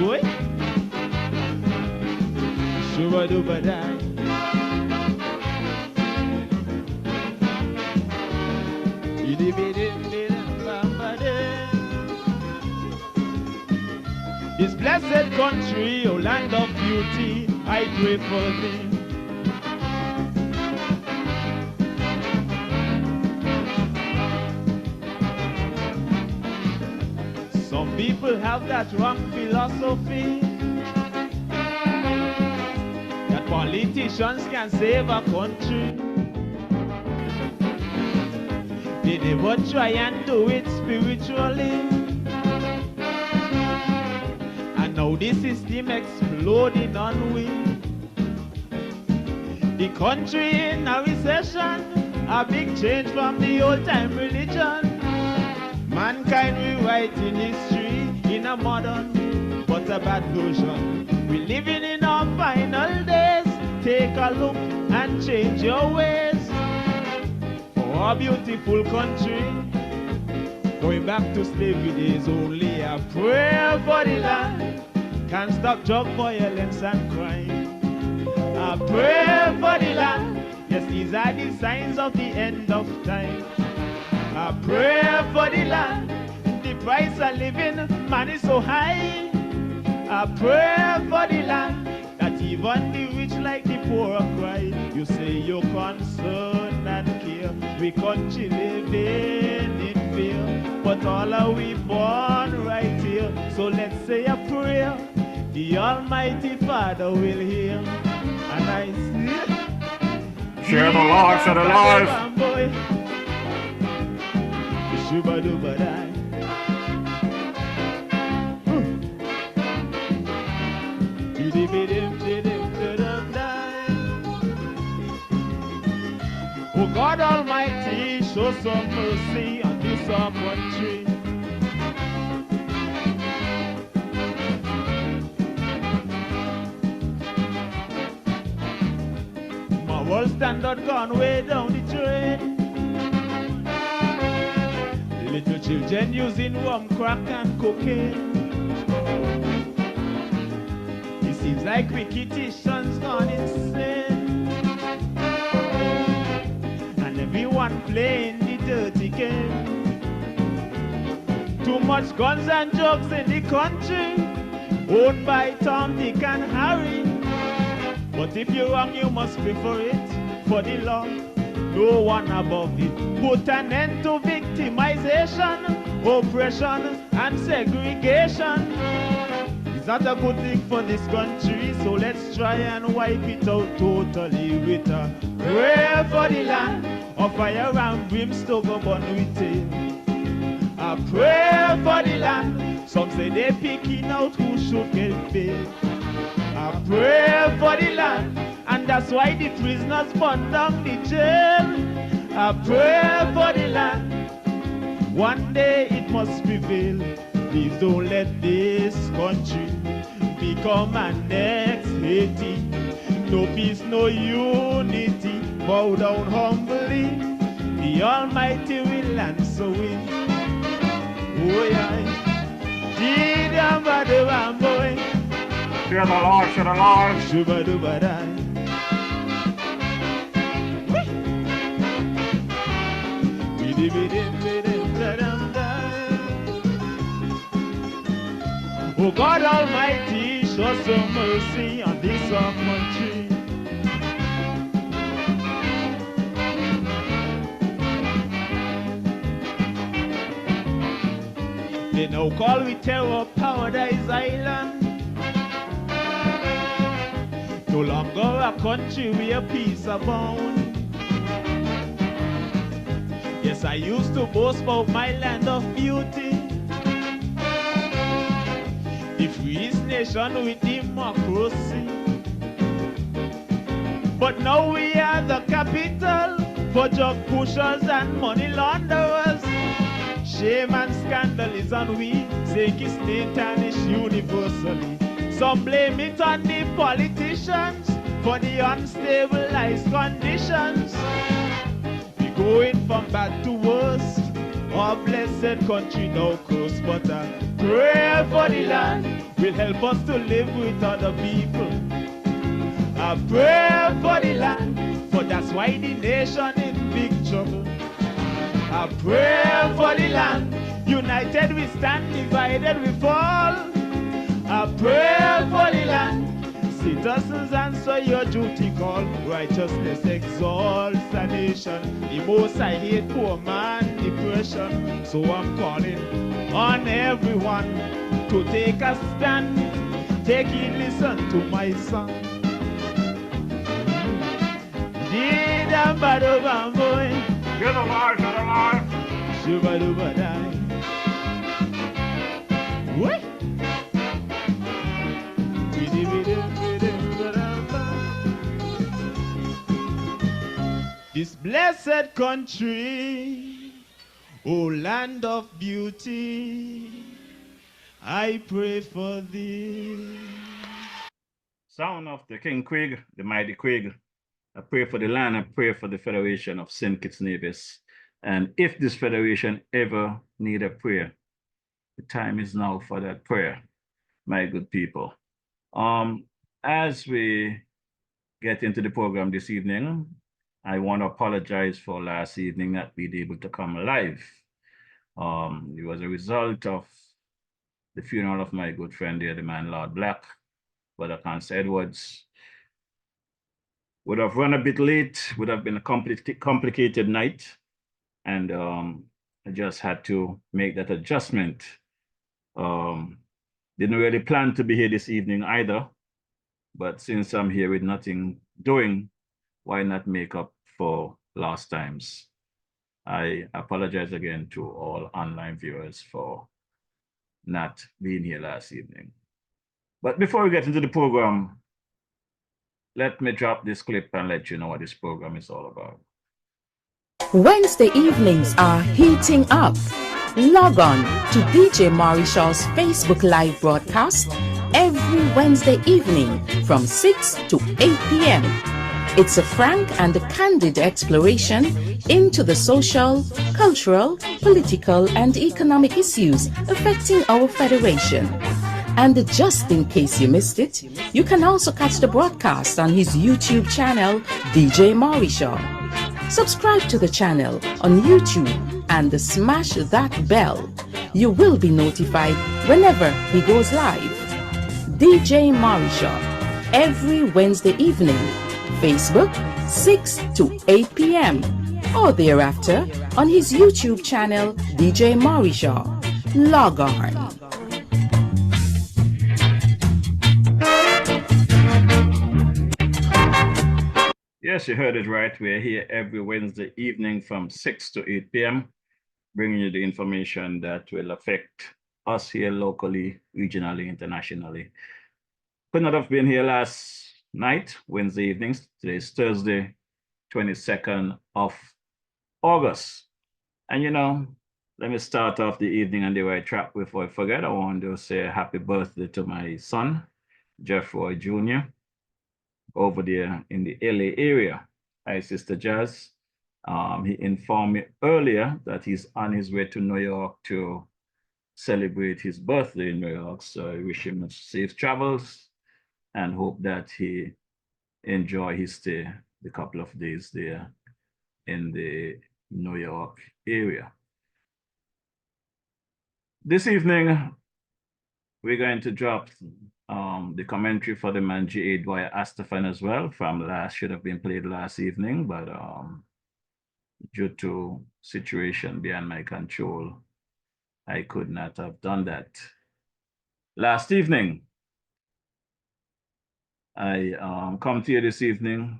Oi. Shuba-duba-dai. This blessed country, O land of beauty, I pray for thee. Some people have that wrong philosophy that politicians can save a country. They never try and do it spiritually. And now the system exploding on we. The country in a recession, a big change from the old time religion. Mankind rewriting history in a modern but a bad version. We're living in our final days. Take a look and change your ways. For our beautiful country, going back to slavery days, only a prayer for the land can stop drug violence and crime. A prayer for the land, yes, these are the signs of the end of time. A prayer for the land, the price of living, man, is so high. A prayer for the land, that even the rich like the poor cry. You say you're concerned and care, we country living in fear, but all are we born right here. So let's say a prayer, the Almighty Father will hear. And I see, share the life, share the life. Shuba-duba-dai. Oh God Almighty, show some mercy on this our country. My world standard gone way down the drain. Little children using rum, crack and cocaine. It seems like wicked-itions gone insane, and everyone playing the dirty game. Too much guns and drugs in the country, owned by Tom, Dick and Harry. But if you're wrong, you must pay for it, for the law, no one above it. Put an end to victimization, oppression and segregation. It's not a good thing for this country, so let's try and wipe it out totally with a prayer for the land, of fire and brimstone go burn with it. A prayer for the land, some say they're picking out who should get paid. A prayer for the land, and that's why the prisoners burn down the jail. A prayer for the land, one day it must prevail. Please don't let this country become an next Haiti. No peace, no unity. Bow down humbly, the Almighty will answer with. Oh yeah, boy. Share the life, share the life. Shuba-duba-dai. Oh God Almighty, show some mercy on this our country. They now call we terror Paradise Island. No longer a country where peace abound. Yes, I used to boast about my land of beauty, the freest nation with democracy. But now we are the capital for drug pushers and money launderers. Shame and scandal is on we, sake is tarnished universally. Some blame it on the politicians for the unstabilized conditions. We going from bad to worse, our blessed country now cursed. But a prayer for the land, will help us to live with other people. I pray for the land, for that's why the nation in big trouble. I pray for the land, united we stand, divided we fall. I pray for the land, citizens answer your duty call. Righteousness exalts a nation, the most I hate poor man depression. So I'm calling on everyone to take a stand. Take it, listen to my song. Did a bad over boy. You're alive, you're alive. Shuba duba die. What? This blessed country, oh land of beauty, I pray for thee. Sound of the King Quig, the mighty Quig. I pray for the land, I pray for the Federation of St. Kitts Nevis. And if this federation ever need a prayer, the time is now for that prayer, my good people. As we get into the program this evening, I want to apologize for last evening not being able to come live. It was a result of the funeral of my good friend here, the man Lord Black, Brother Constance Edwards. Would have run a bit late, would have been a complicated night. And I just had to make that adjustment. Didn't really plan to be here this evening either, but since I'm here with nothing doing, why not make up for lost times? I apologize again to all online viewers for not being here last evening. But before we get into the program, let me drop this clip and let you know what this program is all about. Wednesday evenings are heating up. Log on to DJ Marishall's Facebook Live broadcast every Wednesday evening from 6 to 8 p.m. It's a frank and a candid exploration into the social, cultural, political, and economic issues affecting our federation. And just in case you missed it, you can also catch the broadcast on his YouTube channel, DJ Marishall. Subscribe to the channel on YouTube and smash that bell. You will be notified whenever he goes live. DJ Marishall, every Wednesday evening, Facebook 6 to 8 p.m. or thereafter on his YouTube channel, DJ Marishall. Log on. Yes, you heard it right. We're here every Wednesday evening from 6 to 8 p.m., bringing you the information that will affect us here locally, regionally, internationally. Could not have been here last night, Wednesday evenings. Today is Thursday, 22nd of August. And you know, let me start off the evening on the right track before I forget. I want to say happy birthday to my son, Jeff Roy Jr., over there in the LA area. Hi, Sister Jazz. He informed me earlier that he's on his way to New York to celebrate his birthday in New York. So I wish him safe travels and hope that he enjoy his stay, the couple of days there in the New York area. This evening, we're going to drop the commentary for the man G.A. Dwyer Astafan as well from should have been played last evening, but due to situation beyond my control, I could not have done that. Last evening, I come to you this evening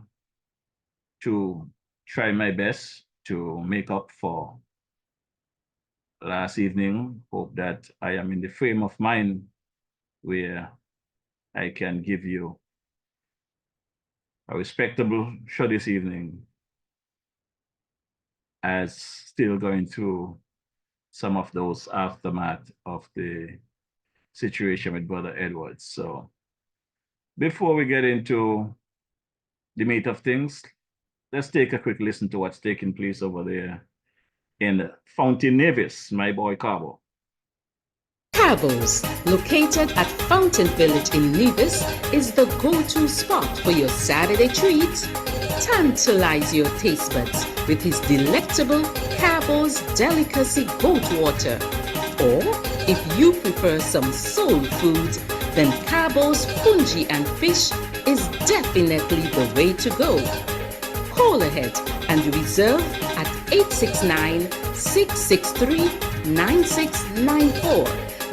to try my best to make up for last evening. Hope that I am in the frame of mind where I can give you a respectable show this evening, as still going through some of those aftermath of the situation with Brother Edwards. So before we get into the meat of things, let's take a quick listen to what's taking place over there in Fountain Nevis, my boy Cabo. Cabos, located at Fountain Village in Nevis, is the go-to spot for your Saturday treat. Tantalize your taste buds with his delectable Cabos Delicacy Goat Water. Or, if you prefer some soul food, then Cabos Fungi and Fish is definitely the way to go. Call ahead and reserve at 869-663-9694.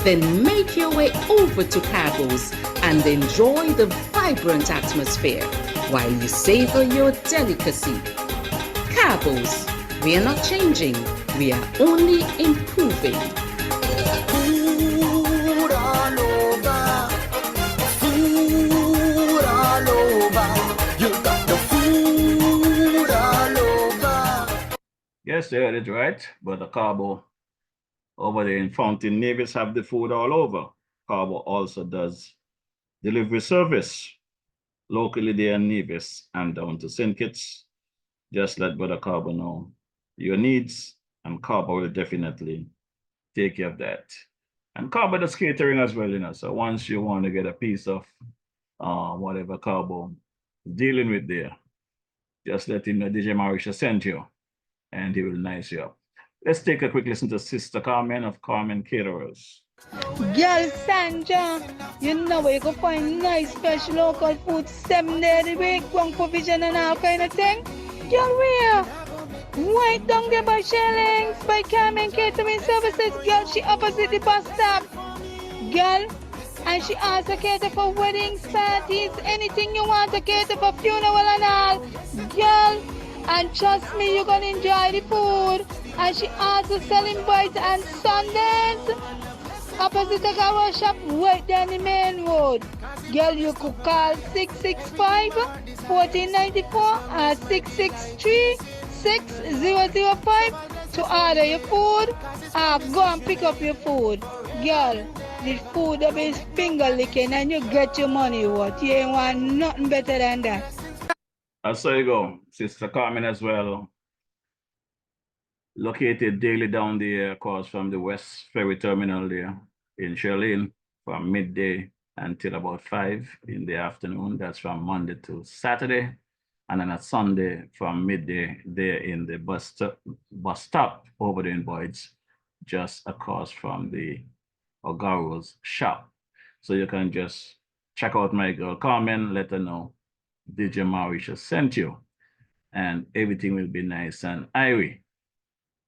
Then make your way over to Cabos and enjoy the vibrant atmosphere while you savor your delicacy. Cabos, we are not changing, we are only improving. Food all over. Food all over. You got the food all over. Yes, they heard it right. But the Cabo over there in Fountain Nevis have the food all over. Cabo also does delivery service locally there in Nevis and down to St. Kitts. Just let Brother Cabo know your needs, and Cabo will definitely take care of that. And Cabo does catering as well, you know. So once you want to get a piece of whatever Cabo dealing with there, just let him know DJ Marisha sent you, and he will nice you up. Let's take a quick listen to Sister Carmen of Carmen Caterers. Girl Sandra, you know where you can find nice fresh local food 7 days a week, one provision and all kind of thing. Girl, where? Right down there by Shellings, by Carmen Catering Services. Girl, she opposite the bus stop. Girl, and she also cater for weddings, parties, anything you want to cater for, funeral and all. Girl, and trust me, you're gonna enjoy the food. And she also selling bites and Sundays. Opposite the car shop, right down the main road. Girl, you could call 665-1494 or 663-6005 to order your food or go and pick up your food. Girl, the food that is finger licking and you get your money worth. You ain't want nothing better than that. And so you go, Sister Carmen as well. Located daily down there across from the West Ferry Terminal there in Sherlyn from midday until about 5 in the afternoon. That's from Monday to Saturday. And then at Sunday from midday there in the bus stop over there in Boyd's, just across from the Ogaro's shop. So you can just check out my girl Carmen, let her know DJ Marisha sent you, and everything will be nice and airy.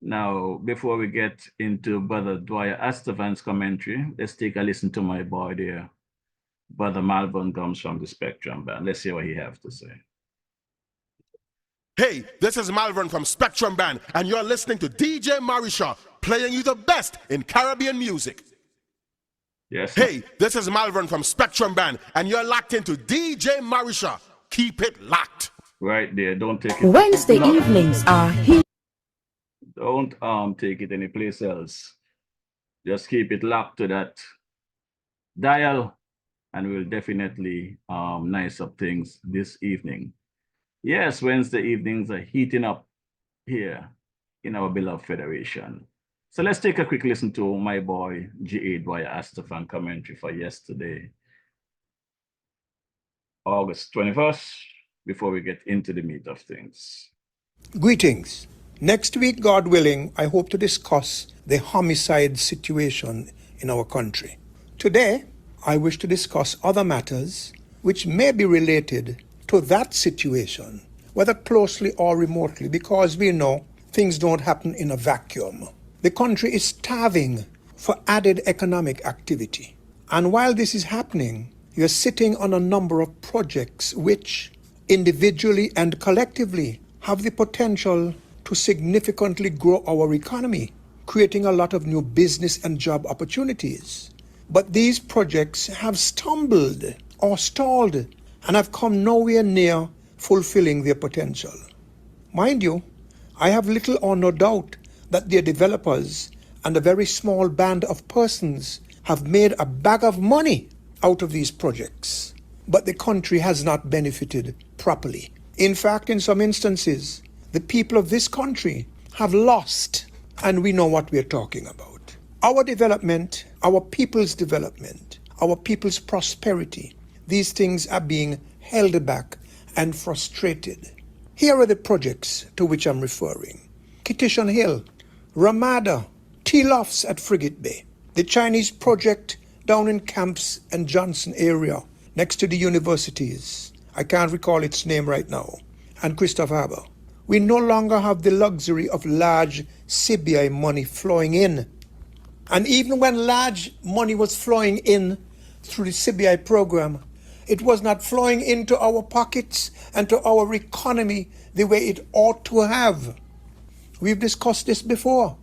Now, before we get into Brother Dwyer Astavan's commentary, let's take a listen to my boy there. Brother Malvern comes from the Spectrum Band. Let's see what he has to say. Hey, this is Malvern from Spectrum Band, and you're listening to DJ Marisha, playing you the best in Caribbean music. Yes. Hey, this is Malvern from Spectrum Band, and you're locked into DJ Marisha. Keep it locked. Right there. Don't take it. Wednesday evenings are here. Don't take it anyplace else. Just keep it locked to that dial, and we'll definitely nice up things this evening. Yes, Wednesday evenings are heating up here in our beloved Federation. So let's take a quick listen to my boy G.A. Dwyer Astafan commentary for yesterday, August 21st, before we get into the meat of things. Greetings. Next week, God willing, I hope to discuss the homicide situation in our country. Today, I wish to discuss other matters which may be related to that situation, whether closely or remotely, because we know things don't happen in a vacuum. The country is starving for added economic activity. And while this is happening, you're sitting on a number of projects which, individually and collectively, have the potential to significantly grow our economy, creating a lot of new business and job opportunities. But these projects have stumbled or stalled and have come nowhere near fulfilling their potential. Mind you, I have little or no doubt that their developers and a very small band of persons have made a bag of money out of these projects. But the country has not benefited properly. In fact, in some instances, the people of this country have lost, and we know what we're talking about. Our development, our people's development, our people's prosperity, these things are being held back and frustrated. Here are the projects to which I'm referring. Kitishan Hill, Ramada, T-Lofts at Frigate Bay, the Chinese project down in Camps and Johnson area, next to the universities. I can't recall its name right now. And Christopher Harbour. We no longer have the luxury of large CBI money flowing in. And even when large money was flowing in through the CBI program, it was not flowing into our pockets and to our economy the way it ought to have. We've discussed this before,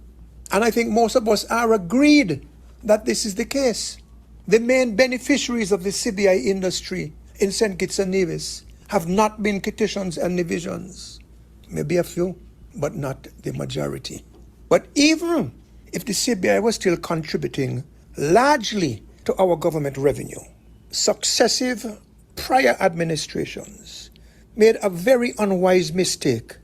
and I think most of us are agreed that this is the case. The main beneficiaries of the CBI industry in St. Kitts and Nevis have not been Kittitians and Nevisians. Maybe a few, but not the majority. But even if the CBI was still contributing largely to our government revenue, successive prior administrations made a very unwise mistake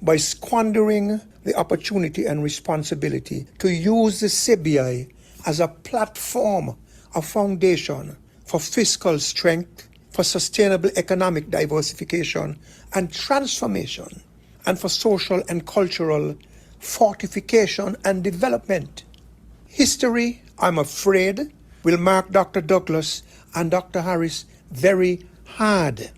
by squandering the opportunity and responsibility to use the CBI as a platform, a foundation for fiscal strength, for sustainable economic diversification and transformation, and for social and cultural fortification and development. History, I'm afraid, will mark Dr. Douglas and Dr. Harris very hard,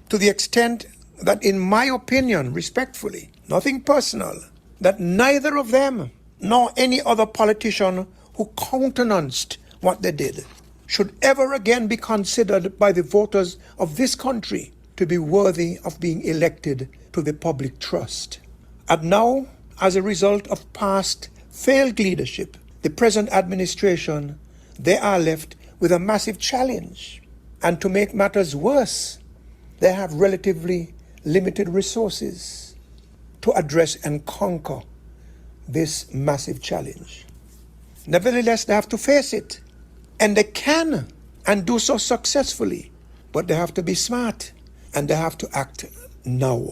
to the extent that, in my opinion, respectfully, nothing personal, that neither of them nor any other politician who countenanced what they did should ever again be considered by the voters of this country to be worthy of being elected to the public trust. And now, as a result of past failed leadership, the present administration, they are left with a massive challenge. And to make matters worse, they have relatively limited resources to address and conquer this massive challenge. Nevertheless, they have to face it. And they can and do so successfully. But they have to be smart and they have to act now.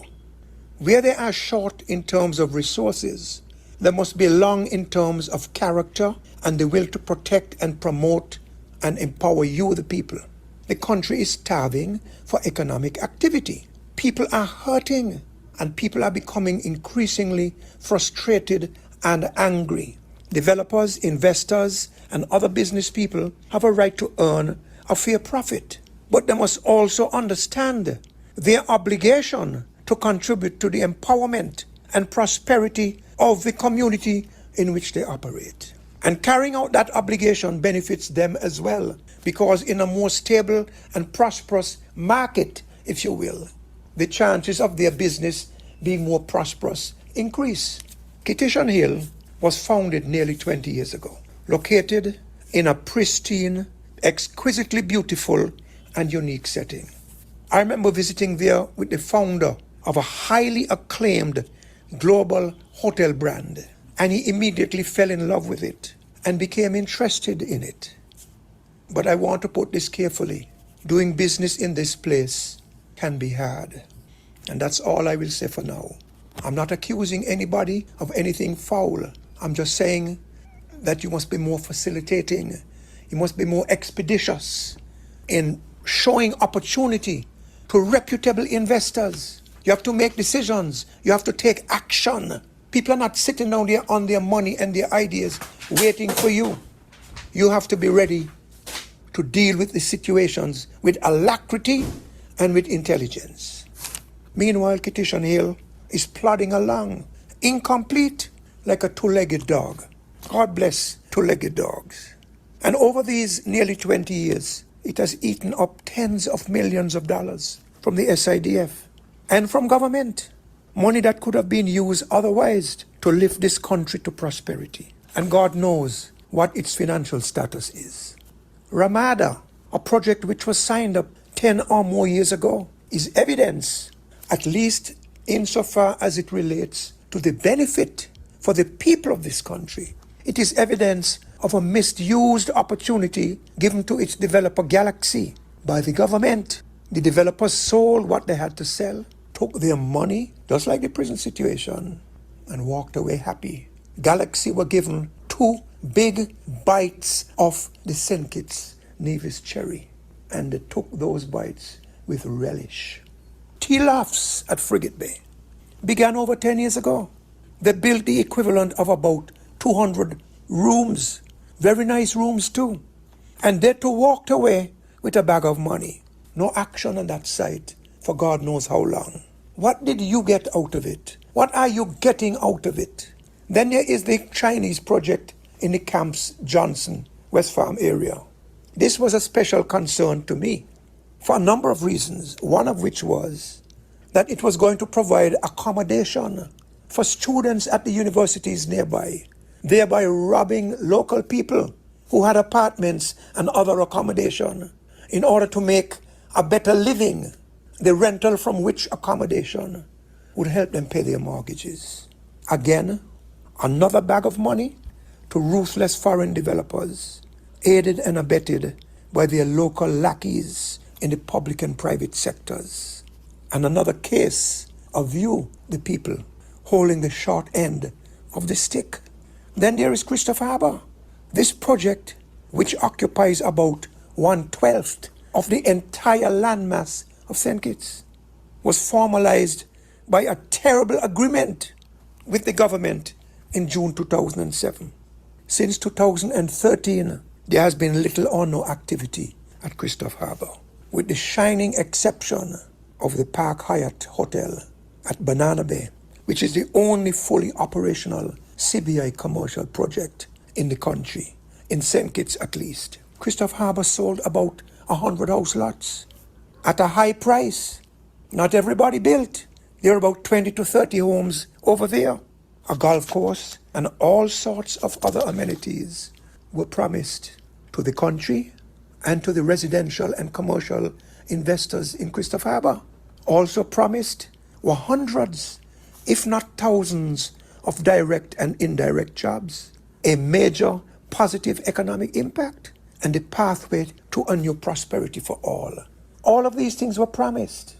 Where they are short in terms of resources, they must be long in terms of character and the will to protect and promote and empower you, the people. The country is starving for economic activity. People are hurting and people are becoming increasingly frustrated and angry. Developers, investors, and other business people have a right to earn a fair profit, but they must also understand their obligation to contribute to the empowerment and prosperity of the community in which they operate. And carrying out that obligation benefits them as well, because in a more stable and prosperous market, if you will, the chances of their business being more prosperous increase. Kitishan Hill was founded nearly 20 years ago, located in a pristine, exquisitely beautiful and unique setting. I remember visiting there with the founder of a highly acclaimed global hotel brand, and he immediately fell in love with it and became interested in it. But I want to put this carefully. Doing business in this place can be hard. And that's all I will say for now. I'm not accusing anybody of anything foul. I'm just saying that you must be more facilitating. You must be more expeditious in showing opportunity to reputable investors. You have to make decisions. You have to take action. People are not sitting down there on their money and their ideas waiting for you. You have to be ready to deal with the situations with alacrity and with intelligence. Meanwhile, Kitishan Hill is plodding along, incomplete, like a two-legged dog. God bless two-legged dogs. And over these nearly 20 years, it has eaten up tens of millions of dollars from the SIDF and from government. Money that could have been used otherwise to lift this country to prosperity. And God knows what its financial status is. Ramada, a project which was signed up 10 or more years ago, is evidence, at least insofar as it relates to the benefit for the people of this country. It is evidence of a misused opportunity given to its developer Galaxy by the government. The developers sold what they had to sell, took their money, just like the prison situation, and walked away happy. Galaxy were given 2 big bites of the St. Kitts Nevis cherry, and they took those bites with relish. Tea Lofts at Frigate Bay began over 10 years ago. They built the equivalent of about 200 rooms, very nice rooms too. And they too walked away with a bag of money. No action on that site for God knows how long. What did you get out of it? What are you getting out of it? Then there is the Chinese project in the Camps Johnson, West Farm area. This was a special concern to me for a number of reasons, one of which was that it was going to provide accommodation for students at the universities nearby, thereby robbing local people who had apartments and other accommodation in order to make a better living, the rental from which accommodation would help them pay their mortgages. Again, another bag of money to ruthless foreign developers, aided and abetted by their local lackeys in the public and private sectors. And another case of you, the people, holding the short end of the stick. Then there is Christopher Harbour. This project, which occupies about 1/12 of the entire landmass of St. Kitts, was formalized by a terrible agreement with the government in June 2007. Since 2013, there has been little or no activity at Christopher Harbour, with the shining exception of the Park Hyatt Hotel at Banana Bay, which is the only fully operational CBI commercial project in the country, in St. Kitts at least. Christopher Harbour sold about 100 house lots at a high price. Not everybody built. There are about 20 to 30 homes over there. A golf course and all sorts of other amenities were promised to the country and to the residential and commercial investors in Christopher Harbour. Also promised were hundreds, if not thousands, of direct and indirect jobs, a major positive economic impact, and the pathway to a new prosperity for all. All of these things were promised.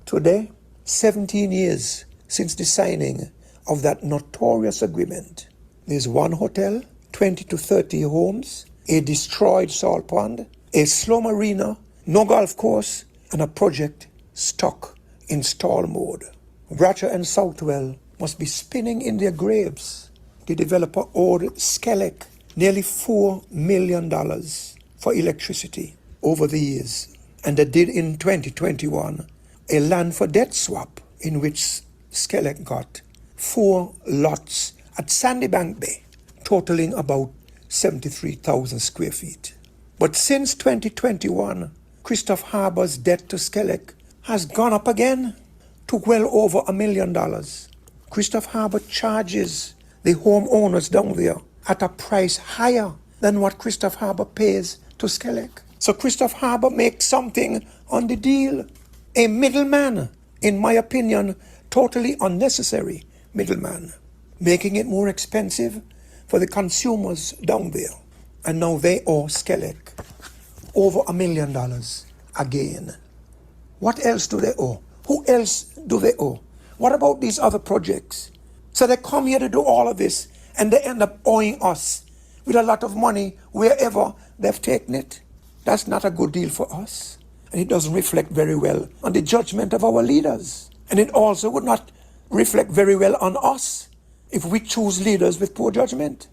Today, 17 years since the signing of that notorious agreement, there's one hotel, 20 to 30 homes, a destroyed salt pond, a slow marina, no golf course, and a project stuck in stall mode. Ratcher and Southwell must be spinning in their graves. The developer owed Skelec nearly $4 million for electricity over the years, and they did in 2021 a land for debt swap in which Skelec got 4 lots at Sandybank Bay, totaling about 73,000 square feet. But since 2021, Christopher Harbour's debt to Skelec has gone up again to well over $1 million. Christopher Harbour charges the homeowners down there at a price higher than what Christopher Harbour pays to Skelec. So Christopher Harbour makes something on the deal. A middleman, in my opinion, totally unnecessary middleman, making it more expensive for the consumers down there. And now they owe Skelec over $1 million again. What else do they owe? Who else do they owe? What about these other projects? So they come here to do all of this, and they end up owing us with a lot of money wherever they've taken it. That's not a good deal for us. And it doesn't reflect very well on the judgment of our leaders. And it also would not reflect very well on us if we choose leaders with poor judgment.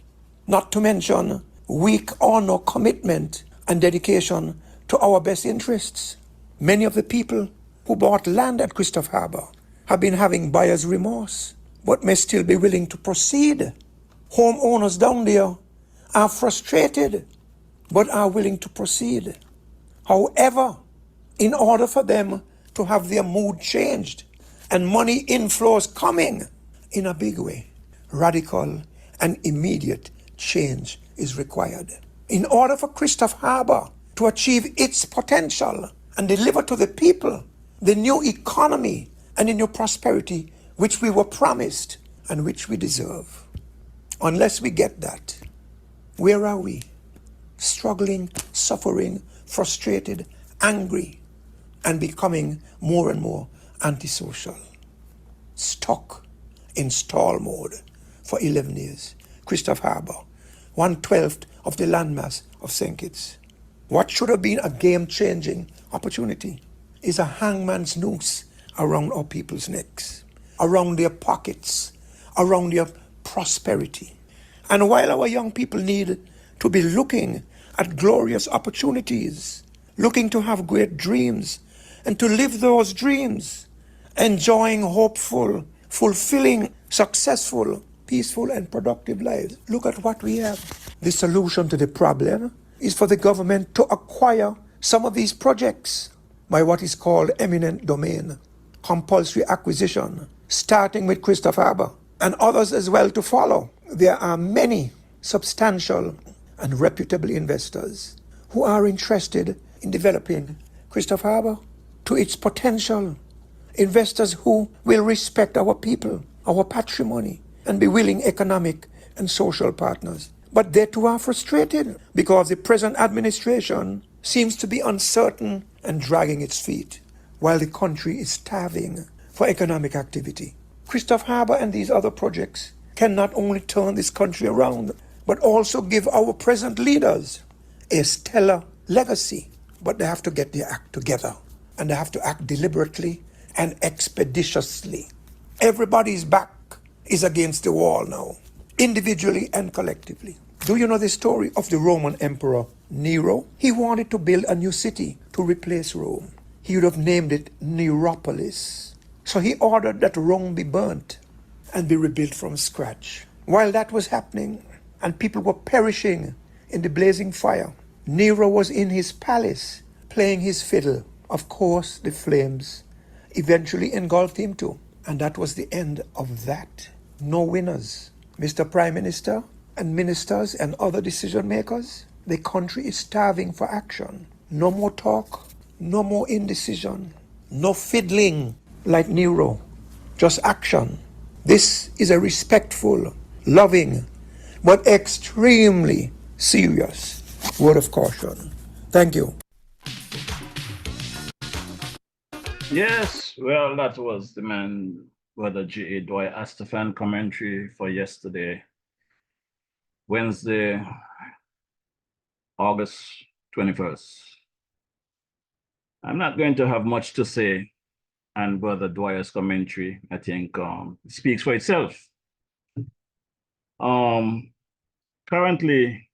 Not to mention weak or no commitment and dedication to our best interests. Many of the people who bought land at Christopher Harbour have been having buyer's remorse, but may still be willing to proceed. Homeowners down there are frustrated, but are willing to proceed. However, in order for them to have their mood changed and money inflows coming in a big way, radical and immediate change is required. In order for Christopher Harbour to achieve its potential and deliver to the people the new economy and the new prosperity which we were promised and which we deserve. Unless we get that, where are we? Struggling, suffering, frustrated, angry, and becoming more and more antisocial. Stuck in stall mode for 11 years. Christopher Harbour, 1/12 of the landmass of St. Kitts. What should have been a game-changing opportunity is a hangman's noose around our people's necks, around their pockets, around their prosperity. And while our young people need to be looking at glorious opportunities, looking to have great dreams, and to live those dreams, enjoying hopeful, fulfilling, successful, peaceful, and productive lives, look at what we have. The solution to the problem is for the government to acquire some of these projects by what is called eminent domain, compulsory acquisition, starting with Christopher Harbour, and others as well to follow. There are many substantial and reputable investors who are interested in developing Christopher Harbour to its potential. Investors who will respect our people, our patrimony, and be willing economic and social partners. But they too are frustrated because the present administration seems to be uncertain and dragging its feet, while the country is starving for economic activity. Christopher Harbour and these other projects can not only turn this country around, but also give our present leaders a stellar legacy. But they have to get their act together, and they have to act deliberately and expeditiously. Everybody's back is against the wall now, individually and collectively. Do you know the story of the Roman Emperor Nero? He wanted to build a new city to replace Rome. He would have named it Neropolis. So he ordered that Rome be burnt and be rebuilt from scratch. While that was happening and people were perishing in the blazing fire, Nero was in his palace playing his fiddle. Of course, the flames eventually engulfed him too. And that was the end of that. No winners. Mr. Prime Minister and ministers and other decision makers, the country is starving for action. No more talk, no more indecision, no fiddling like Nero, just action. This is a respectful, loving, but extremely serious word of caution. Thank you. Yes, well, that was the man, Brother G.A. Dwight Astafan commentary for yesterday, Wednesday, August 21st. I'm not going to have much to say, and Brother Dwyer's commentary, I think, speaks for itself. Currently,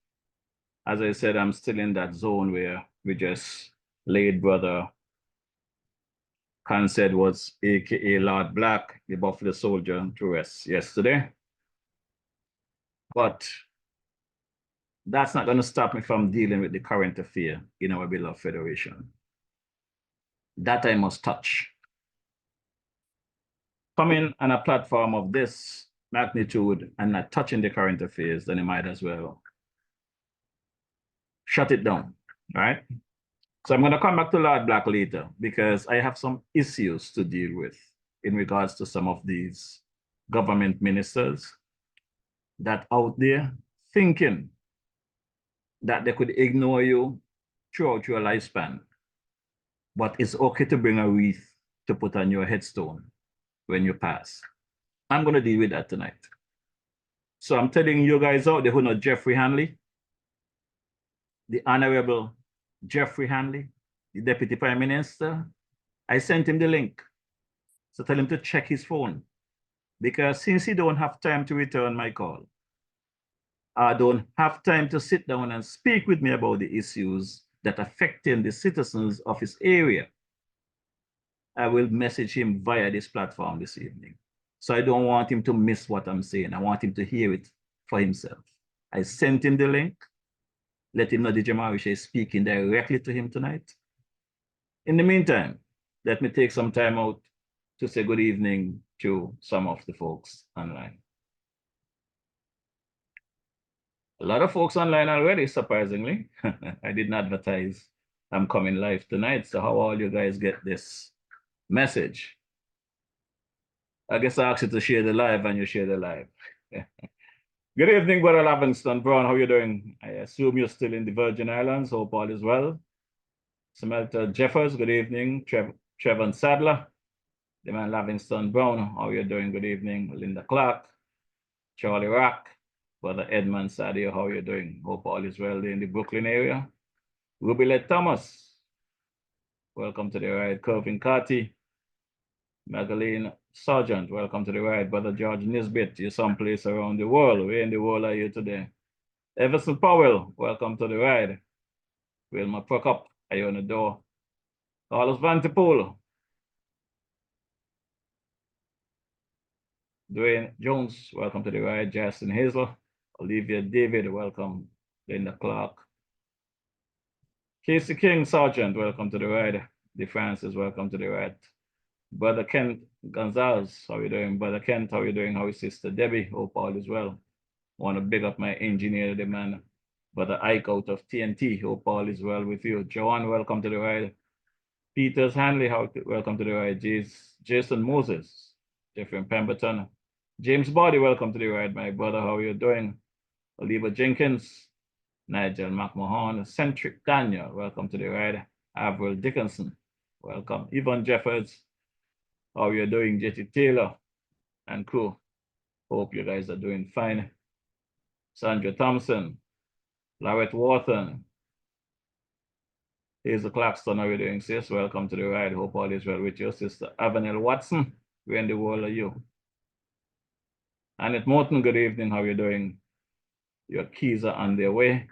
as I said, I'm still in that zone where we just laid Brother Khan was aka Lord Black, the Buffalo Soldier, to rest yesterday. But that's not going to stop me from dealing with the current affair in our beloved Federation. That I must touch. Coming on a platform of this magnitude and not touching the current affairs, then you might as well shut it down, right? So I'm going to come back to Lord Black later because I have some issues to deal with in regards to some of these government ministers that out there thinking that they could ignore you throughout your lifespan, but it's okay to bring a wreath to put on your headstone when you pass. I'm going to deal with that tonight. So I'm telling you guys out there who know Jeffrey Hanley, the Honorable Jeffrey Hanley, the Deputy Prime Minister, I sent him the link. So tell him to check his phone. Because since he don't have time to return my call, I don't have time to sit down and speak with me about the issues that affecting the citizens of his area, I will message him via this platform this evening. So I don't want him to miss what I'm saying. I want him to hear it for himself. I sent him the link. Let him know DJ Marisha is speaking directly to him tonight. In the meantime, let me take some time out to say good evening to some of the folks online. A lot of folks online already, surprisingly. I didn't advertise I'm coming live tonight, so how all you guys get this message? I guess I asked you to share the live and you share the live. Good evening, Brother Livingston Brown. How are you doing? I assume you're still in the Virgin Islands. Hope all is well. Samantha Jeffers, good evening. Trevor Sadler, the man Livingston Brown. How are you doing? Good evening. Linda Clark, Charlie Rock, Brother Edmund Sadio, how you doing? Hope all is well in the Brooklyn area. Rubilet Thomas, welcome to the ride. Kelvin Carty, Magdalene Sargent, welcome to the ride. Brother George Nisbet, you're someplace around the world. Where in the world are you today? Everson Powell, welcome to the ride. Wilma Prokop, are you on the door? Carlos Vantipool, Dwayne Jones, welcome to the ride. Justin Hazel, Olivia David, welcome. Linda Clark. Casey King, Sergeant, welcome to the ride. De Francis, welcome to the ride. Brother Kent Gonzalez, how you doing? Brother Kent, how you doing? How is Sister Debbie? Hope all is well. Want to big up my engineer, the man. Brother Ike out of TNT, hope all is well with you. Joanne, welcome to the ride. Peters Hanley, welcome to the ride. Jason Moses, Jeffrey Pemberton. James Body, welcome to the ride, my brother. How are you doing? Oliver Jenkins, Nigel McMahon, Centric Daniel, welcome to the ride. Avril Dickinson, welcome. Yvonne Jeffords, how are you doing? Jetty Taylor and crew. Hope you guys are doing fine. Sandra Thompson, Lorette Wharton, Hazel Claxton, how are you doing, sis? Welcome to the ride. Hope all is well with your sister. Avenel Watson, where in the world are you? Annette Morton, good evening. How are you doing? Your keys are on their way.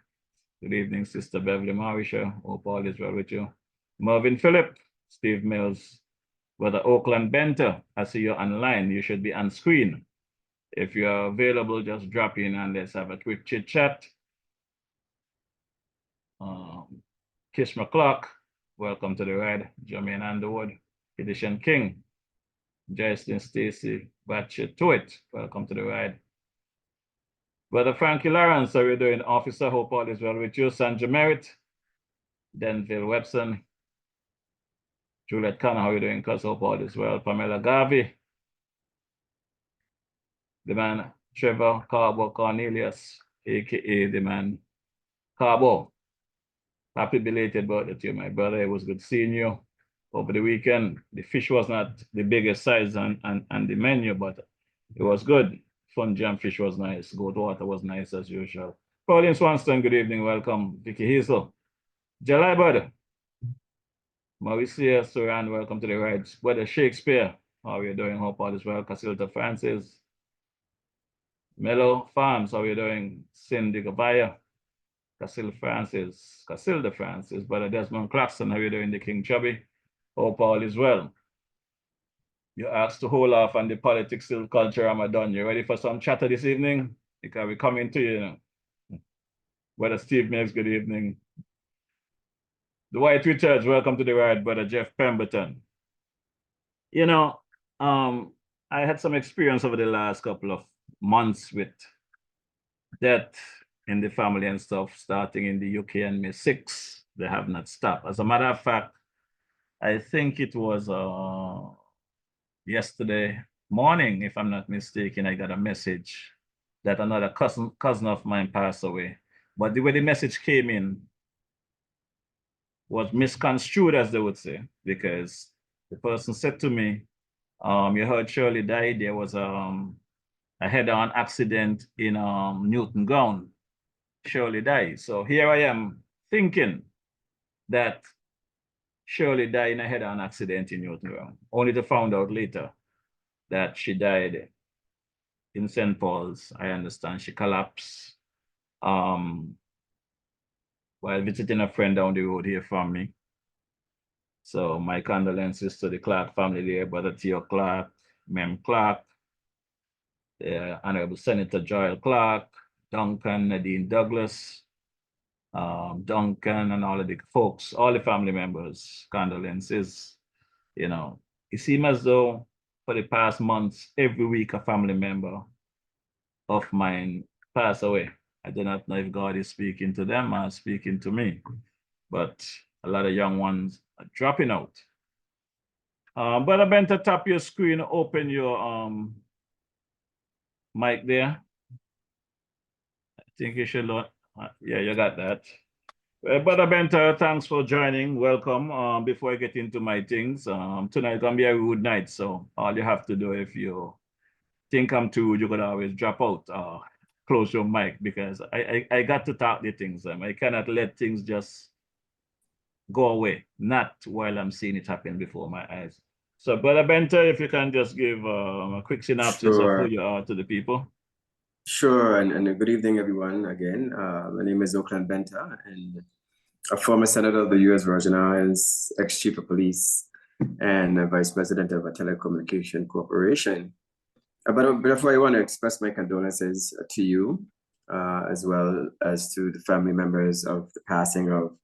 Good evening, Sister Beverly Marisha. Hope all is well with you. Mervyn Phillip, Steve Mills, Brother Oakland Benter, I see you online. You should be on screen. If you're available, just drop in and let's have a quick chit chat. Kish McClark, welcome to the ride. Jermaine Underwood, Edition King, Justin Stacy, Batchet Tuit, welcome to the ride. Brother Frankie Lawrence, how are you doing? Officer, hope all is well with you. Sandra Merritt, Denville Webson, Juliet Connor, how are you doing? Cuz hope all is well. Pamela Garvey, the man Trevor Carbo Cornelius, aka the man Carbo. Happy belated birthday to you, my brother. It was good seeing you over the weekend. The fish was not the biggest size on the menu, but it was good. Fun jam fish was nice. Goat water was nice as usual. Pauline Swanston, good evening. Welcome. Vicky Hazel. Jalai Bud. Mauricia Suran, welcome to the ride. Brother Shakespeare, how are you doing? Hope all is well. Casilda Francis. Mellow Farms, how are you doing? Cindy Gabaya. Casilda Francis, Brother Desmond Claxton, how are you doing? The King Chubby. Hope all is well. You asked to hold off on the politics, still culture, I'm done. You ready for some chatter this evening? Because we're coming to you now. Brother Steve Mills, good evening. The White Richards, welcome to the ride, Brother Jeff Pemberton. You know, I had some experience over the last couple of months with death in the family and stuff, starting in the UK on May 6th. They have not stopped. As a matter of fact, I think it was yesterday morning, if I'm not mistaken, I got a message that another cousin of mine passed away. But the way the message came in was misconstrued, as they would say, because the person said to me, you heard Shirley died. There was a head-on accident in Newton Ground. Shirley died. So here I am thinking that Shirley died in a head-on accident in Newton Ground, only to find out later that she died in St. Paul's. I understand she collapsed while visiting a friend down the road here from me. So my condolences to the Clark family there, Brother Theo Clark, Mem Clark, Honorable Senator Joel Clark, Duncan, Nadine Douglas, Duncan and all of the folks, all the family members, condolences. You know, it seems as though for the past months, every week a family member of mine passed away. I do not know if God is speaking to them or speaking to me, but a lot of young ones are dropping out. Brother Benta, tap your screen, open your mic there. I think you should, yeah, you got that. Brother Benta, thanks for joining. Welcome. Before I get into my things, tonight gonna be a rude night, so all you have to do if you think I'm too rude, you could always drop out. close your mic because I got to talk the things. I cannot let things just go away, not while I'm seeing it happen before my eyes. So, Brother Benter, if you can just give a quick synopsis of who Sure. you are to the people. Sure, and good evening, everyone. Again, my name is Oakland Benta, and a former senator of the U.S. Virgin Islands, ex-chief of police, and a vice president of a telecommunication corporation. But before I want to express my condolences to you, as well as to the family members of the passing of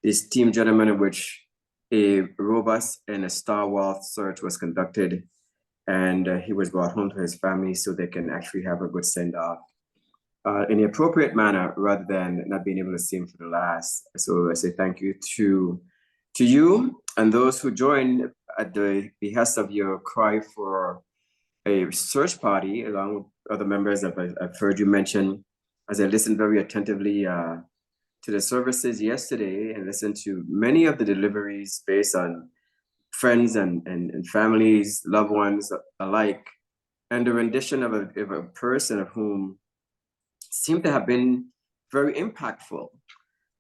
this team gentleman, in which a robust and a stalwart search was conducted, and he was brought home to his family so they can actually have a good send-off in the appropriate manner, rather than not being able to see him for the last. So I say thank you to you and those who joined at the behest of your cry for a search party, along with other members that I've heard you mention, as I listened very attentively to the services yesterday and listened to many of the deliveries based on friends and families, loved ones alike, and the rendition of a person of whom seemed to have been very impactful,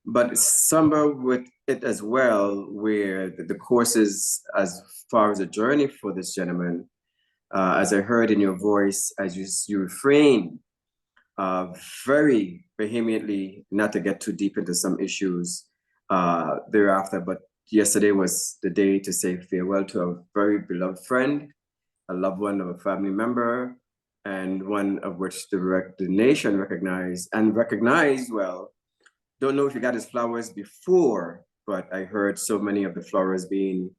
but somewhere with it as well, where the courses as far as a journey for this gentleman, as I heard in your voice, as you refrain very vehemently not to get too deep into some issues thereafter, but yesterday was the day to say farewell to a very beloved friend, a loved one of a family member, and one of which the nation recognized well. Don't know if he got his flowers before, but I heard so many of the flowers being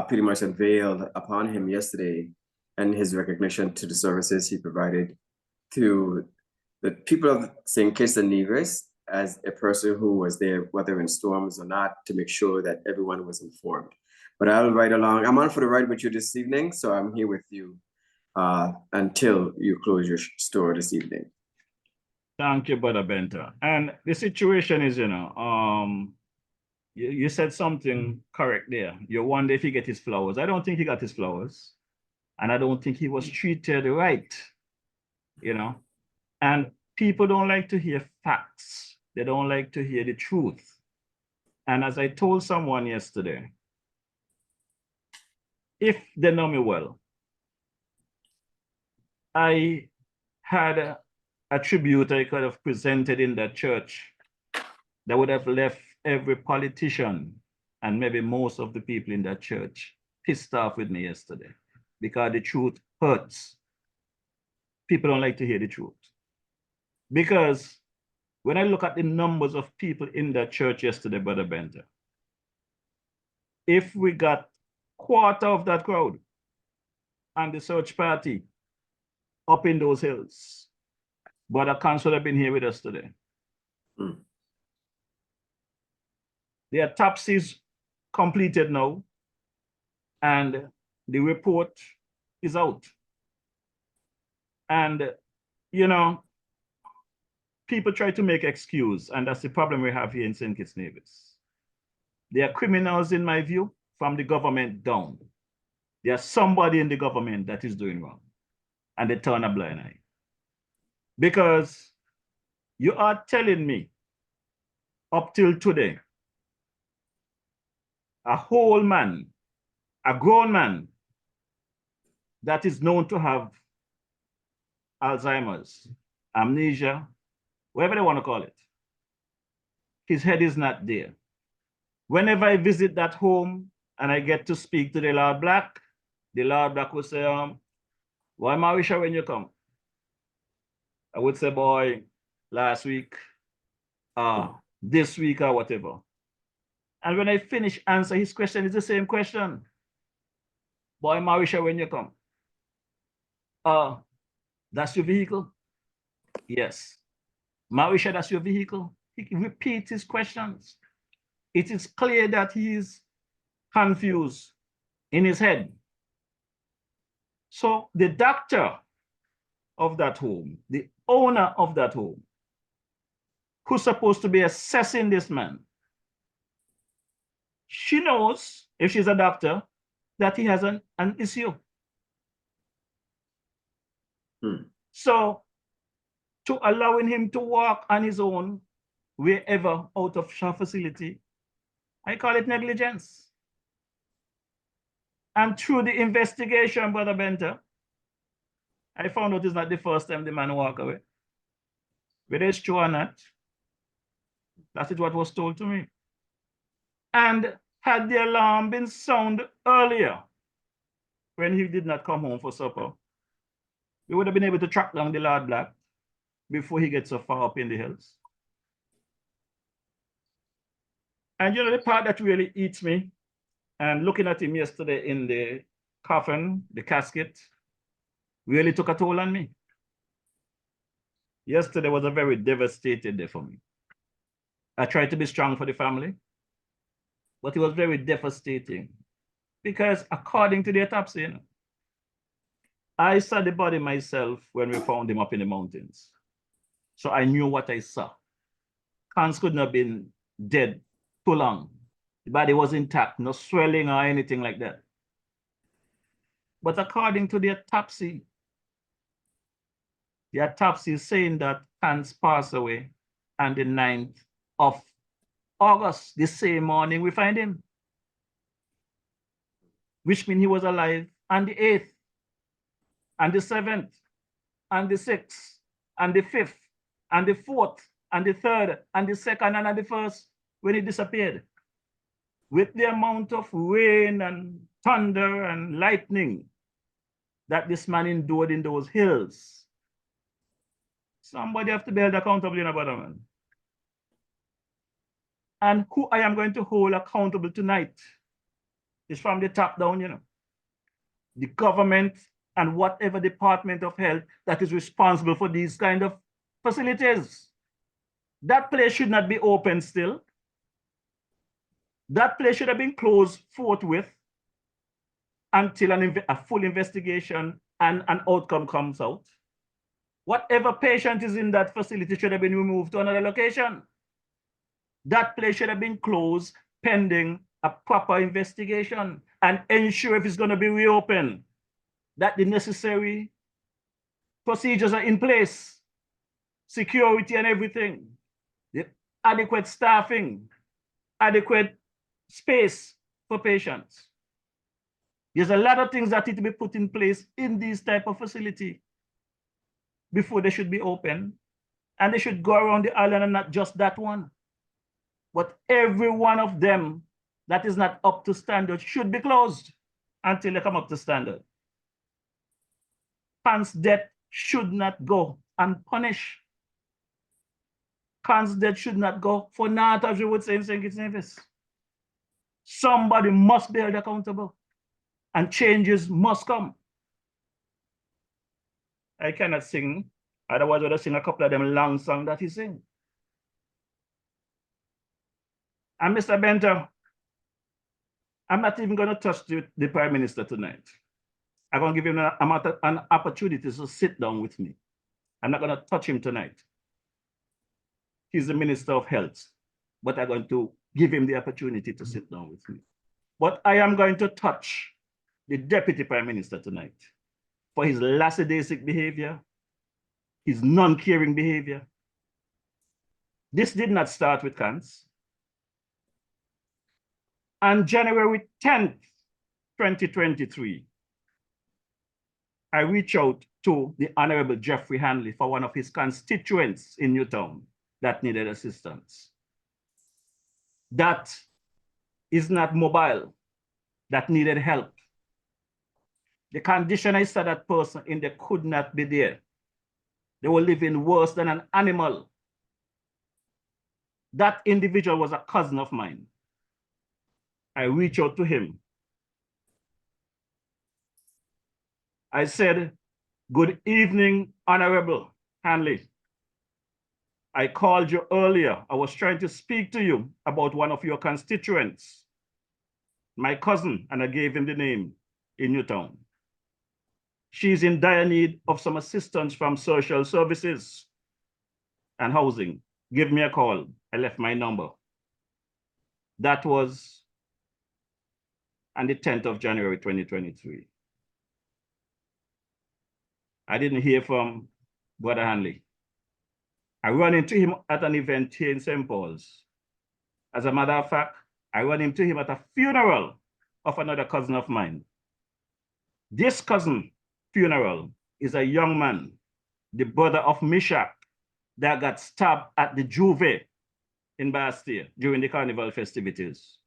pretty much unveiled upon him yesterday, and his recognition to the services he provided to the people of St. Kitts and Nevis as a person who was there, whether in storms or not, to make sure that everyone was informed. But I'll ride along. I'm on for the ride with you this evening, so I'm here with you until you close your store this evening. Thank you, Brother Benter. And the situation is, you said something correct there. You wonder if he get his flowers. I don't think he got his flowers. And I don't think he was treated right, And people don't like to hear facts. They don't like to hear the truth. And as I told someone yesterday, if they know me well, I had a tribute I could have presented in that church that would have left every politician and maybe most of the people in that church pissed off with me yesterday, because the truth hurts. People don't like to hear the truth. Because when I look at the numbers of people in that church yesterday, Brother Benter, if we got quarter of that crowd and the search party up in those hills, Brother Council have been here with us today. The autopsies completed now, and the report is out. And, people try to make excuse, and that's the problem we have here in St. Kitts Nevis. They are criminals, in my view, from the government down. There's somebody in the government that is doing wrong, and they turn a blind eye. Because you are telling me, up till today, a whole man, a grown man, that is known to have Alzheimer's, amnesia, whatever they want to call it, his head is not there. Whenever I visit that home and I get to speak to the Lord Black will say, why Marisha when you come? I would say, boy, last week, this week or whatever. And when I finish answer his question, it's the same question. Boy, Marisha, when you come? That's your vehicle? Yes. Marisha, that's your vehicle? He repeats his questions. It is clear that he is confused in his head. So the doctor of that home, the owner of that home, who's supposed to be assessing this man, she knows, if she's a doctor, that he has an issue. So to allowing him to walk on his own wherever out of Shaw facility, I call it negligence. And through the investigation, Brother Benter, I found out it's not the first time the man walked away. Whether it's true or not, that is what was told to me. And had the alarm been sound earlier, when he did not come home for supper, we would have been able to track down the Lord Black before he gets so far up in the hills. And you know, the part that really eats me, and looking at him yesterday in the coffin, the casket, really took a toll on me. Yesterday was a very devastating day for me. I tried to be strong for the family, but it was very devastating because according to the autopsy, you know, I saw the body myself when we found him up in the mountains. So I knew what I saw. Hans couldn't have been dead too long. The body was intact, no swelling or anything like that. But according to the autopsy is saying that Hans passed away on the 9th of August, the same morning we find him. Which means he was alive on the 8th, and the 7th, and the 6th, and the 5th, and the 4th, and the 3rd, and the 2nd, and the 1st, when he disappeared. With the amount of rain and thunder and lightning that this man endured in those hills, somebody have to be held accountable, you know, brother man. And who I am going to hold accountable tonight is from the top down, you know. The government and whatever department of health that is responsible for these kind of facilities. That place should not be open still. That place should have been closed forthwith until a full investigation and an outcome comes out. Whatever patient is in that facility should have been removed to another location. That place should have been closed pending a proper investigation and ensure if it's going to be reopened, that the necessary procedures are in place, security and everything, the adequate staffing, adequate space for patients. There's a lot of things that need to be put in place in these type of facility before they should be open, and they should go around the island and not just that one. But every one of them that is not up to standard should be closed until they come up to standard. Hans' death should not go unpunished. Hans' death should not go for naught, as you would say in St. Kitts Nevis. Somebody must be held accountable, and changes must come. I cannot sing, otherwise I would sing a couple of them long songs that he sing. And Mr. Benter, I'm not even going to touch the Prime Minister tonight. I'm going to give him an opportunity to sit down with me. I'm not going to touch him tonight. He's the Minister of Health, but I'm going to give him the opportunity to sit down with me. But I am going to touch the Deputy Prime Minister tonight for his lackadaisic behavior, his non-caring behavior. This did not start with Hans. On January 10th, 2023, I reached out to the Honorable Jeffrey Hanley for one of his constituents in Newtown that needed assistance. That is not mobile, that needed help. The condition I saw that person in, they could not be there. They were living worse than an animal. That individual was a cousin of mine. I reached out to him. I said, "Good evening, Honorable Hanley. I called you earlier. I was trying to speak to you about one of your constituents, my cousin," and I gave him the name, in Newtown. "She's in dire need of some assistance from social services and housing. Give me a call." I left my number. That was on the 10th of January, 2023. I didn't hear from Brother Hanley. I ran into him at an event here in St. Paul's. As a matter of fact, I ran into him at a funeral of another cousin of mine. This cousin funeral is a young man, the brother of Mishak, that got stabbed at the Juve in Bastille during the carnival festivities.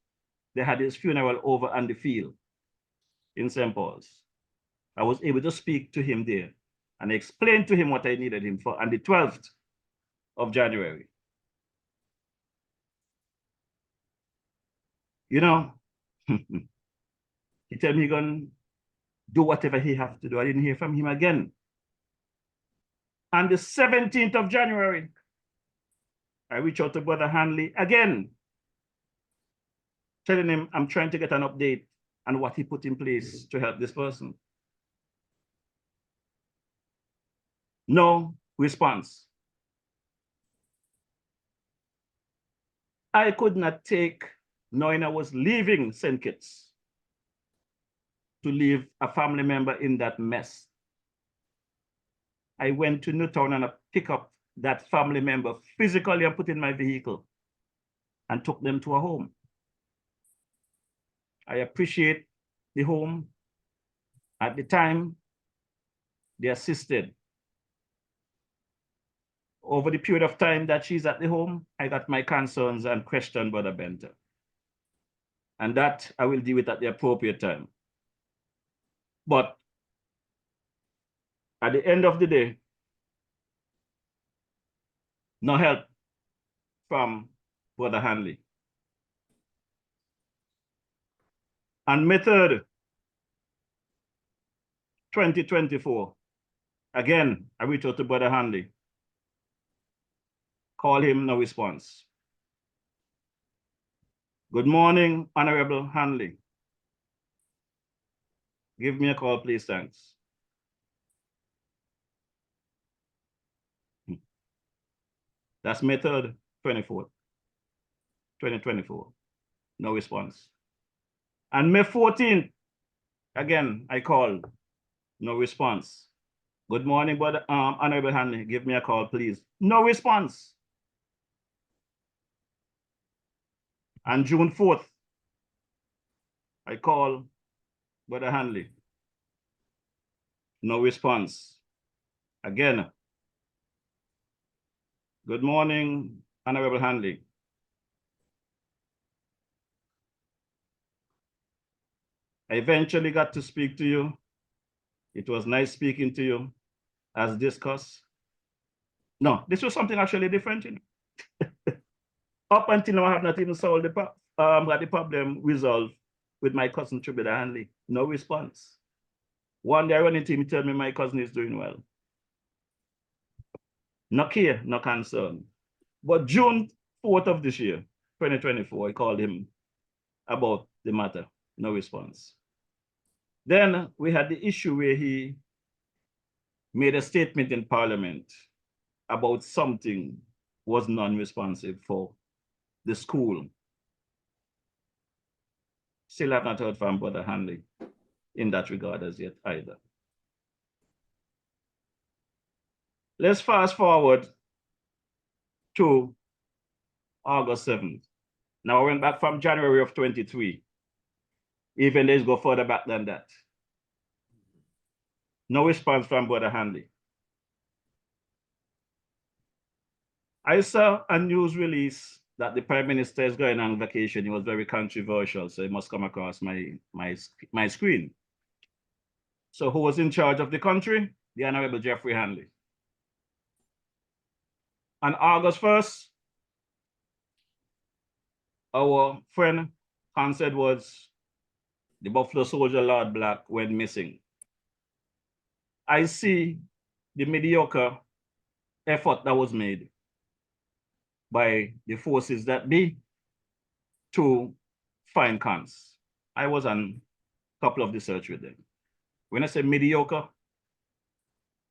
They had his funeral over on the field in St. Paul's. I was able to speak to him there and explain to him what I needed him for on the 12th of January. You know, he told me he's going to do whatever he has to do. I didn't hear from him again. On the 17th of January, I reached out to Brother Hanley again, telling him I'm trying to get an update on what he put in place to help this person. No response. I could not take, knowing I was leaving St. Kitts, to leave a family member in that mess. I went to Newtown and I picked up that family member physically and put in my vehicle and took them to a home. I appreciate the home. At the time, they assisted. Over the period of time that she's at the home, I got my concerns and questioned Brother Benter. And that I will deal with at the appropriate time. But at the end of the day, no help from Brother Hanley. On May 3rd, 2024, again, I reached out to Brother Hanley. Call him, no response. Good morning, Honorable Hanley. Give me a call, please, thanks. That's May 3rd, 2024. No response. And May 14th, again, I called. No response. Good morning, Brother Honorable Hanley. Give me a call, please. No response. On June 4th, I call Brother Hanley. No response. Again. Good morning, Honorable Hanley. I eventually got to speak to you. It was nice speaking to you, as discussed. No, this was something actually different. You know? Up until now, I have not even solved got the problem resolved with my cousin, Brother Hanley. No response. One day I run into him, he tell me my cousin is doing well. No care, no concern. But June 4th of this year, 2024, I called him about the matter. No response. Then we had the issue where he made a statement in Parliament about something was non-responsive for the school. Still have not heard from Brother Hanley in that regard as yet either. Let's fast forward to August 7th. Now I went back from January of 23. Even let's go further back than that. No response from Brother Hanley. I saw a news release that the Prime Minister is going on vacation. It was very controversial, so it must come across my screen. So who was in charge of the country? The Honorable Jeffrey Hanley. On August 1st, our friend Hans Edwards, the Buffalo Soldier Lord Black, went missing. I see the mediocre effort that was made by the forces that be to find Hans. I was on a couple of the search with them. When I say mediocre,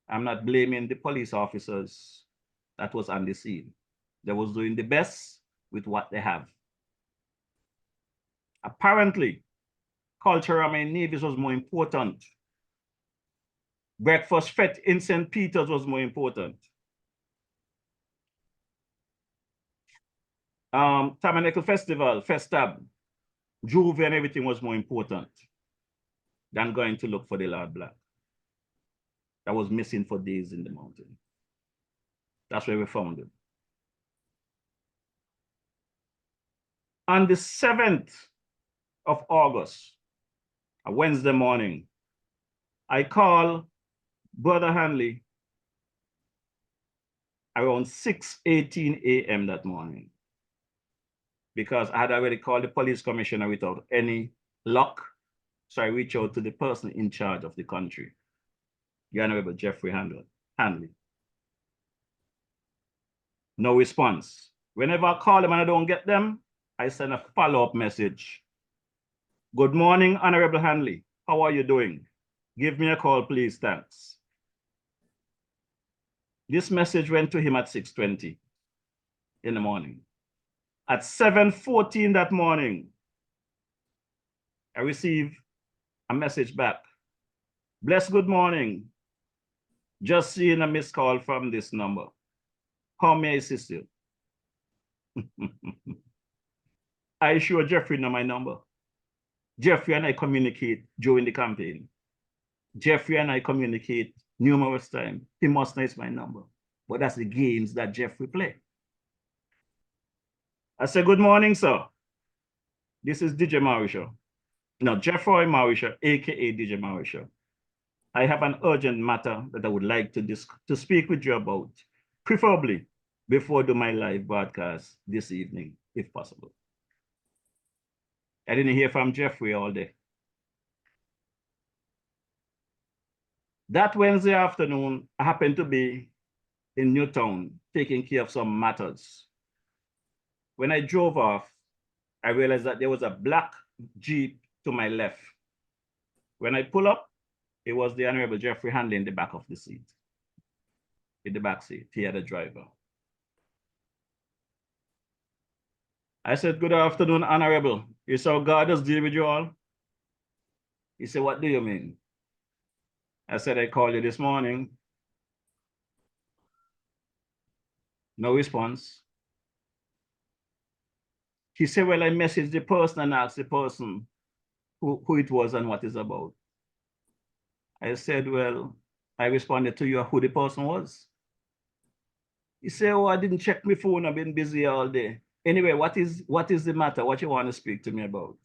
I'm not blaming the police officers that was on the scene. They was doing the best with what they have. Apparently, culture in Nevis was more important. Breakfast fete in St. Peter's was more important. Tabernacle Festival, Festab, Juve and everything was more important than going to look for the Lord Black. That was missing for days in the mountain. That's where we found him. On the 7th of August, a Wednesday morning, I call Brother Hanley around 6:18 a.m. that morning, because I had already called the police commissioner without any luck. So I reached out to the person in charge of the country, the Honorable Jeffrey Hanley. No response. Whenever I call them and I don't get them, I send a follow-up message. Good morning, Honorable Hanley. How are you doing? Give me a call, please. Thanks. This message went to him at 6:20 in the morning. At 7:14 that morning, I received a message back. Bless, good morning. Just seeing a missed call from this number. How may I assist you? I sure Jeffrey know my number. Jeffrey and I communicate during the campaign. Jeffrey and I communicate numerous times. He must know it's my number. But that's the games that Jeffrey play. I said, good morning, sir. This is DJ Marisha. No, Jeffrey Marisha, aka DJ Marisha. I have an urgent matter that I would like to speak with you about, preferably before I do my live broadcast this evening, if possible. I didn't hear from Jeffrey all day. That Wednesday afternoon, I happened to be in Newtown taking care of some matters. When I drove off, I realized that there was a black Jeep to my left. When I pull up, it was the Honorable Jeffrey Hanley in the back of the seat. In the back seat, he had a driver. I said, good afternoon, Honorable. You saw God does deal with you all? He said, what do you mean? I said, I called you this morning. No response. He said, well, I messaged the person and asked the person who it was and what it's about. I said, well, I responded to you who the person was. He said, oh, I didn't check my phone. I've been busy all day. Anyway, what is the matter? What you want to speak to me about?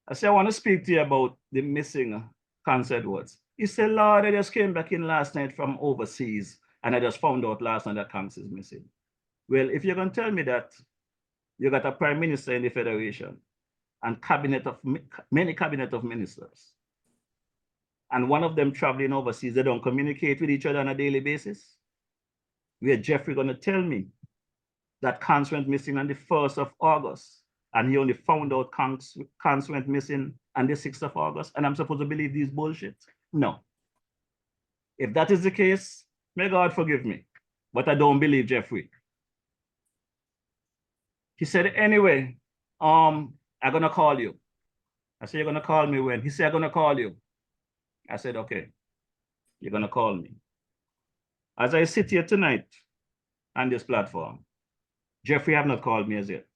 I said, I want to speak to you about the missing concert words. He said, Lord, I just came back in last night from overseas and I just found out last night that concert is missing. Well, if you're going to tell me that you got a prime minister in the Federation and many cabinet of ministers, and one of them traveling overseas, they don't communicate with each other on a daily basis, where Jeffrey going to tell me that Cons went missing on the 1st of August, and he only found out Cons went missing on the 6th of August, and I'm supposed to believe these bullshit? No. If that is the case, may God forgive me, but I don't believe Jeffrey. He said, anyway, I'm gonna call you. I said, you're gonna call me when? He said, I'm gonna call you. I said, okay, you're gonna call me. As I sit here tonight on this platform, Jeffrey have not called me as yet.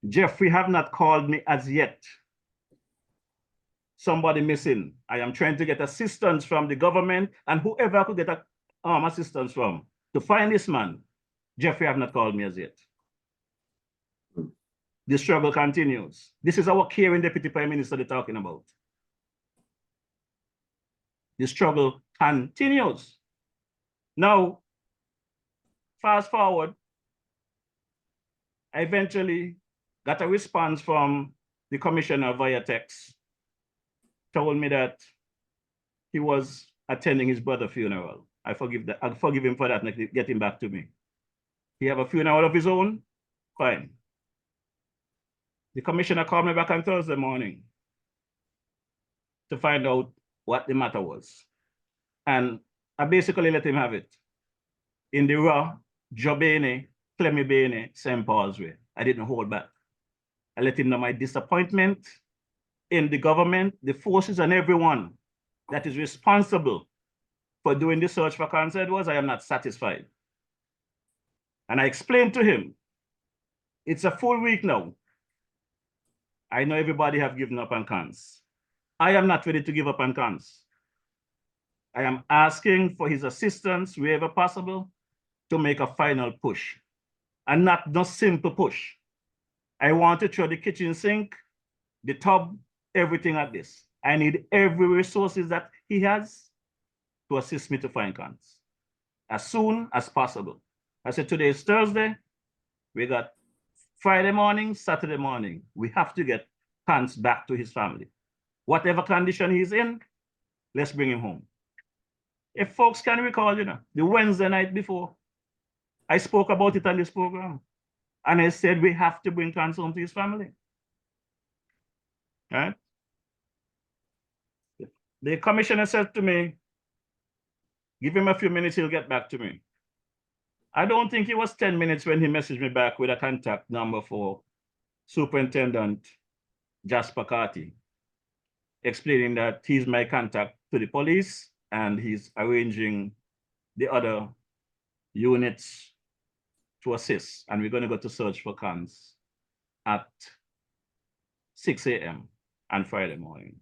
Jeffrey have not called me as yet. Somebody missing. I am trying to get assistance from the government and whoever I could get assistance from to find this man. Jeffrey have not called me as yet. The struggle continues. This is our caring Deputy Prime Minister they're talking about. The struggle continues. Now, fast forward, I eventually got a response from the commissioner via text, told me that he was attending his brother's funeral. I forgive him for that and get him back to me. He have a funeral of his own? Fine. The commissioner called me back on Thursday morning to find out what the matter was. And I basically let him have it. In the raw, Jobene, Clemibene, St. Paul's way. I didn't hold back. I let him know my disappointment in the government, the forces, and everyone that is responsible for doing the search for Cons Edwards. I am not satisfied. And I explained to him, it's a full week now. I know everybody have given up on cans. I am not ready to give up on cans. I am asking for his assistance wherever possible to make a final push, and not just simple push. I want to throw the kitchen sink, the tub, everything at this. I need every resources that he has to assist me to find cans as soon as possible. I said, today is Thursday. We got Friday morning, Saturday morning. We have to get cans back to his family. Whatever condition he's in, let's bring him home. If folks can recall, the Wednesday night before, I spoke about it on this program. And I said, we have to bring cans home to his family. Right? The commissioner said to me, give him a few minutes, he'll get back to me. I don't think it was 10 minutes when he messaged me back with a contact number for Superintendent Jasper Carty, explaining that he's my contact to the police and he's arranging the other units to assist. And we're going to go to search for cans at 6 a.m. on Friday morning.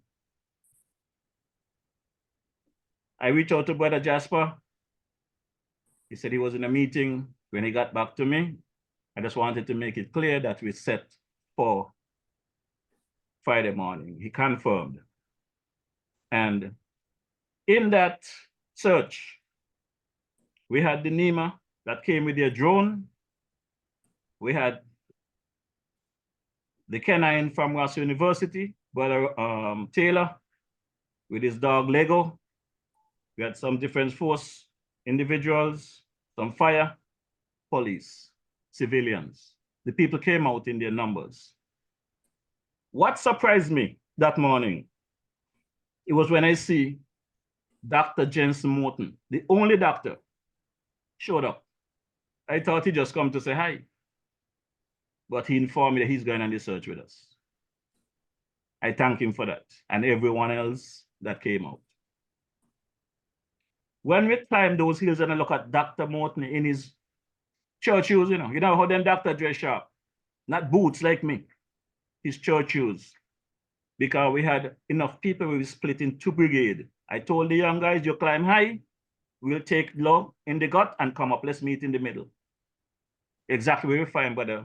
I reached out to Brother Jasper. He said he was in a meeting when he got back to me. I just wanted to make it clear that we set for Friday morning. He confirmed. And in that search, we had the NEMA that came with their drone. We had the canine from Ross University, Brother Taylor, with his dog Lego. We had some Defense Force individuals, some fire, police, civilians. The people came out in their numbers. What surprised me that morning, it was when I see Dr. Jensen Morton, the only doctor, showed up. I thought he'd just come to say hi, but he informed me that he's going on the search with us. I thank him for that, and everyone else that came out. When we climb those hills and I look at Dr. Morton in his church shoes, you know how them doctor dress sharp, not boots like me, his church shoes. Because we had enough people, we split in 2 brigades. I told the young guys, you climb high, we'll take low in the gut and come up, let's meet in the middle. Exactly where we find Brother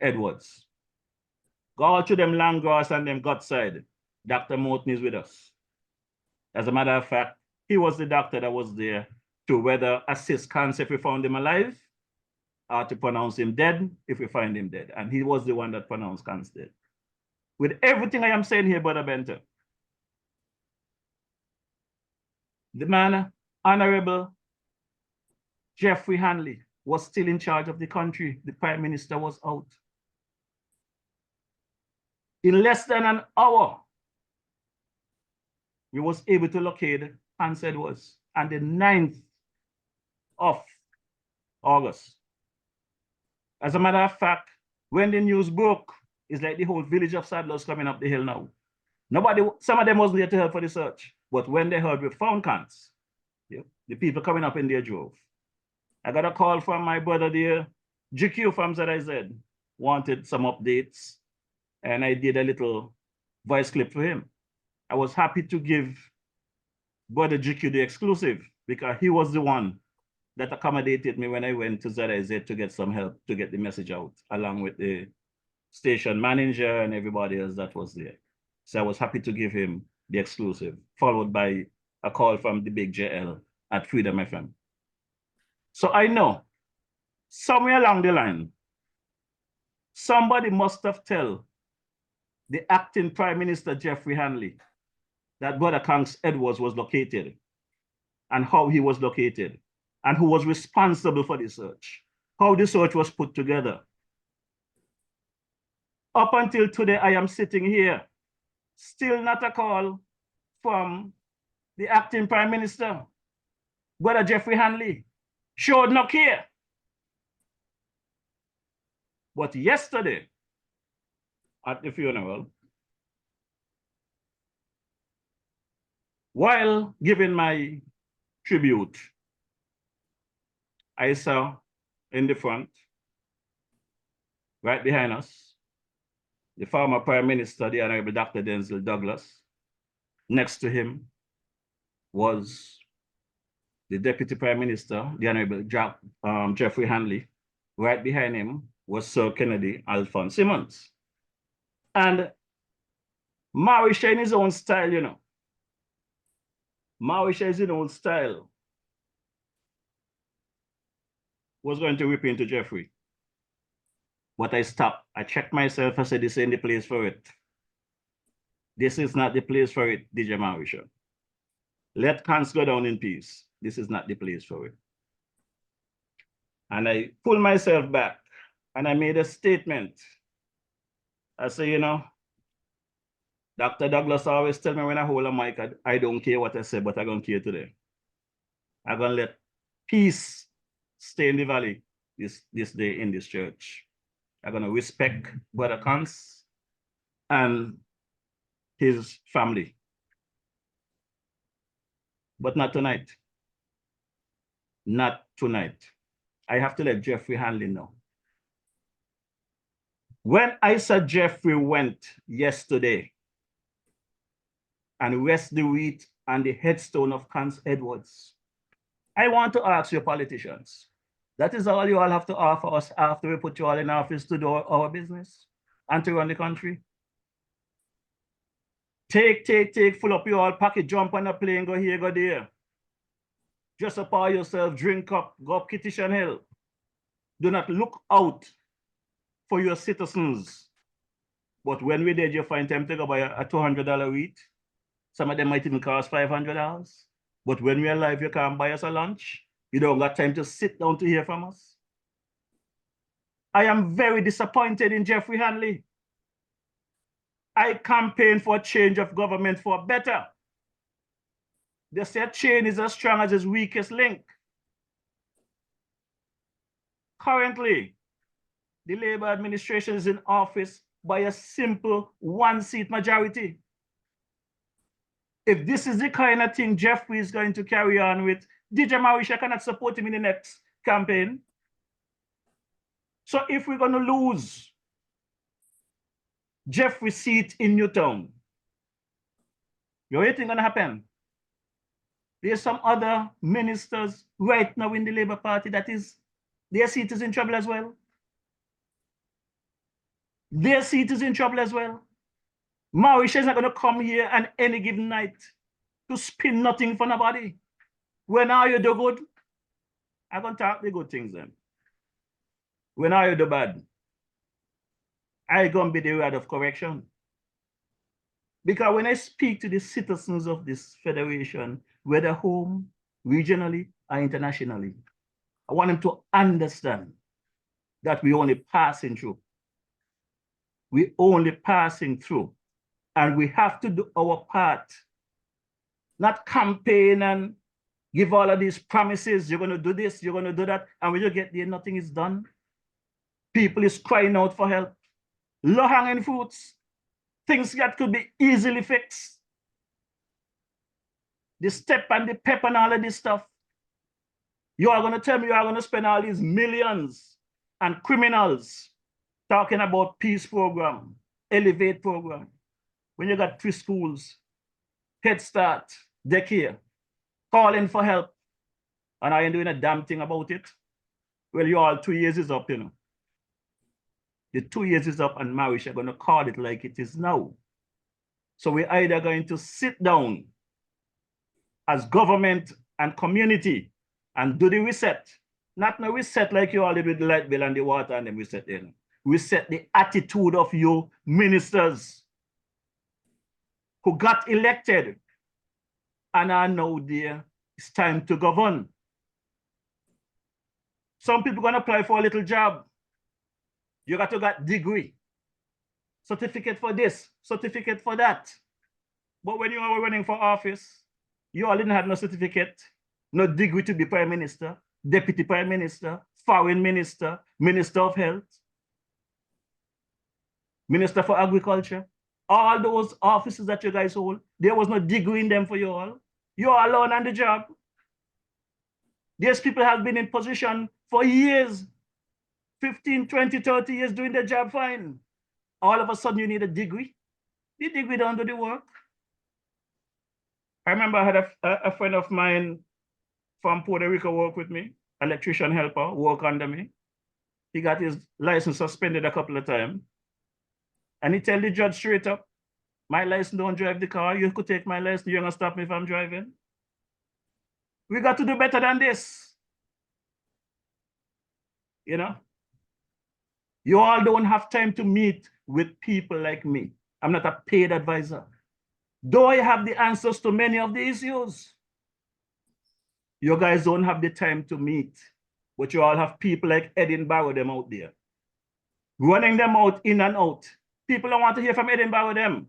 Edwards. Go out to them land grass and them gut side. Dr. Morton is with us. As a matter of fact, he was the doctor that was there to whether assist cancer if we found him alive or to pronounce him dead if we find him dead. And he was the one that pronounced cancer dead. With everything I am saying here, Brother Benter, the man, Honorable Jeffrey Hanley, was still in charge of the country. The Prime Minister was out. In less than an hour, we was able to locate Hans Edwards on the 9th of August. As a matter of fact, when the news broke, it's like the whole village of Saddlers coming up the hill now. Some of them wasn't there to help for the search, but when they heard we found cans, the people coming up in their drove. I got a call from my brother there, GQ from ZIZ, wanted some updates, and I did a little voice clip for him. I was happy to give Brother GQ the exclusive because he was the one that accommodated me when I went to ZIZ to get some help to get the message out, along with the station manager and everybody else that was there. So I was happy to give him the exclusive, followed by a call from the big JL at Freedom FM. So I know somewhere along the line, somebody must have told the acting Prime Minister Jeffrey Hanley that Brother Kanks Edwards was located and how he was located and who was responsible for the search, how the search was put together. Up until today, I am sitting here, still not a call from the acting Prime Minister, Brother Jeffrey Hanley, showed no care. But yesterday, at the funeral, while giving my tribute, I saw in the front, right behind us, the former Prime Minister, the Honorable Dr. Denzel Douglas. Next to him was the Deputy Prime Minister, the Honorable Jeffrey Hanley. Right behind him was Sir Kennedy Alphonse Simmons. And Maurice in his own style, you know. Maurice in his own style was going to whip into Jeffrey. But I stopped. I checked myself. I said, this ain't the place for it. This is not the place for it, DJ Maurice. Let cans go down in peace. This is not the place for it. And I pulled myself back and I made a statement. I say, you know, Dr. Douglas always tell me when I hold a mic, I don't care what I say, but I'm going to care today. I'm going to let peace stay in the valley this day in this church. I'm going to respect Brother Cons and his family. But not tonight. Not tonight. I have to let Jeffrey Hanley know. When I saw Jeffrey went yesterday and rest the wreath on the headstone of Cons Edwards, I want to ask you politicians, that is all you all have to offer us after we put you all in office to do our business and to run the country? Take, full up your all pocket, jump on a plane, go here, go there. Just apply yourself, drink up, go up Kittishan Hill. Do not look out for your citizens. But when we did, you find time to go buy a $200 wheat. Some of them might even cost $500. But when we're alive, you can't buy us a lunch. You don't got time to sit down to hear from us. I am very disappointed in Jeffrey Hanley. I campaign for a change of government for better. They say a chain is as strong as its weakest link. Currently, the Labour administration is in office by a simple one-seat majority. If this is the kind of thing Jeffrey is going to carry on with, DJ Maurice cannot support him in the next campaign. So if we're going to lose Jeffrey's seat in Newtown, you know what you think going to happen? There's some other ministers right now in the Labour Party that is, their seat is in trouble as well. Their seat is in trouble as well. Maurice is not going to come here on any given night to spin nothing for nobody. When are you do good? I'm going to talk the good things then. When are you do bad? I'm going to be the rod of correction. Because when I speak to the citizens of this federation, whether home, regionally, or internationally, I want them to understand that we're only passing through. We're only passing through. And we have to do our part. Not campaign and give all of these promises. You're going to do this, you're going to do that. And when you get there, nothing is done. People is crying out for help. Low-hanging fruits. Things that could be easily fixed. The step and the pep and all of this stuff. You are going to tell me you are going to spend all these millions and criminals talking about peace program, elevate program. When you got preschools, Head Start, daycare, calling for help, and I ain't doing a damn thing about it. Well, you all 2 years is up, you know. The 2 years is up and Maurice are going to call it like it is now. So we're either going to sit down as government and community and do the reset. Not no reset like you all did with the light bill and the water and then reset there. Reset the attitude of you ministers who got elected and are now there. It's time to govern. Some people going to apply for a little job. You got to get degree, certificate for this, certificate for that. But when you were running for office, you all didn't have no certificate, no degree to be prime minister, deputy prime minister, foreign minister, minister of health, minister for agriculture. All those offices that you guys hold, there was no degree in them for you all. You are alone on the job. These people have been in position for years 15, 20, 30 years doing the job fine. All of a sudden you need a degree. The degree don't do the work. I remember I had a friend of mine from Puerto Rico work with me, electrician helper, work under me. He got his license suspended a couple of times. And he tell the judge straight up, my license don't drive the car. You could take my license. You're gonna stop me if I'm driving. We got to do better than this. You know? You all don't have time to meet with people like me. I'm not a paid advisor. Though I have the answers to many of the issues, you guys don't have the time to meet. But you all have people like Edinburgh them out there, running them out in and out. People don't want to hear from Edinburgh them.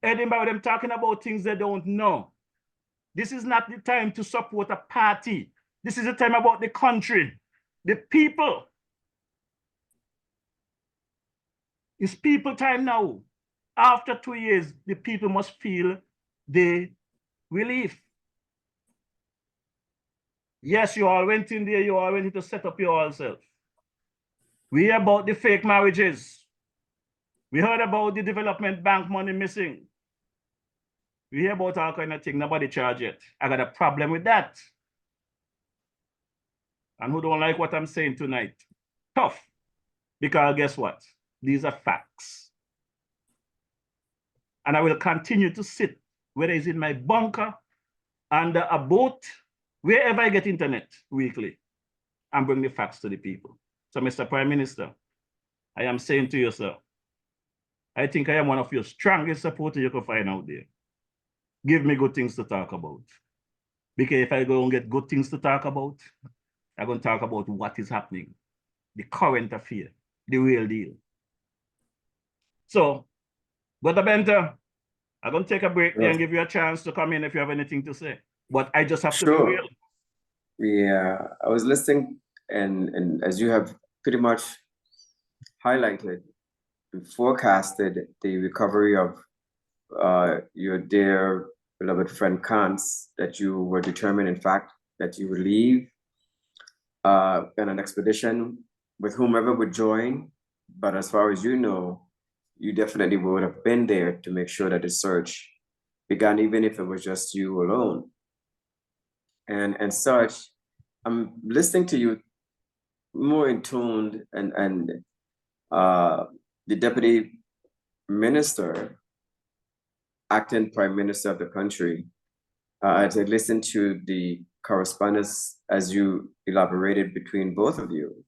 Edinburgh them talking about things they don't know. This is not the time to support a party. This is the time about the country, the people. It's people time now. After 2 years, the people must feel the relief. Yes, you all went in there, you all went in to set up your all self. We hear about the fake marriages. We heard about the development bank money missing. We hear about all kind of things, nobody charge yet. I got a problem with that. And who don't like what I'm saying tonight? Tough. Because guess what? These are facts. And I will continue to sit, whether it's in my bunker, under a boat, wherever I get internet weekly, and bring the facts to the people. So, Mr. Prime Minister, I am saying to you, sir, I think I am one of your strongest supporters you can find out there. Give me good things to talk about. Because if I go and get good things to talk about, I'm going to talk about what is happening, the current affair, the real deal. So, Brother Benter, I'm going to take a break there and give you a chance to come in if you have anything to say. But I just have to be real. Yeah, I was listening, and as you have pretty much highlighted and forecasted the recovery of your dear beloved friend Kant's, that you were determined, in fact, that you would leave on an expedition with whomever would join. But as far as you know, you definitely would have been there to make sure that the search began, even if it was just you alone. And such, I'm listening to you more in tune, and the deputy minister, acting prime minister of the country, as I listened to the correspondence as you elaborated between both of you.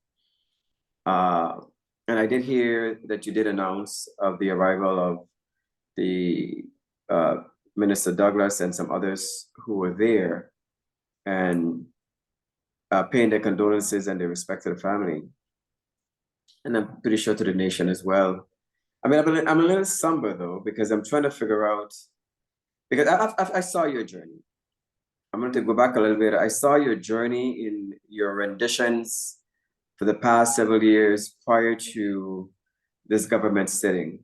And I did hear that you did announce of the arrival of the Minister Douglas and some others who were there, and paying their condolences and their respect to the family. And I'm pretty sure to the nation as well. I mean, I'm a little somber though, because I'm trying to figure out, because I saw your journey. I'm going to go back a little bit. I saw your journey in your renditions for the past several years prior to this government sitting.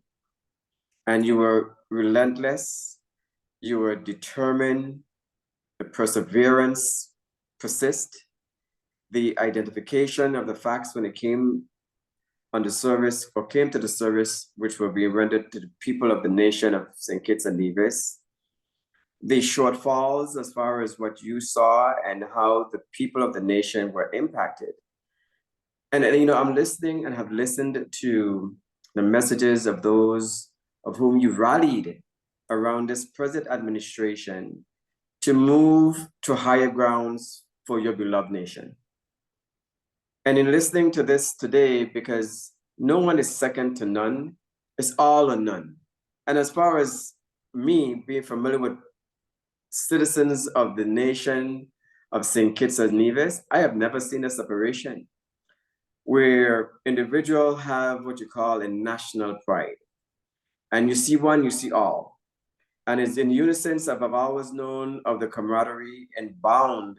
And you were relentless, you were determined, the perseverance persist, the identification of the facts when it came on the service, or came to the service, which were being rendered to the people of the nation of St. Kitts and Nevis, the shortfalls as far as what you saw and how the people of the nation were impacted. And you know, I'm listening and have listened to the messages of those of whom you rallied around this present administration to move to higher grounds for your beloved nation. And in listening to this today, because no one is second to none, it's all or none. And as far as me being familiar with citizens of the nation of St. Kitts and Nevis, I have never seen a separation where individuals have what you call a national pride. And you see one, you see all. And it's in unison of I've always known of the camaraderie and bond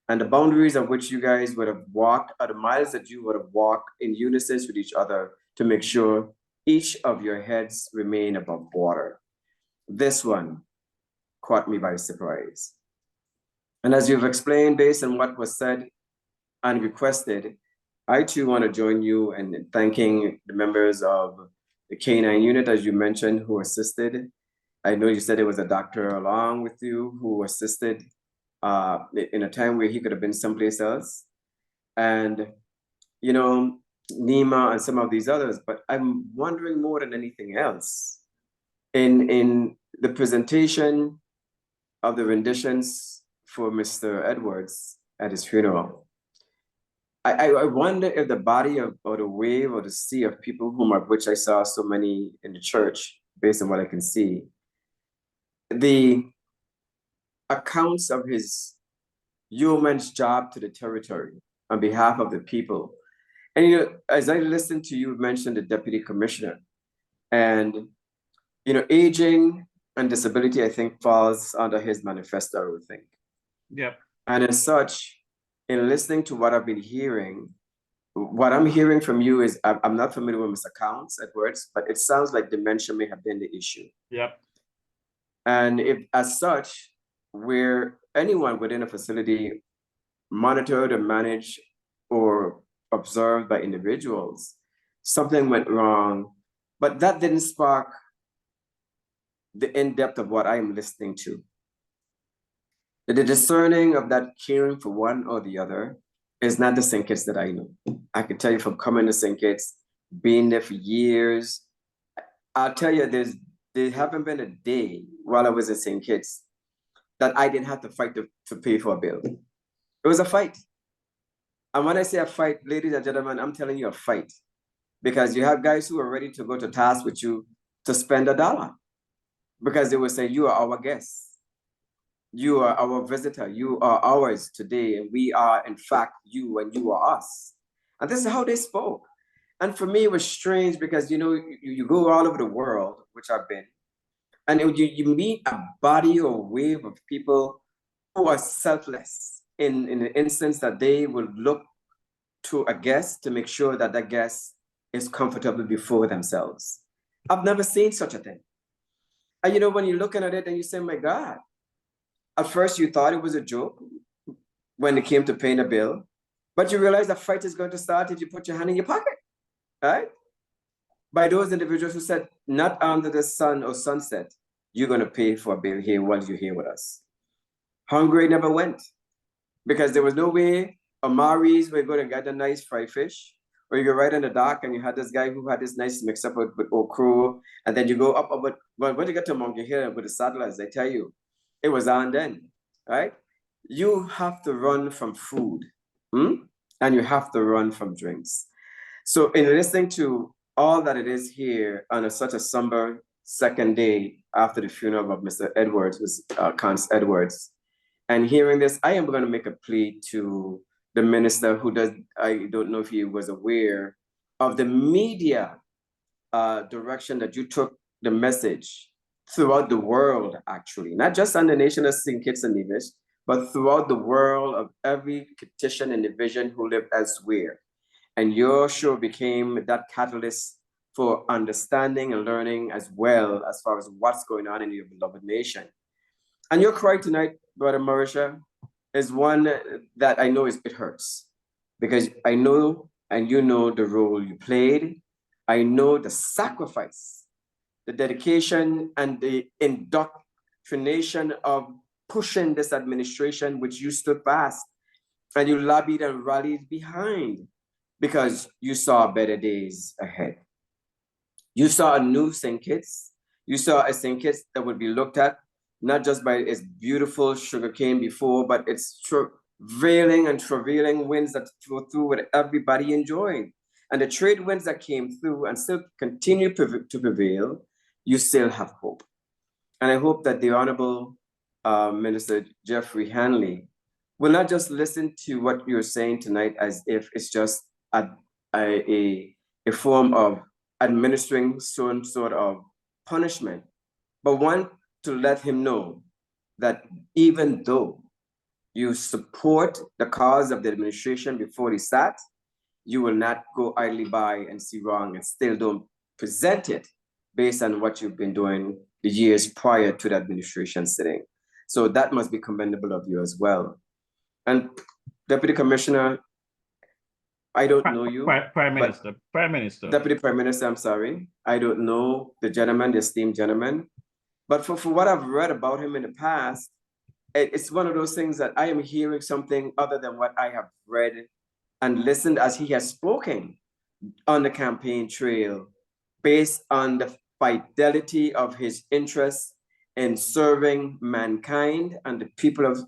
and the boundaries of which you guys would have walked, or the miles that you would have walked in unison with each other to make sure each of your heads remain above water. This one caught me by surprise. And as you've explained, based on what was said, and requested, I too want to join you in thanking the members of the K9 unit, as you mentioned, who assisted. I know you said there was a doctor along with you who assisted in a time where he could have been someplace else. And, you know, Nima and some of these others, but I'm wondering more than anything else, in the presentation of the renditions for Mr. Edwards at his funeral, I wonder if the body of, or the wave or the sea of people which I saw so many in the church, based on what I can see, the accounts of his yeoman's job to the territory on behalf of the people. And, you know, as I listened to you mention the deputy commissioner, and, you know, aging and disability, I think, falls under his manifesto, I would think. Yep. And as such, in listening to what I've been hearing, what I'm hearing from you is, I'm not familiar with Mr. Edwards, but it sounds like dementia may have been the issue. Yep. And if, as such, where anyone within a facility monitored or managed or observed by individuals, something went wrong, but that didn't spark the in-depth of what I am listening to. The discerning of that caring for one or the other is not the St. Kitts that I know. I can tell you from coming to St. Kitts, being there for years, I'll tell you, there haven't been a day while I was in St. Kitts that I didn't have to fight to pay for a bill. It was a fight. And when I say a fight, ladies and gentlemen, I'm telling you a fight. Because you have guys who are ready to go to task with you to spend $1. Because they will say, you are our guest. You are our visitor. You are ours today. And we are, in fact, you, and you are us. And this is how they spoke. And for me, it was strange because, you know, you go all over the world, which I've been, and you meet a body or wave of people who are selfless in the instance that they will look to a guest to make sure that that guest is comfortable before themselves. I've never seen such a thing. And, you know, when you're looking at it and you say, my God, at first you thought it was a joke when it came to paying a bill, but you realize the fight is going to start if you put your hand in your pocket, right? By those individuals who said, not under the sun or sunset, you're going to pay for a bill here while you're here with us. Hungry never went, because there was no way Amari's were going to get a nice fried fish, or you go right in the dock and you had this guy who had this nice mix up with okra, and then you go up, but when you get to Monkey Hill with the saddlers, they tell you, it was on then, right? You have to run from food, and you have to run from drinks. So in listening to all that it is here on such a somber second day after the funeral of Mr. Edwards, Cons Edwards, and hearing this, I am going to make a plea to the minister who does, I don't know if he was aware of the media direction that you took the message throughout the world, actually, not just on the nation of St. Kitts and Nevis, but throughout the world of every Kittitian and division who live elsewhere. And your show became that catalyst for understanding and learning as well as far as what's going on in your beloved nation. And your cry tonight, Brother Marisha, is one that I know it hurts, because I know and you know the role you played. I know the sacrifice, the dedication, and the indoctrination of pushing this administration, which you stood fast and you lobbied and rallied behind, because you saw better days ahead. You saw a new St. Kitts. You saw a St. Kitts that would be looked at not just by its beautiful sugarcane before, but its travailing and travailing winds that flow through what everybody enjoyed. And the trade winds that came through and still continue to prevail, you still have hope. And I hope that the Honorable Minister Jeffrey Hanley will not just listen to what you're saying tonight as if it's just a form of administering some sort of punishment, but one to let him know that even though you support the cause of the administration before he sat, you will not go idly by and see wrong and still don't present it based on what you've been doing the years prior to the administration sitting. So that must be commendable of you as well. And Deputy Commissioner, I don't know you. Prime but Minister. Prime Minister. Deputy Prime Minister, I'm sorry. I don't know the gentleman, the esteemed gentleman. But for what I've read about him in the past, it's one of those things that I am hearing something other than what I have read and listened as he has spoken on the campaign trail, based on the fidelity of his interest in serving mankind and the people of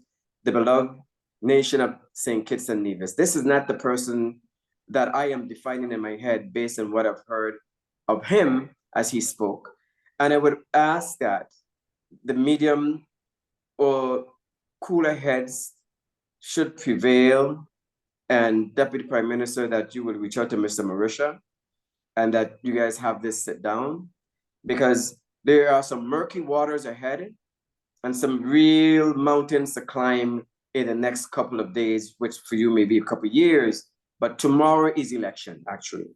the beloved nation of St. Kitts and Nevis. This is not the person that I am defining in my head based on what I've heard of him as he spoke. And I would ask that the medium or cooler heads should prevail, and Deputy Prime Minister, that you will reach out to Mr. Marisha and that you guys have this sit down, because there are some murky waters ahead and some real mountains to climb in the next couple of days, which for you may be a couple of years, but tomorrow is election, actually.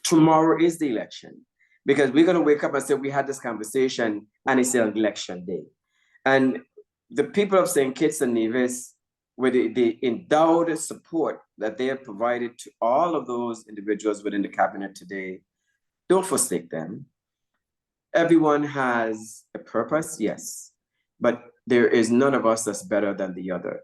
Tomorrow is the election, because we're gonna wake up and say, we had this conversation and it's an election day. And the people of St. Kitts and Nevis, with the endowed support that they have provided to all of those individuals within the cabinet today, don't forsake them. Everyone has a purpose, yes, but there is none of us that's better than the other.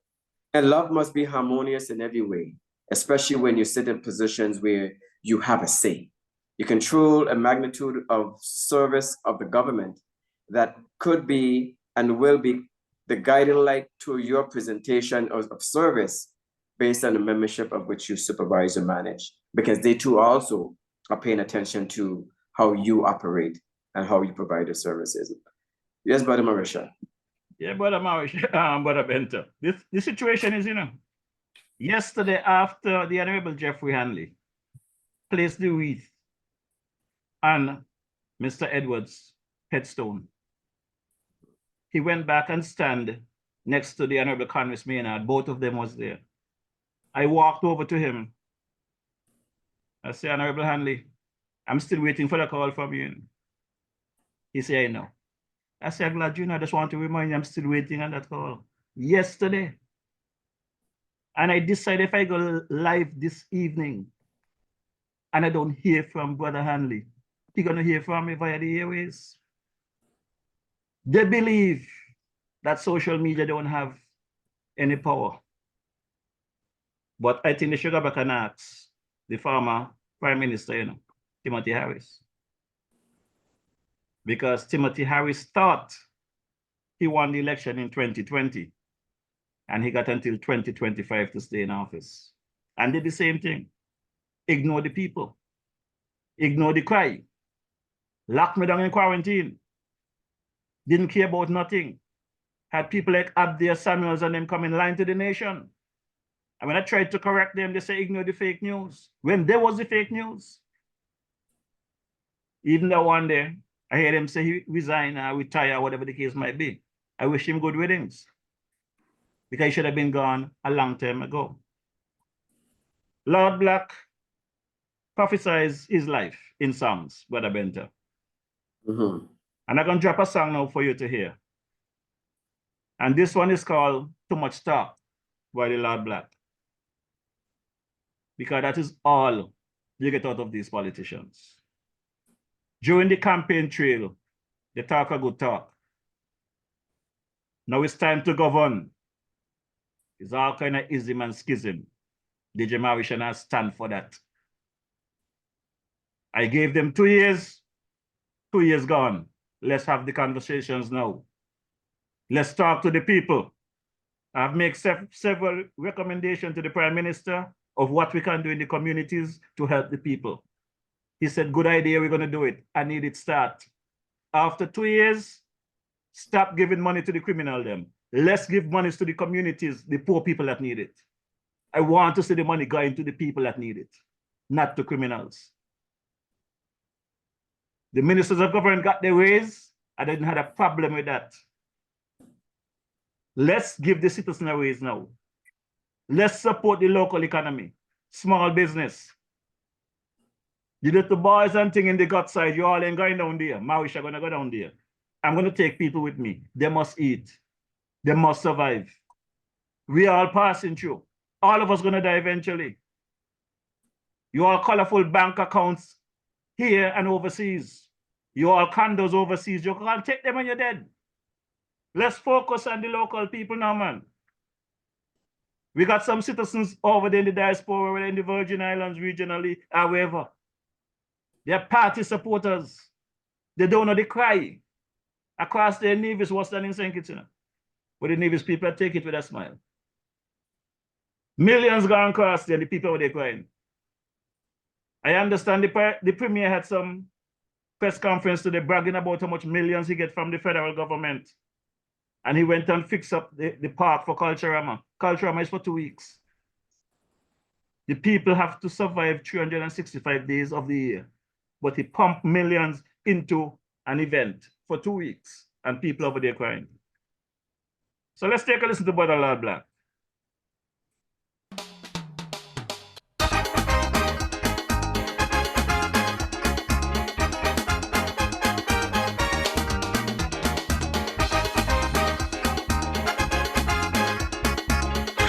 And love must be harmonious in every way, especially when you sit in positions where you have a say. You control a magnitude of service of the government that could be and will be the guiding light to your presentation of service based on the membership of which you supervise or manage, because they too also are paying attention to how you operate and how you provide the services. Yes, Brother Marisha. Yeah, Brother Marisha, Brother Benta. The situation is, yesterday after the Honorable Jeffrey Hanley placed the wreath on Mr. Edwards' headstone, he went back and stand next to the Honorable Congress Maynard. Both of them was there. I walked over to him. I said, Honorable Hanley, I'm still waiting for the call from you. He said, I know. I said, I'm glad you know. I just want to remind you, I'm still waiting on that call. Yesterday. And I decided if I go live this evening and I don't hear from Brother Hanley, he's going to hear from me via the airways. They believe that social media don't have any power. But I think they should go back and ask the former Prime Minister, Timothy Harris. Because Timothy Harris thought he won the election in 2020 and he got until 2025 to stay in office. And did the same thing. Ignore the people. Ignore the cry. Lock me down in quarantine. Didn't care about nothing. Had people like Abdia Samuels and them come in line to the nation. And when I tried to correct them, they say ignore the fake news. When there was the fake news. Even though one day, I heard him say he resign or retire, whatever the case might be. I wish him good riddance. Because he should have been gone a long time ago. Lord Black prophesies his life in songs, Brother Benta. Mm-hmm. And I'm going to drop a song now for you to hear. And this one is called Too Much Talk by the Lord Black. Because that is all you get out of these politicians. During the campaign trail, they talk a good talk. Now it's time to govern. It's all kind of ism and schism. DJ Marisha has stand for that. I gave them 2 years. 2 years gone. Let's have the conversations now. Let's talk to the people. I've made several recommendations to the Prime Minister of what we can do in the communities to help the people. He said, good idea, we're going to do it. I need it start. After 2 years, stop giving money to the criminal them. Let's give money to the communities, the poor people that need it. I want to see the money going to the people that need it, not to criminals. The ministers of government got their raise. I didn't have a problem with that. Let's give the citizens a raise now. Let's support the local economy, small business. The little boys and thing in the gut side, you all ain't going down there. Marisha gonna go down there. I'm gonna take people with me. They must eat. They must survive. We are all passing through. All of us gonna die eventually. You all colorful bank accounts here and overseas. You all condos overseas. You can take them when you're dead. Let's focus on the local people now, man. We got some citizens over there in the diaspora, whether in the Virgin Islands regionally, however. They're party supporters. They don't know the cry. Across their Nevis, what's that in St. Kitts? But the Nevis people take it with a smile. Millions gone across there, the people were there crying. I understand the Premier had some press conference today bragging about how much millions he get from the federal government. And he went and fixed up the park for Culturama. Culturama is for 2 weeks. The people have to survive 365 days of the year. But he pumped millions into an event for 2 weeks. And people over there crying. So let's take a listen to Brother Lord Black.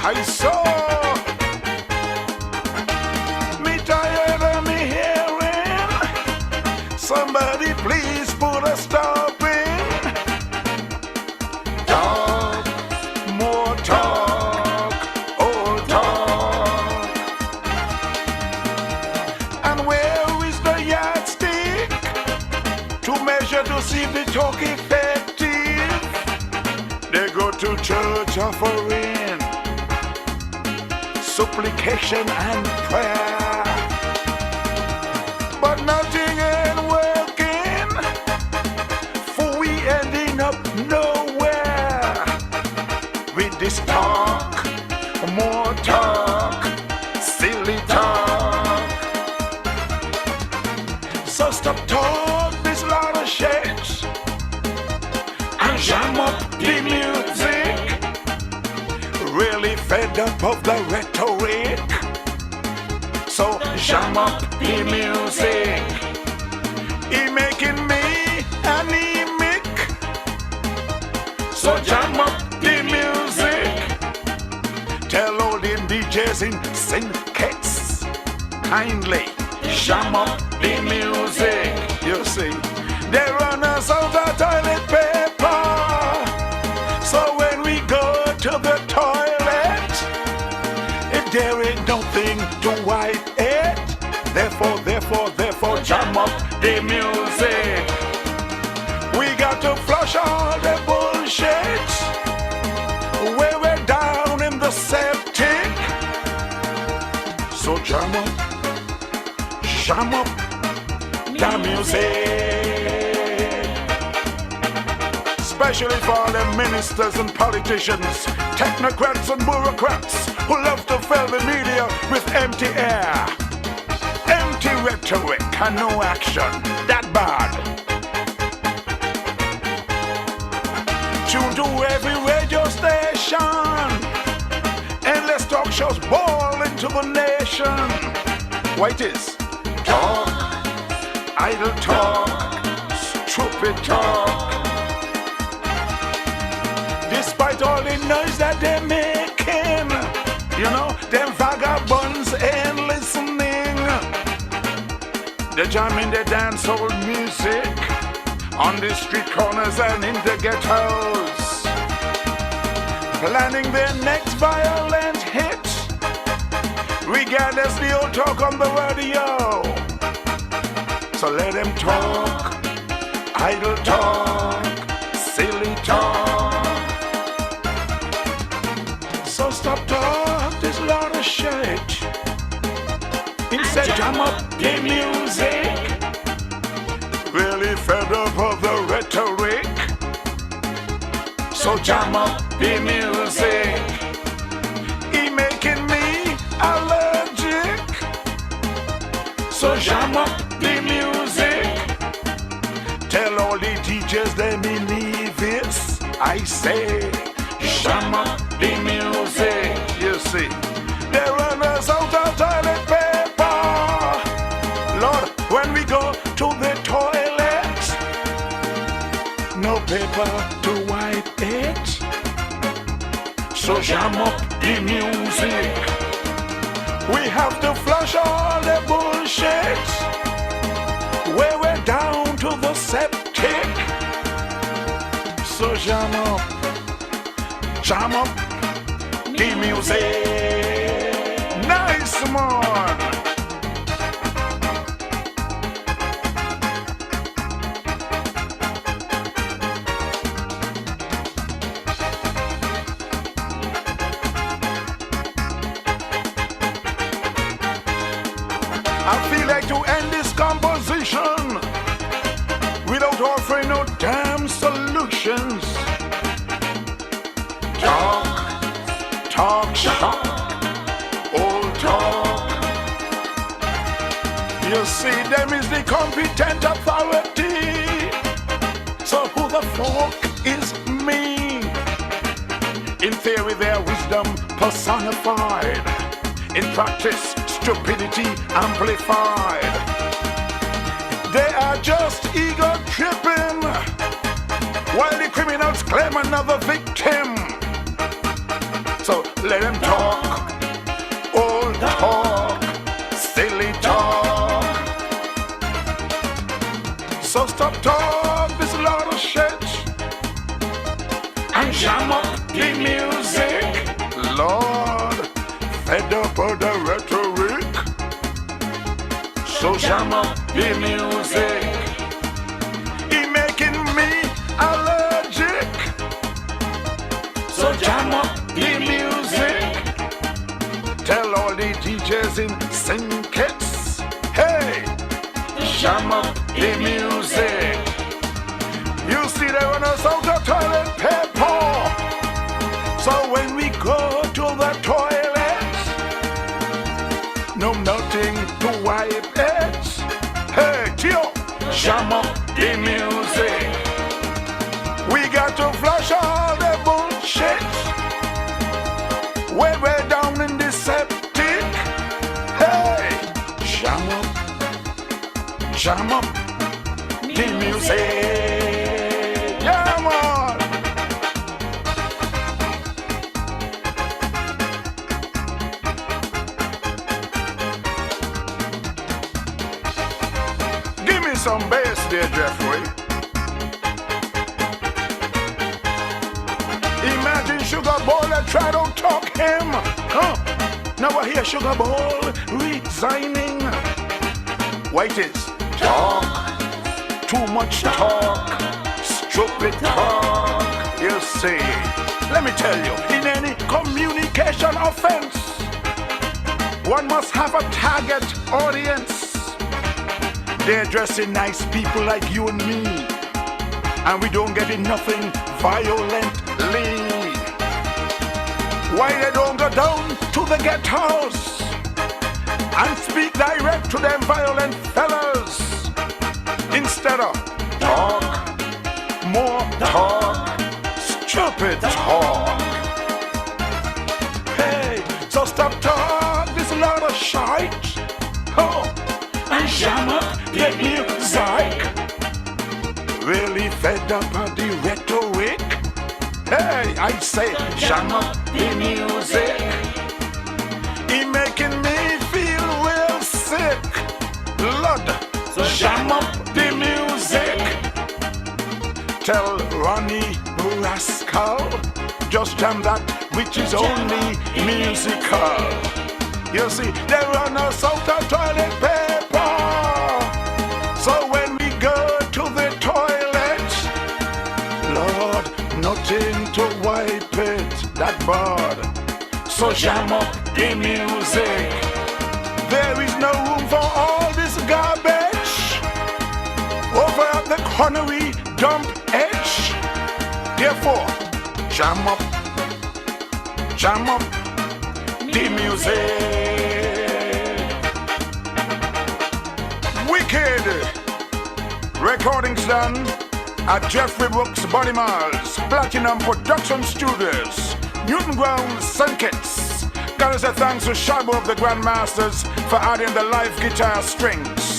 I saw me tired of me hearing somebody please put a stop in. Talk, more talk, old talk. And where is the yardstick to measure to see if the talk effective? They go to church offering, supplication and prayer, but nothing ain't working, for we ending up nowhere with this talk, more talk, silly talk. So stop talk this lot of shit and jam up the music. Really fed up of the rhetoric, so jam up the music. He making me anemic, so jam up the music. Tell all the DJs in St. Kitts, kindly jam up the music. You see, they run us out of toilet paper, so when we go to the toilet, there ain't nothing to wipe it. Therefore, jam up the music. We got to flush all the bullshit where we're down in the septic. So jam up the music. Especially for all the ministers and politicians, technocrats and bureaucrats who love to fill the media with empty air, empty rhetoric and no action. That bad. Tune to every radio station, endless talk shows ball into the nation. What is talk, idle talk, stupid talk. Despite all the noise that they're making, you know, them vagabonds ain't listening. They're jamming the dancehall music on the street corners and in the ghettos, planning their next violent hit, regardless the old talk on the radio. So let them talk, idle talk, silly talk. So stop talk this lot of shit. Instead jam up the music. Really fed up of the rhetoric, so jam up the music. He making me allergic, so jam up the music. Tell all the DJs they believe this. I say jam up the music. You see, they run us out of toilet paper. Lord, when we go to the toilet, no paper to wipe it. So jam up the music. We have to flush all the bullshit. Where we're down to the septic. So jam up the music. Nice man. I feel like to end this composition without offering no damn solutions. Talk, old talk. You see, them is the competent authority. So who the fuck is me? In theory, their wisdom personified. In practice, stupidity amplified. They are just ego tripping, while the criminals claim another victim. So let them talk, old talk, silly talk. So stop talk this lot of shit and jam up the music. Lord, fed up of the rhetoric. So jam up the music. He making me allergic. So jam up the music. Tell all the DJs in syncets, hey, jam up the music. You see they run us out of toilet paper. So when we go to the toilet, no nothing to wipe it. Hey, Tio, jam up the music. We got to flush all the bullshit. When we're down in the septic, hey, jam up the music. Yeah, man. Give me some bass there, Jeffrey. Imagine Sugar Bowl and try to talk him. Huh? Now I hear Sugar Bowl resigning. Wait is talk, too much talk, stupid talk. You see, let me tell you, in any communication offense, one must have a target audience. They're addressing nice people like you and me, and we don't get in nothing violently. Why they don't go down to the ghettos and speak direct to them violent fellas instead of talk, more talk, stupid talk. Hey, so stop talk this lot of shite, oh, and jam up the music. Really fed up of the rhetoric. Hey, I say, jam up the music. He making me feel real sick. Lord, so jam up the music. Tell Ronnie Rascal, just jam that which is only musical. You see, they run us out of toilet paper. So when we go to the toilet, Lord, nothing to wipe it, that bad. So jam up the music. There is no room for all this garbage over at the corner we dump edge. Therefore, jam up the music. Wicked. Recordings done at Jeffrey Brooks Body Miles, Platinum Production Studios, Newton Ground, St. Kitts. Gotta say thanks to Shabo of the Grandmasters for adding the live guitar strings.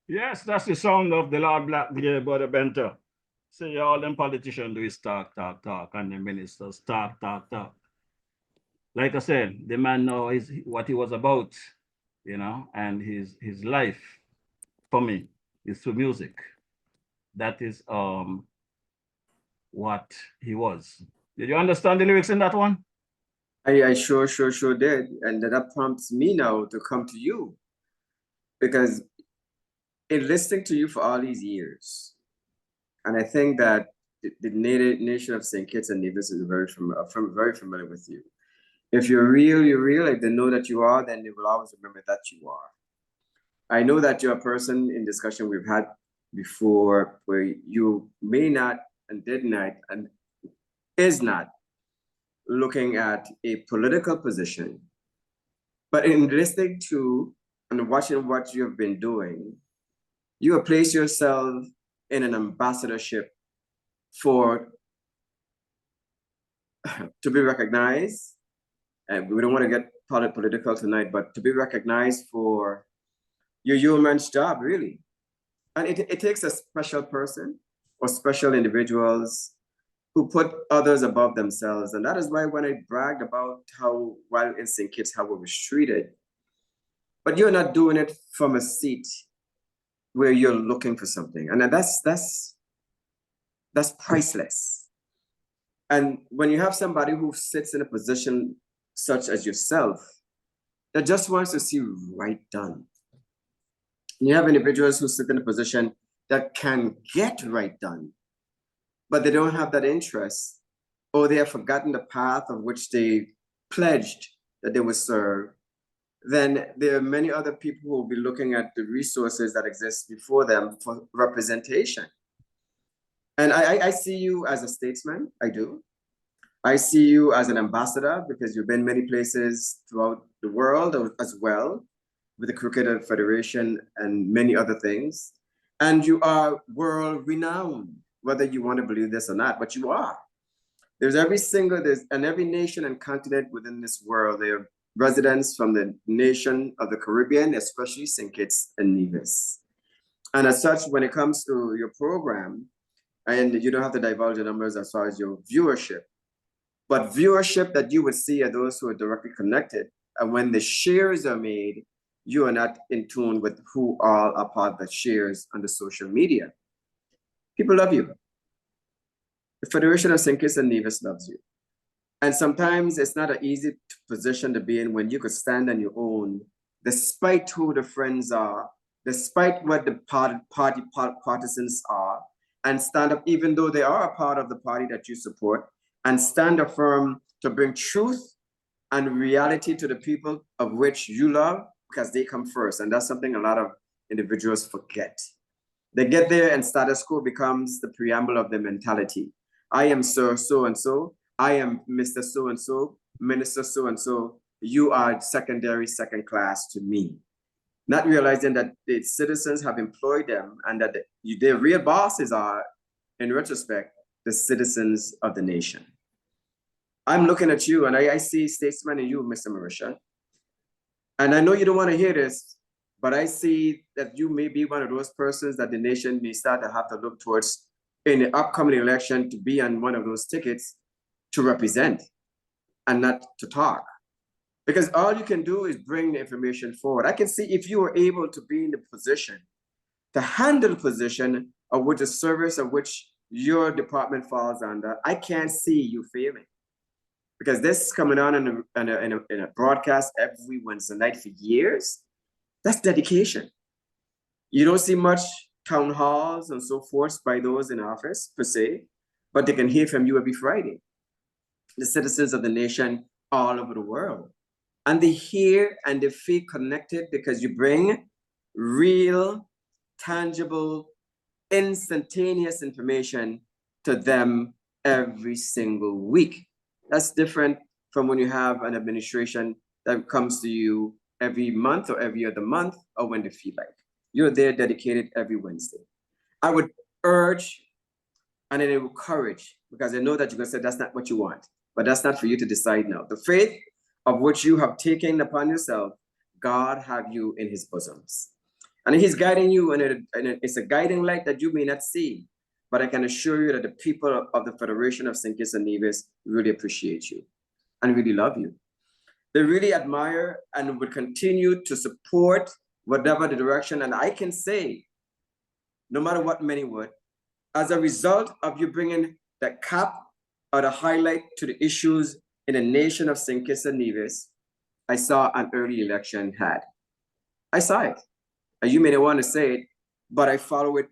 Yes, that's the sound of the Lord Black DJ Brother Benter. See, all them politicians do is talk, talk, talk, and the ministers talk, talk, talk. Like I said, the man knows what he was about, and his life for me is through music. That is what he was. Did you understand the lyrics in that one? I sure did. And that prompts me now to come to you. Because in listening to you for all these years, and I think that the nation of St. Kitts and Nevis is very familiar with you. If you're real, if they know that you are, then they will always remember that you are. I know that you're a person in discussion we've had before where you may not and did not and is not looking at a political position, but in listening to and watching what you have been doing, you have placed yourself in an ambassadorship for to be recognized. And we don't want to get political tonight, but to be recognized for your yeoman's job, really. And it takes a special person or special individuals who put others above themselves. And that is why when I bragged about how, while in St. Kitts, how we was treated, but you're not doing it from a seat where you're looking for something. And that's priceless. And when you have somebody who sits in a position such as yourself, that just wants to see right done. And you have individuals who sit in a position that can get right done, but they don't have that interest, or they have forgotten the path of which they pledged that they would serve. Then there are many other people who will be looking at the resources that exist before them for representation. And I see you as a statesman, I do. I see you as an ambassador because you've been many places throughout the world as well, with the Cricket Federation and many other things. And you are world renowned, whether you want to believe this or not, but you are. There's every nation and continent within this world. There are residents from the nation of the Caribbean, especially St. Kitts and Nevis. And as such, when it comes to your program, and you don't have to divulge the numbers as far as your viewership, but viewership that you would see are those who are directly connected. And when the shares are made, you are not in tune with who all are part of the shares on the social media. People love you. The Federation of St. Kitts and Nevis loves you. And sometimes it's not an easy position to be in when you could stand on your own, despite who the friends are, despite what the partisans are, and stand up even though they are a part of the party that you support, and stand up firm to bring truth and reality to the people of which you love, because they come first. And that's something a lot of individuals forget. They get there and status quo becomes the preamble of their mentality. I am Sir so-and-so. I am Mr. So-and-so, Minister so-and-so. You are secondary, second class to me. Not realizing that the citizens have employed them and that their real bosses are, in retrospect, the citizens of the nation. I'm looking at you and I see statesman in you, Mr. Marisha. And I know you don't want to hear this, but I see that you may be one of those persons that the nation may start to have to look towards in the upcoming election to be on one of those tickets to represent and not to talk. Because all you can do is bring the information forward. I can see if you were able to be in the position to handle the position of which the service of which your department falls under, I can't see you failing. Because this is coming on in a broadcast every Wednesday night for years. That's dedication. You don't see much town halls and so forth by those in office per se, but they can hear from you every Friday. The citizens of the nation all over the world. And they hear and they feel connected because you bring real, tangible, instantaneous information to them every single week. That's different from when you have an administration that comes to you every month or every other month or when they feel like. You're there dedicated every Wednesday. I would urge and then encourage, because I know that you're going to say that's not what you want, but that's not for you to decide now. The faith of which you have taken upon yourself, God have you in his bosoms. And he's guiding you, and it's a guiding light that you may not see. But I can assure you that the people of the Federation of St. Kitts and Nevis really appreciate you and really love you. They really admire and will continue to support whatever the direction. And I can say, no matter what many would, as a result of you bringing the cap or the highlight to the issues in the nation of St. Kitts and Nevis, I saw an early election had. I saw it. And you may not want to say it, but I followed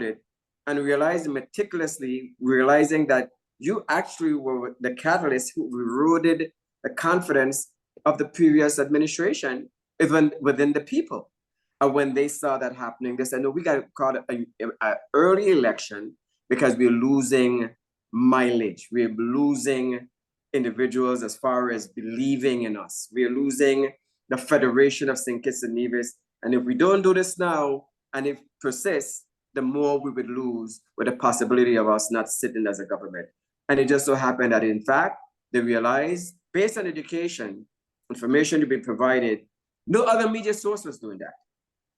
it and realized meticulously, realizing that you actually were the catalyst who eroded the confidence of the previous administration, even within the people. And when they saw that happening, they said, no, we got to call it an early election because we're losing mileage. We're losing individuals as far as believing in us. We're losing the Federation of St. Kitts and Nevis. And if we don't do this now, and if it persists, the more we would lose with the possibility of us not sitting as a government. And it just so happened that, in fact, they realized, based on education, information to be provided, no other media source was doing that.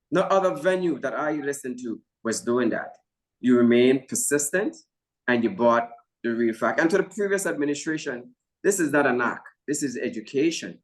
No other venue that I listened to was doing that. You remained persistent and you brought the real fact. And to the previous administration, this is not a knock. This is education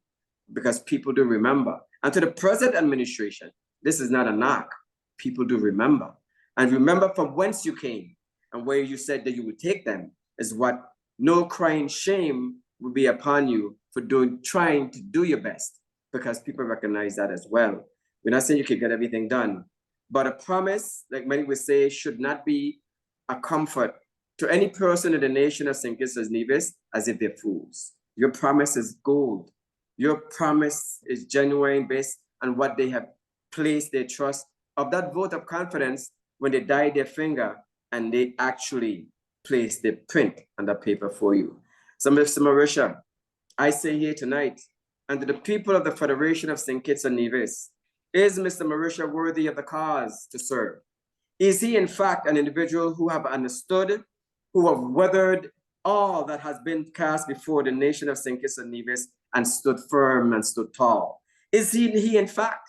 because people do remember. And to the present administration, this is not a knock. People do remember. And remember from whence you came and where you said that you would take them is what no crying shame will be upon you for trying to do your best, because people recognize that as well. We're not saying you can get everything done, but a promise, like many would say, should not be a comfort to any person in the nation of St. Kitts and Nevis as if they're fools. Your promise is gold. Your promise is genuine based on what they have placed their trust of that vote of confidence when they dyed their finger and they actually placed their print on the paper for you. So, Mr. Marisha, I say here tonight, and to the people of the Federation of St. Kitts and Nevis, is Mr. Marisha worthy of the cause to serve? Is he, in fact, an individual who have understood, who have weathered all that has been cast before the nation of St. Kitts and Nevis and stood firm and stood tall? Is he in fact,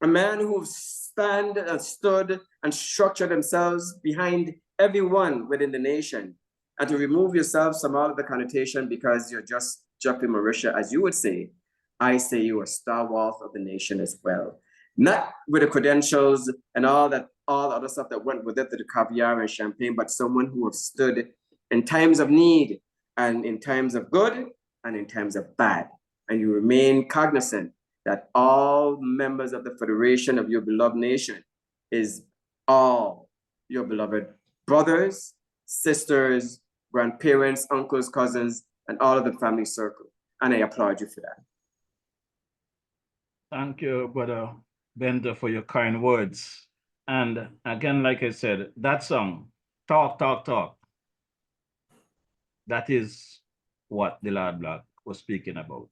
a man who stand and stood and structured themselves behind everyone within the nation, and to remove yourselves from all of the connotation because you're just Jeffrey Marisha, as you would say, I say you are stalwart of the nation as well. Not with the credentials and all the other stuff that went with it, the caviar and champagne, but someone who have stood in times of need and in times of good and in times of bad. And you remain cognizant that all members of the Federation of your beloved nation is all your beloved brothers, sisters, grandparents, uncles, cousins, and all of the family circle. And I applaud you for that. Thank you, Brother Bender, for your kind words. And again, like I said, that song, Talk, Talk, Talk, that is what the Lord Black was speaking about.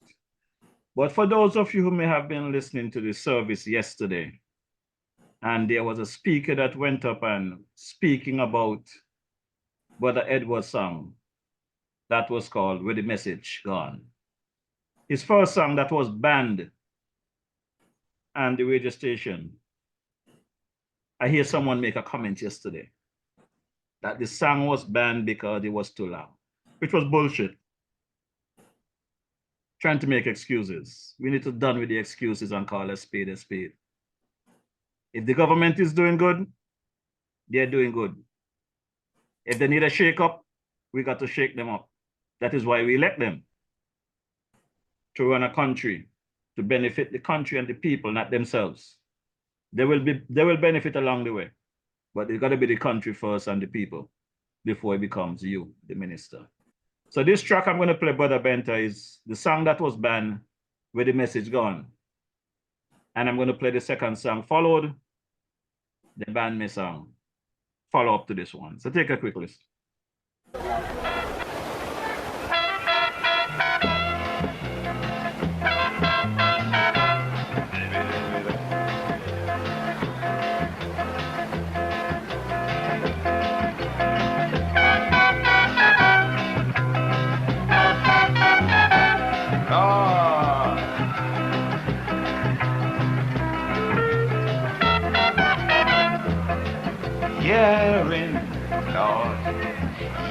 But for those of you who may have been listening to the service yesterday, and there was a speaker that went up and speaking about Brother Edward's song that was called With the Message Gone. His first song that was banned and the radio station. I hear someone make a comment yesterday that the song was banned because it was too long, which was bullshit. Trying to make excuses. We need to done with the excuses and call a spade a spade. If the government is doing good, they're doing good. If they need a shake-up, we got to shake them up. That is why we elect them to run a country, to benefit the country and the people, not themselves. They will benefit along the way, but it's got to be the country first and the people before it becomes you, the minister. So this track I'm going to play, Brother Benter, is the song that was banned, With the Message Gone. And I'm going to play the second song, followed the banned me song, follow up to this one. So take a quick listen.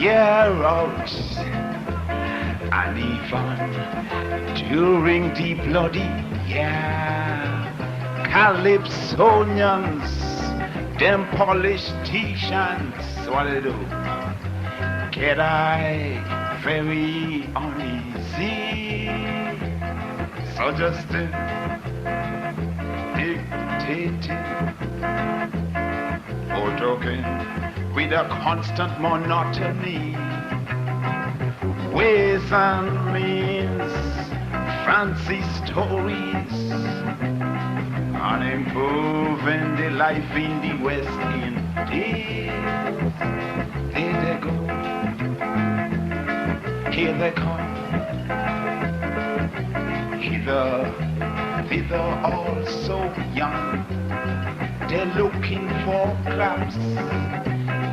year out, and even during the bloody year, Calypsonians, them politicians, what they do? Get I very uneasy, suggesting, dictating, or talking with a constant monotony, ways and means, fancy stories, on improving the life in the West Indies. There they go, here they come, hither all so young. They're looking for claps,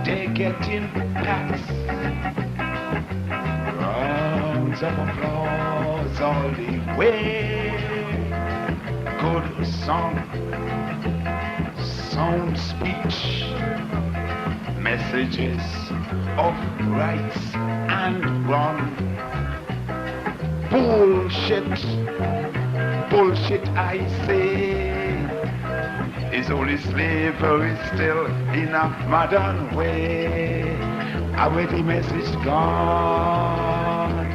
they're getting pats, rounds of applause all the way. Good song, sound speech, messages of rights and wrong. Bullshit I say. Is only slavery still in a modern way? Away the message gone.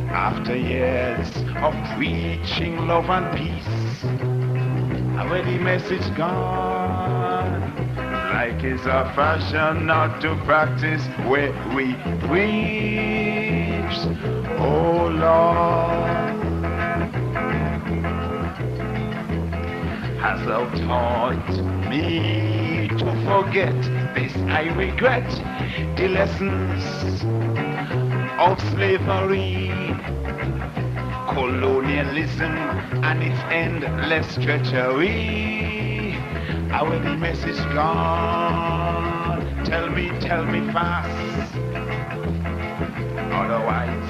After years of preaching love and peace, away the message gone. Like it's a fashion not to practice where we preach. Oh Lord, hast thou taught me to forget? This I regret, the lessons of slavery, colonialism and its endless treachery. Our the message gone. Tell me fast, otherwise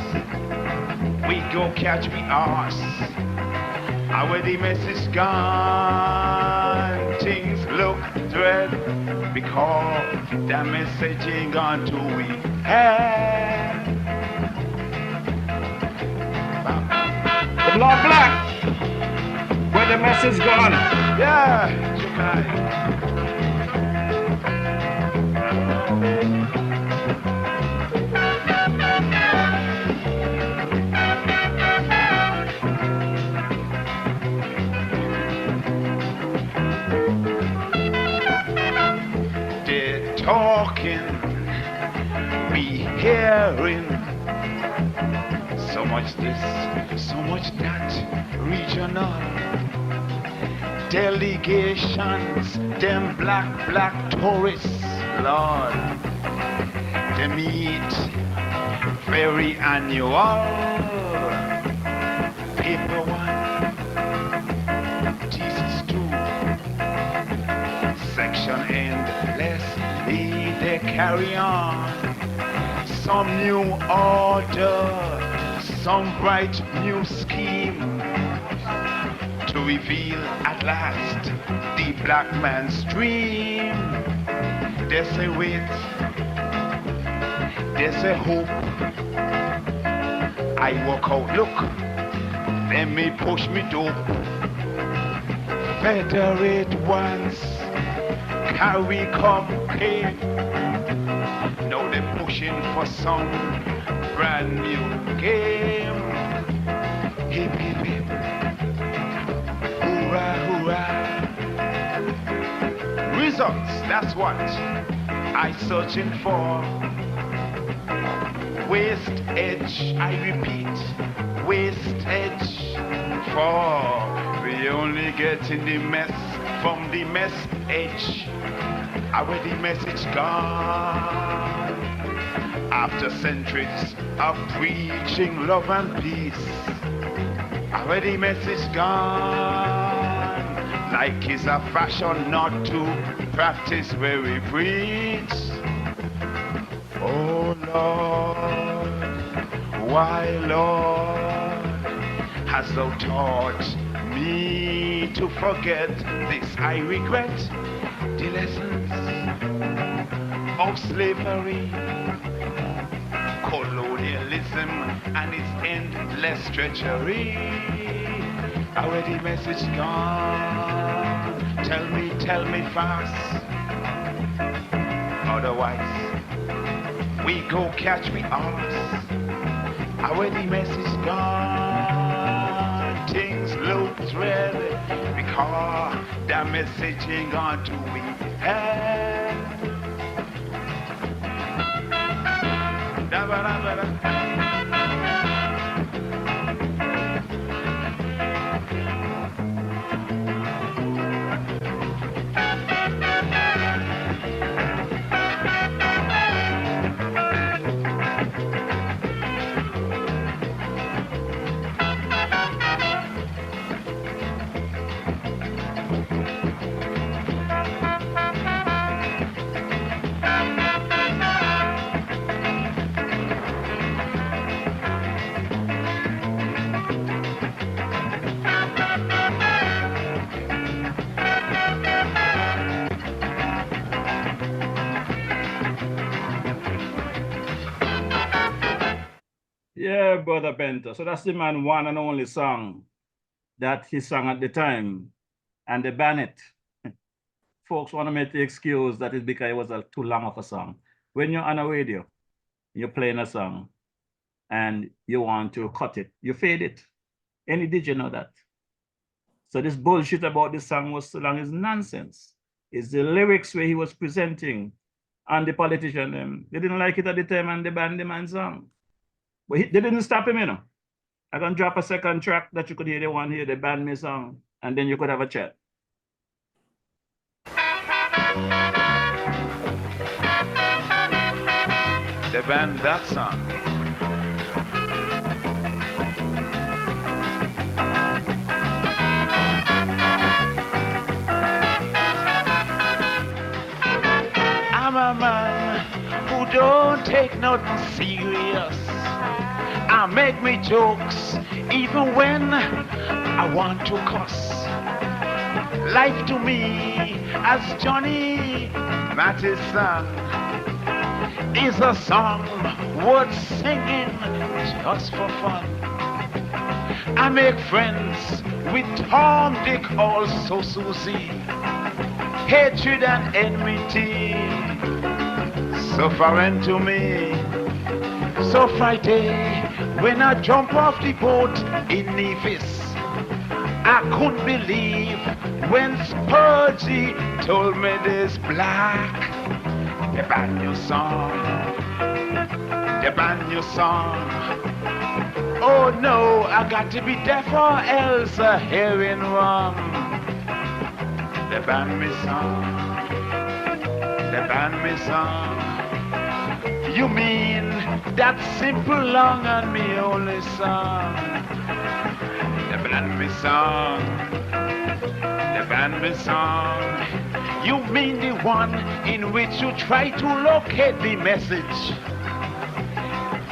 we go catch me arse. Our the message gone. Things look dread because the message ain't gone to we head. The Lord Black, where the message gone? Yeah, they're talking, we hearing. So much this, so much that, regional delegations, them black tourists, Lord, they meet very annual. Paper 1, thesis 2, section endlessly they carry on. Some new order, some bright new scheme to reveal at last the black man's dream. They say wait, they say hope. I walk out, look, they may push me dope. Federate ones carry cocaine. Now they're pushing for some brand new game. Hip hip hip, hoorah hoorah. Results, that's what I searching for. Waist edge, I repeat, waist edge. For we only get in the mess from the mess edge. Where the message gone. After centuries of preaching love and peace, where the message gone. Like it's a fashion not to practice where we preach. Oh Lord, why Lord, hast thou taught me to forget? This I regret, the lessons of slavery, and its endless treachery. Where the message gone? Tell me fast. Otherwise, we go catch we arse. Where the message gone? Things look red because the message ain't gone to we have. Yeah, Brother Bento. So that's the man one and only song that he sang at the time, and they ban it. Folks want to make the excuse that it's because it was too long of a song. When you're on a radio, you're playing a song, and you want to cut it, you fade it. Any DJ know that? So this bullshit about this song was too long is nonsense. It's the lyrics where he was presenting, and the politician, they didn't like it at the time, and they banned the man's song. But they didn't stop him, you know. I can drop a second track that you could hear the one here, they banned me song, and then you could have a chat. They banned that song. I'm a man who don't take nothing serious. I make me jokes even when I want to cuss. Life to me, as Johnny Mattison, is a song worth singing just for fun. I make friends with Tom, Dick, also Susie. Hatred and enmity, so foreign to me. So Friday, when I jump off the boat in Nevis, I couldn't believe when Spurgy told me this black. They ban your song, they ban your song. Oh no, I got to be deaf or else hearing wrong. They ban me song, they ban me song. You mean that simple long and me only song? They ban me song, they ban me song. You mean the one in which you try to locate the message?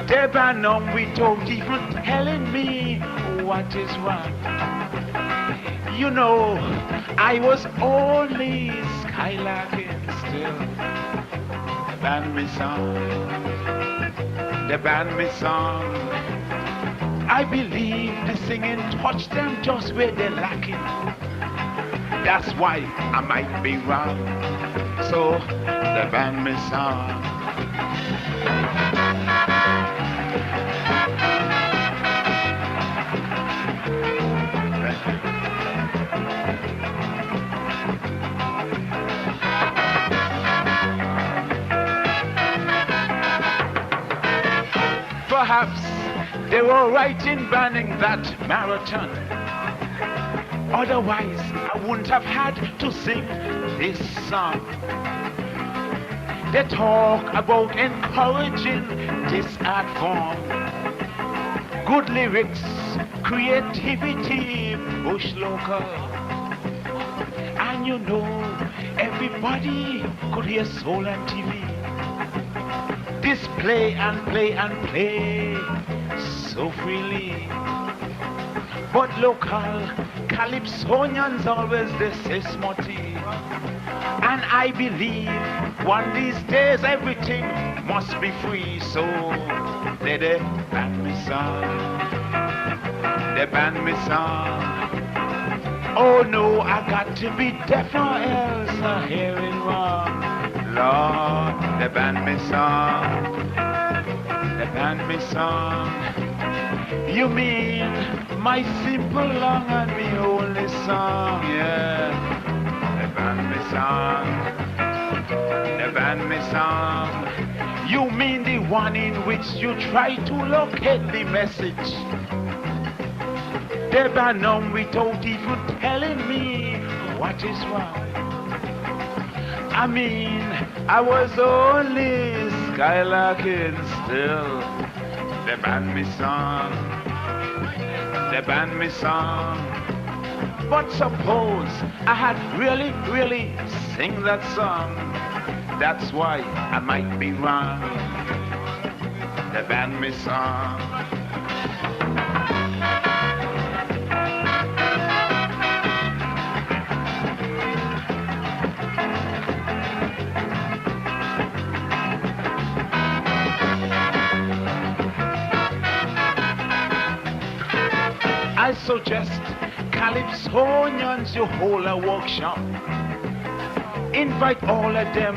They ban on without even telling me what is wrong. You know, I was only skylarking still. They ban me song, they ban me song. I believe the singing touched them just where they're lacking. That's why I might be wrong. So they ban me song. Perhaps they were right in banning that marathon. Otherwise, I wouldn't have had to sing this song. They talk about encouraging this art form. Good lyrics, creativity, push local. And you know, everybody could hear soul and TV. This play and play and play so freely. But local Calypsonians always they say smutty. And I believe one these days everything must be free. So They ban me song. They ban me song. Oh no, I got to be deaf or else I'm hearing wrong. Lord, they ban me song. They ban me song. You mean my simple long and me only song, yeah. They ban me song. They ban me song. You mean the one in which you try to locate the message? They ban them without even telling me what is wrong. I mean, I was only skylarking still. They ban me song. They ban me song. But suppose I had really sing that song. That's why I might be wrong. They ban me song. I suggest Calypsonians you hold a workshop. Invite all of them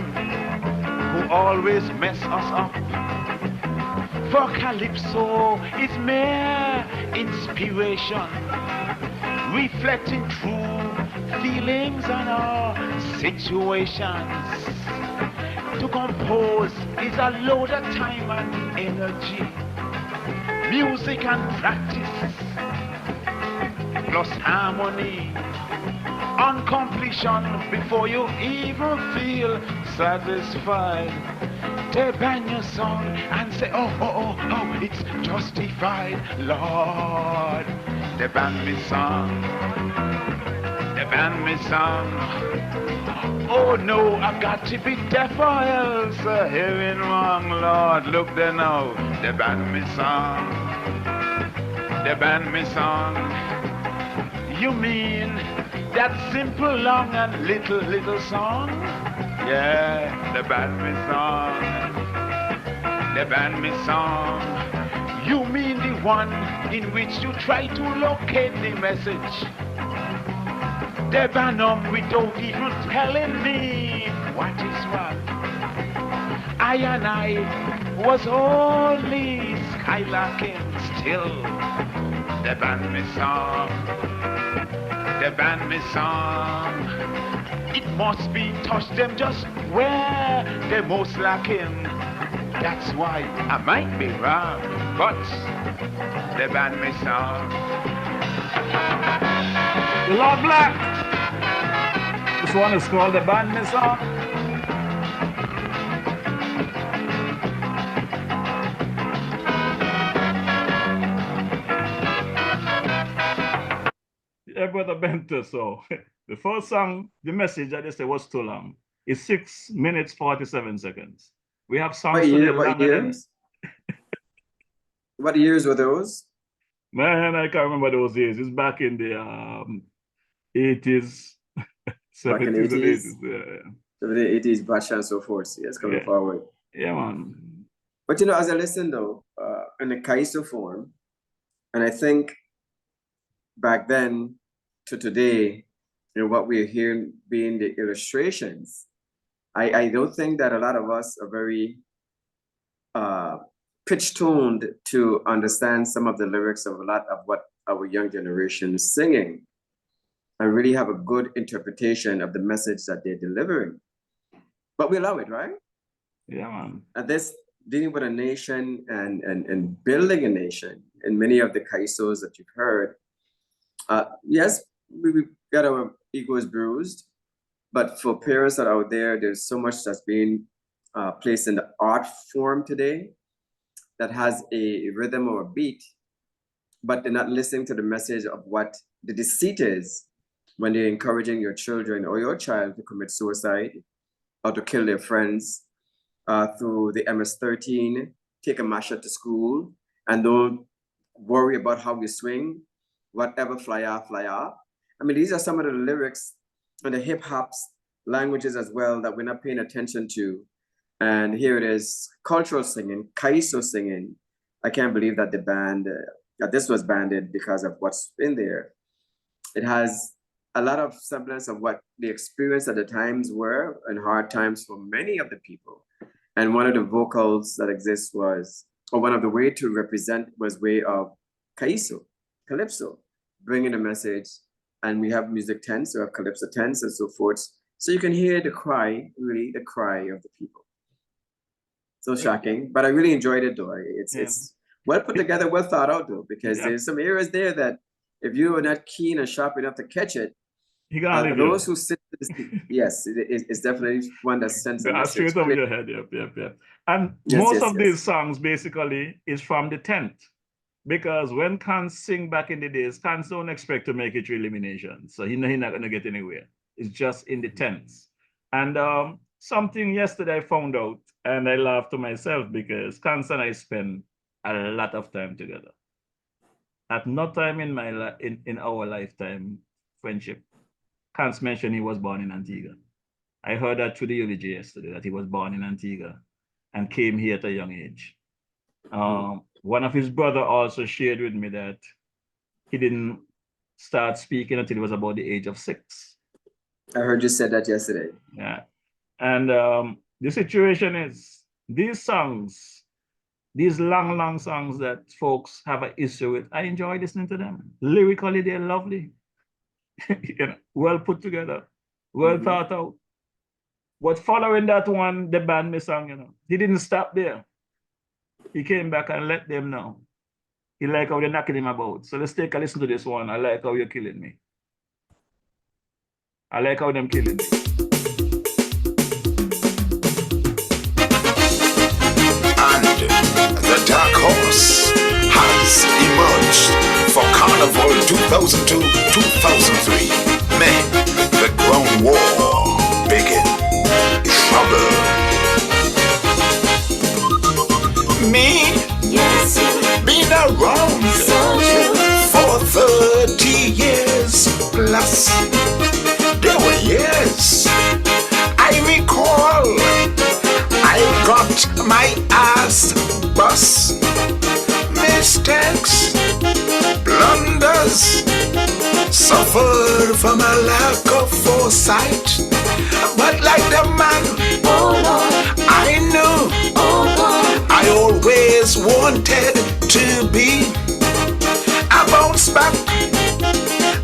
who always mess us up. For Calypso is mere inspiration, reflecting true feelings and our situations. To compose is a load of time and energy, music and practice, plus harmony on completion before you even feel satisfied. They ban your song and say, oh, it's justified. Lord, they ban me song. They ban me song. Oh no, I got to be deaf or else hearing wrong. Lord, look there now. They ban me song. They ban me song. You mean that simple, long and little song? Yeah, they ban me song. They ban me song. You mean the one in which you try to locate the message? They ban them without even telling me what is wrong. I and I was only skylarking still. They ban me song. They ban me song. It must be touched them just where they're most lacking. That's why I might be wrong, but they ban me song. Lord Black. This one is called the ban me song. Yeah, Brother Benter, so the first song, the message I just said was too long. It's 6 minutes, 47 seconds. We have songs today longer than... What years were those? Man, I can't remember those years. It's back in the 80s, 70s and 80s. Yeah. So the 80s, Bacha and so forth. Yes, coming forward. Yeah, man. But you know, as I listen though, in the Kaiso form, and I think back then to today, you know, what we're hearing being the illustrations, I don't think that a lot of us are very pitch-toned to understand some of the lyrics of a lot of what our young generation is singing and really have a good interpretation of the message that they're delivering. But we allow it, right? Yeah, man. And this dealing with a nation and building a nation, in many of the kaisos that you've heard, yes, we got our egos bruised, but for parents that are out there, there's so much that's being placed in the art form today that has a rhythm or a beat, but they're not listening to the message of what the deceit is when they're encouraging your children or your child to commit suicide or to kill their friends through the MS-13, take a masher to school, and don't worry about how you swing, whatever, fly off, fly off. I mean, these are some of the lyrics and the hip hop's languages as well that we're not paying attention to. And here it is, cultural singing, kaiso singing, I can't believe that the band, that this was banded because of what's in there. It has a lot of semblance of what the experience at the times were and hard times for many of the people. And one of the vocals that exists was, or one of the way to represent was way of calypso, bringing the message. And we have music tense, so we have calypso tense and so forth. So you can hear the cry, really the cry of the people. So shocking, but I really enjoyed it though. It's well put together, well thought out though, because there's some areas there that if you are not keen and sharp enough to catch it, those who sit, yes, it's definitely one that sends a message. Straight over your head, yep. And most of these songs basically is from the tent. Because when Kans sing back in the days, Kans don't expect to make it to elimination. So he's not going to get anywhere. It's just in the tents. And something yesterday I found out, and I laughed to myself because Kans and I spend a lot of time together. At no time in my in our lifetime friendship, Kans mentioned he was born in Antigua. I heard that through the eulogy yesterday, that he was born in Antigua and came here at a young age. One of his brother also shared with me that he didn't start speaking until he was about the age of 6. I heard you said that yesterday. Yeah. And the situation is these songs, these long songs that folks have an issue with, I enjoy listening to them. Lyrically, they're lovely. Well put together, well thought out. But following that one, the band me song, he didn't stop there. He came back and let them know. He like how they're knocking him about. So let's take a listen to this one. I like how you're killing me. I like how them killing me. And the dark horse has emerged for Carnival 2002-2003. May the ground war begin. Trouble. Me, yes, been around for 30 years plus. There were years I recall I got my ass bust. Mistakes, blunders, suffered from a lack of foresight. But like the man, I knew, I always wanted to be. I bounced back,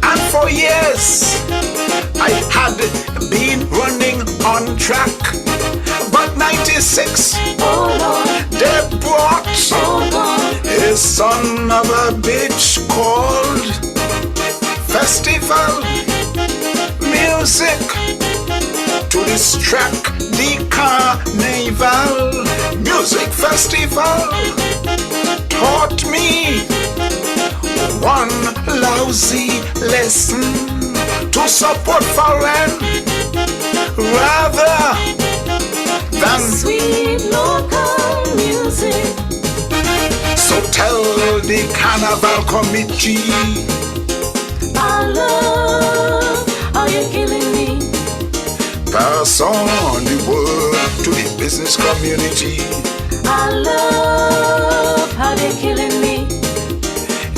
and for years I had been running on track. But 96, they brought a son of a bitch called festival music to distract the carnival. Music festival taught me one lousy lesson: to support foreign rather than sweet local music. So tell the carnival committee, I love how you're killing me. Pass on the word to the business community. I love how they're killing me.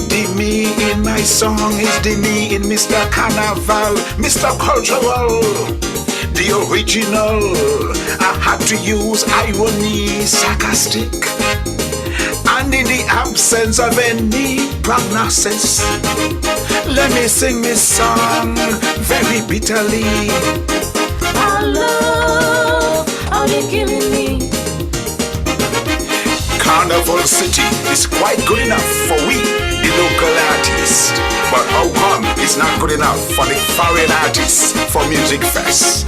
The me in my song is the me in Mr. Carnival, Mr. Cultural, the original. I had to use irony, sarcastic, and in the absence of any prognosis, let me sing this song very bitterly. I love how you're killing me. Carnival City is quite good enough for we, the local artists. But how come it's not good enough for the foreign artists for Music Fest?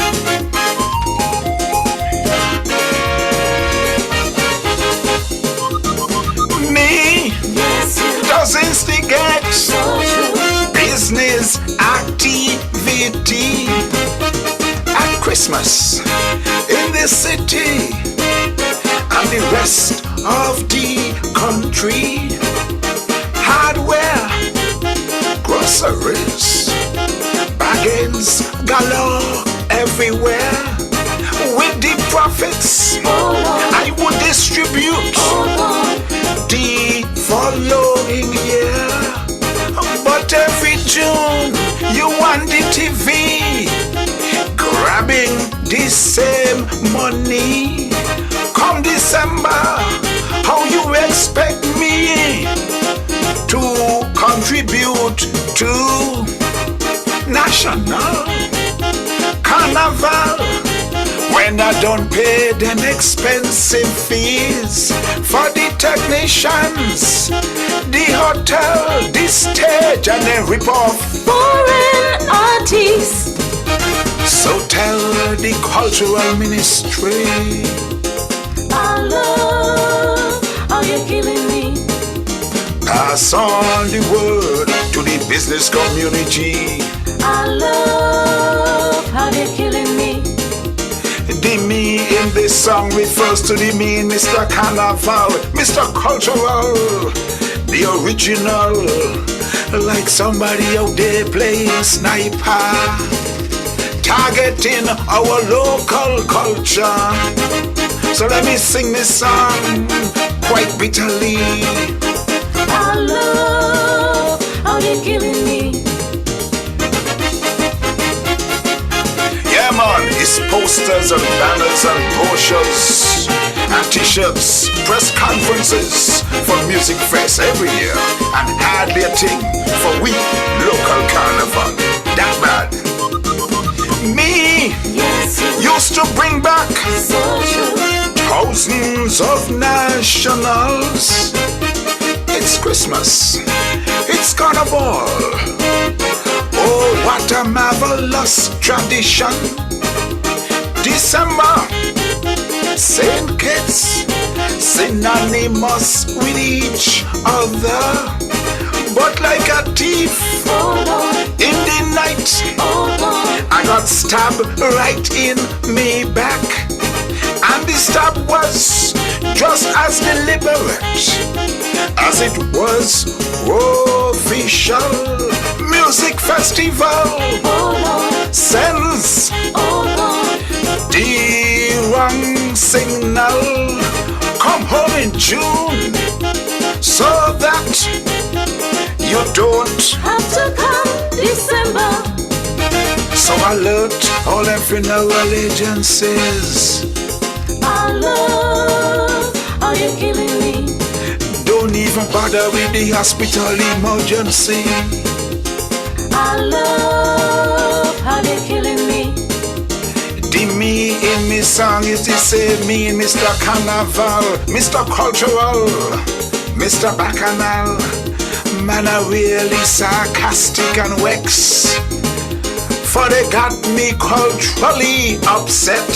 Me, does instigate business activity at Christmas in the city and the rest of the country. Hardware, groceries, bargains galore everywhere. With the profits, I would distribute the following year. But every June you on the TV, grabbing the same money. Come December, how you expect me to contribute to national carnival when I don't pay them expensive fees for the technicians, the hotel, the stage, and then rip off Foreign artists. So tell the cultural ministry, I love how you're killing me. pass on the word to the business community. I love how they're killing me. The me in this song refers to the me in Mr. Carnival, Mr. Cultural, the original, like somebody out there playing sniper, targeting our local culture. So let me sing this song quite bitterly. I love how they're killing me. Yeah man, it's posters and banners and brochures and t-shirts, press conferences for Music Fest every year, and hardly a thing for we local carnival. That bad. Me used to bring back thousands of nationals. It's Christmas, it's carnival. Oh, what a marvelous tradition. December, Saint Kitts, synonymous with each other. But like a thief in the night, I got stabbed right in me back. And the stab was just as deliberate as it was official. Music festival sends the wrong signal. Come home in June so that you don't have to come December. So alert all them funeral agencies. I love how you're killing me. Don't even bother with the hospital emergency. I love how they're killing me. The me in me song is the same me in Mr. Carnival, Mr. Cultural, Mr. Bacchanal. Man, I really sarcastic and vex, for they got me culturally upset.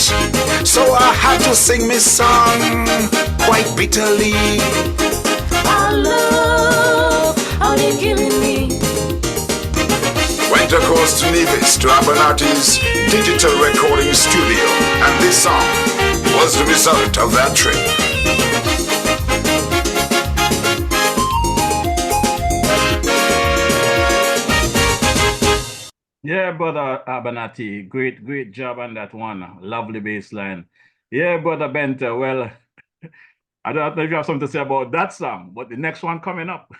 So I had to sing me song quite bitterly. I love how they're killing me. Went across to Nevis to Abernathy's digital recording studio, and this song was the result of that trip. Yeah, brother Abernathy, great job on that one. Lovely bass line. Yeah, brother Benter, well, I don't know if you have something to say about that song, but the next one coming up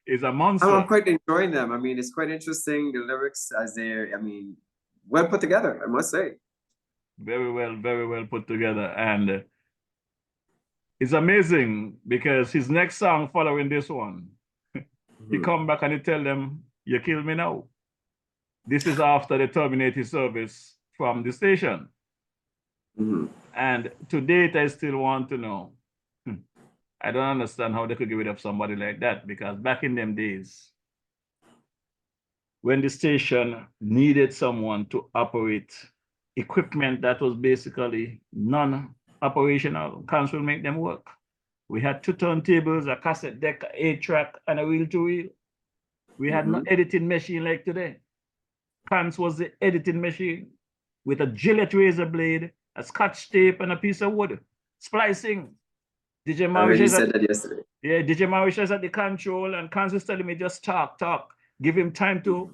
is a monster. I'm quite enjoying them. I mean, it's quite interesting, the lyrics as they're, I mean, well put together, I must say. Very well put together. And it's amazing because his next song following this one, he come back and he tell them, you kill me now. This is after they terminate his service from the station. And to date, I still want to know. I don't understand how they could get rid of somebody like that, because back in them days, when the station needed someone to operate equipment that was basically non-operational, council make them work. We had 2 turntables, a cassette deck, a 8-track, and a reel-to-reel. We had no editing machine like today. Cans was the editing machine with a Gillette razor blade, a scotch tape, and a piece of wood. Splicing. DJ Marish said that yesterday. Yeah, DJ Marish is at the control, and Cans was telling me just talk. Give him time to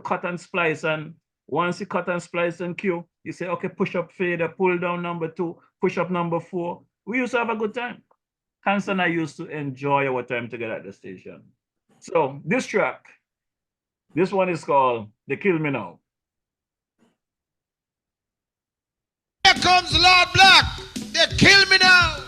cut and splice. And once he cut and splice and cue, you say, okay, push up fader, pull down number 2, push up number 4. We used to have a good time. Hans and I used to enjoy our time together at the station. So this track, this one is called They Kill Me Now. Here comes Lord Black. They kill me now.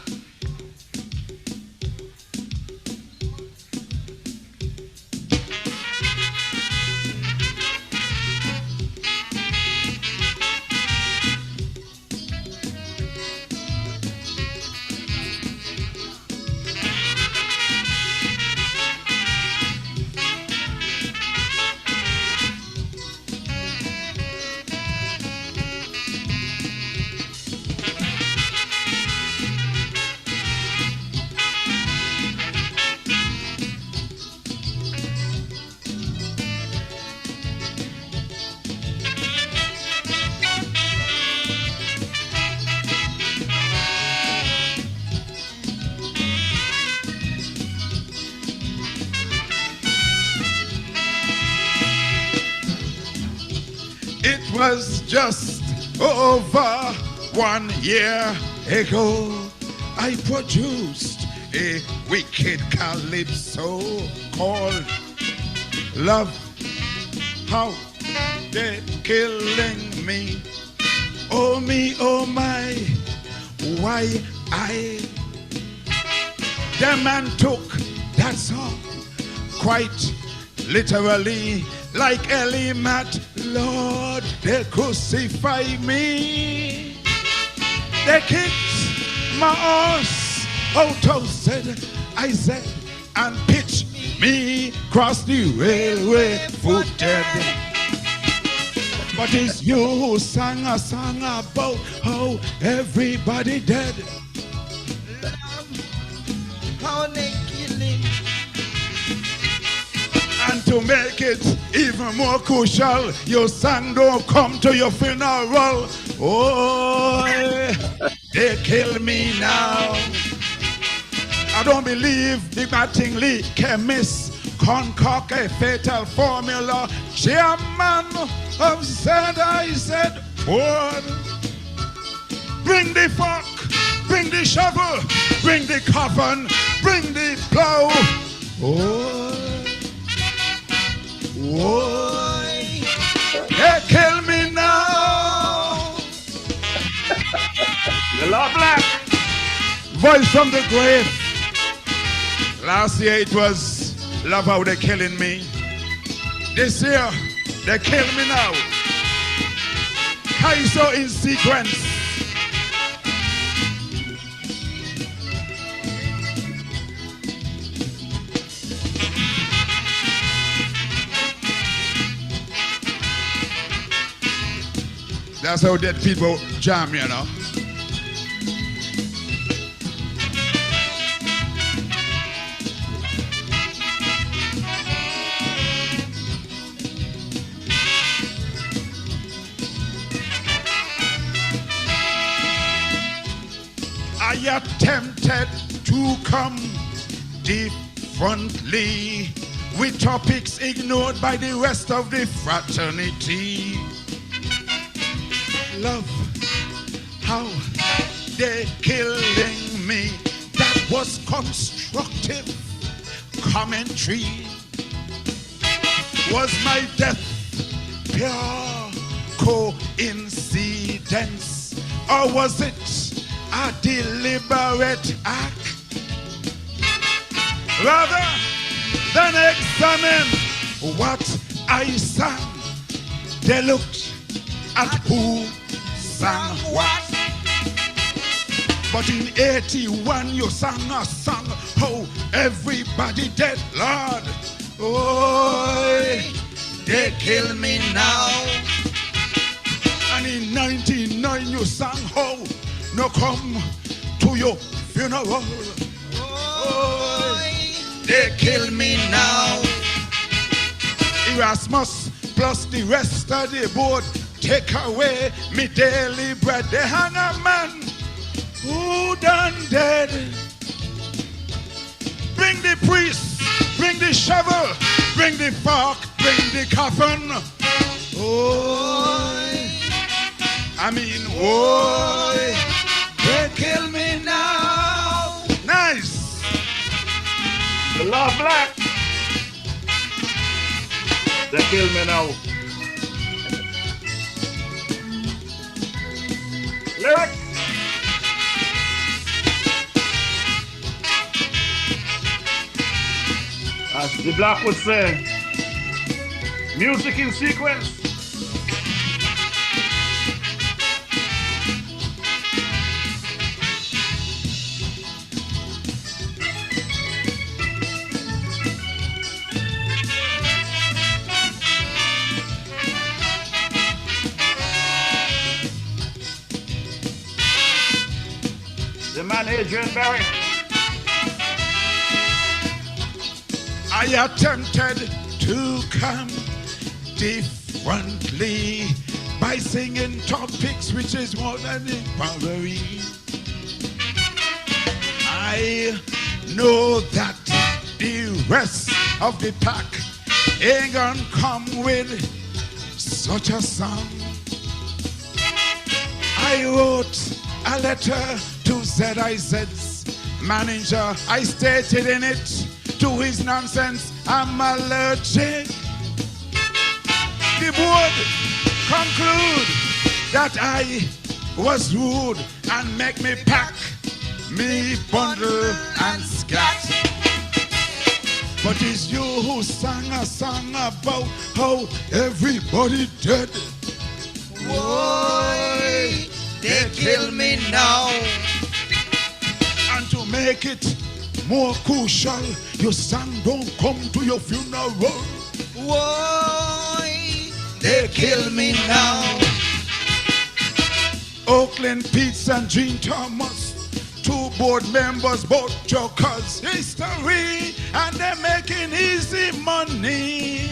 It was just over 1 year ago. I produced a wicked calypso called Love. How they're killing me. Oh me, oh my, why the man took that song quite literally, like Elimat. Lord, they crucify me. They kicked my ass out of I said, and pitched me across the railway footed. But it's you who sang a song about how everybody dead. How they killing. And to make it even more crucial, your son don't come to your funeral. Oh, they kill me now. I don't believe the Mattingly chemists concoct a fatal formula. Chairman of said, I said, boy, bring the fork, bring the shovel, bring the coffin, bring the plow. Oh. Why they kill me now? The Lord Black. Voice from the grave. Last year it was Love How They Killing Me. This year they kill me now. Kaiso in sequence. That's how dead people jam, you know. I attempted to come differently with topics ignored by the rest of the fraternity. Love, how they killing me. That was constructive commentary. Was my death pure coincidence, or was it a deliberate act? Rather than examine what I sang, they looked at who sang what. But in 81 you sang a song, oh, everybody dead, Lord. Oh, they kill me now. And in 99 you sang, oh, no come to your funeral. Oh, they kill me now. Erasmus plus the rest of the board take away me daily bread. They hang a man who done dead. Bring the priest, bring the shovel, bring the fork, bring the coffin. Oh, I mean, oh, they kill me now. Nice. Lord Black. They kill me now. Lyric. As the Black would say, music in sequence. The man Adrian Barry. I attempted to come differently by singing topics which is more than empowering. I know that the rest of the pack ain't gonna come with such a song. I wrote a letter to ZIZ's manager. I stated in it, to his nonsense, I'm allergic. The board conclude that I was rude and make me pack me bundle and scat. But it's you who sang a song about how everybody dead. Why they kill me now? And to make it more crucial, your son don't come to your funeral. Why they kill me now? Oakland Pete's and Gene Thomas, two board members, both jokers. History, and they're making easy money.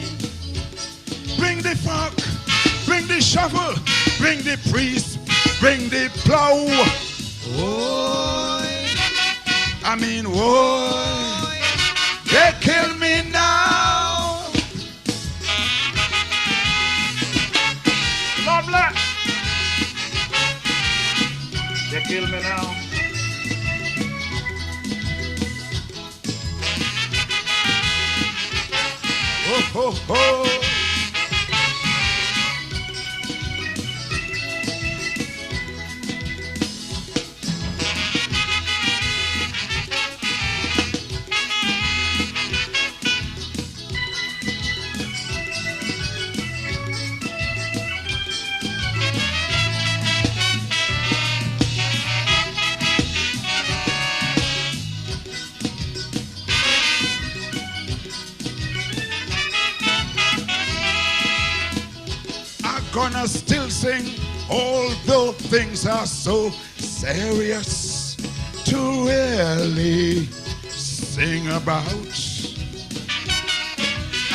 Bring the fork, bring the shovel, bring the priest, bring the plow. Why? I mean, why they kill me now? Lord Black. They kill me now. Oh, ho, ho. Gonna still sing, although things are so serious to really sing about.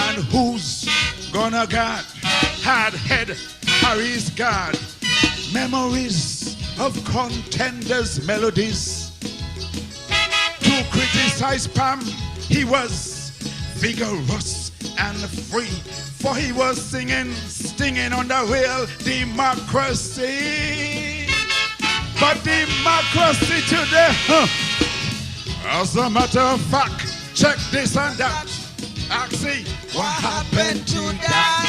And who's gonna guard hard head Harry's guard? Memories of contenders' melodies. To criticize Pam, he was vigorous and free, for he was stinging on the real democracy. But democracy today, as a matter of fact, check this and that. I see what happened to that.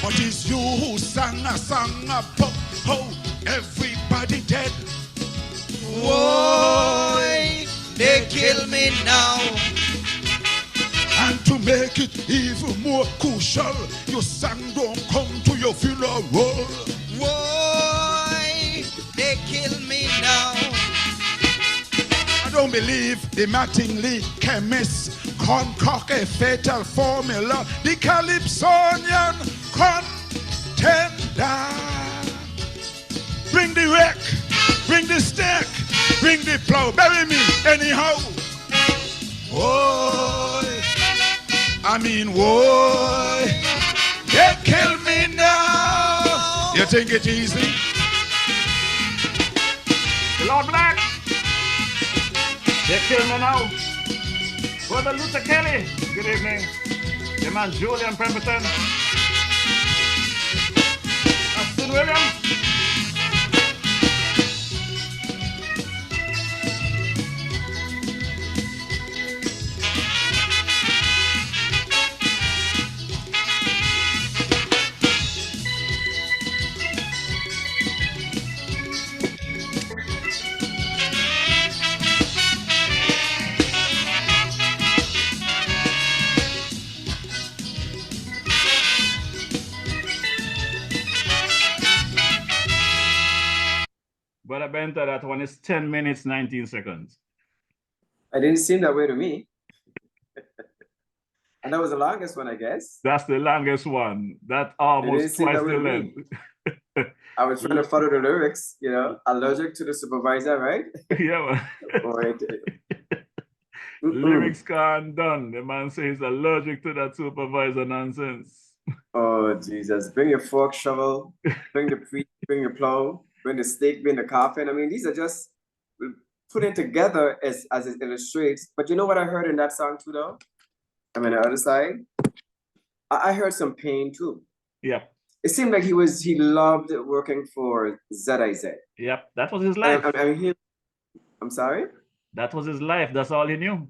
But it's you who sang a song about how everybody dead. Why they kill me now? And to make it even more crucial, your son don't come to your funeral. Why they kill me now? I don't believe the Mattingly chemists concoct a fatal formula. The Calypsonian contender. Bring the wreck, bring the stack, bring the plow. Bury me anyhow. Whoa. I mean, whoa, they kill me now. You think it's easy? Lord Black. They kill me now. Brother Luther Kelly. Good evening. The man Julian Pemberton. Austin Williams. Brother Benta, that one is 10 minutes, 19 seconds. It didn't seem that way to me. And that was the longest one, I guess. That's the longest one. That It almost didn't seem twice that way the to me. length. I was trying to follow the lyrics, you know, allergic to the supervisor, right? Yeah, man. Boy, Lyrics can't done. The man says allergic to that supervisor nonsense. Oh, Jesus. Bring your fork, shovel, bring the priest, bring your plow, bring the stake, bring the coffin. I mean, these are just putting together as it illustrates. But you know what I heard in that song too, though? I mean, the other side, I heard some pain too. Yep. It seemed like he loved working for ZIZ. Yep, that was his life. I'm sorry? That was his life. That's all he knew.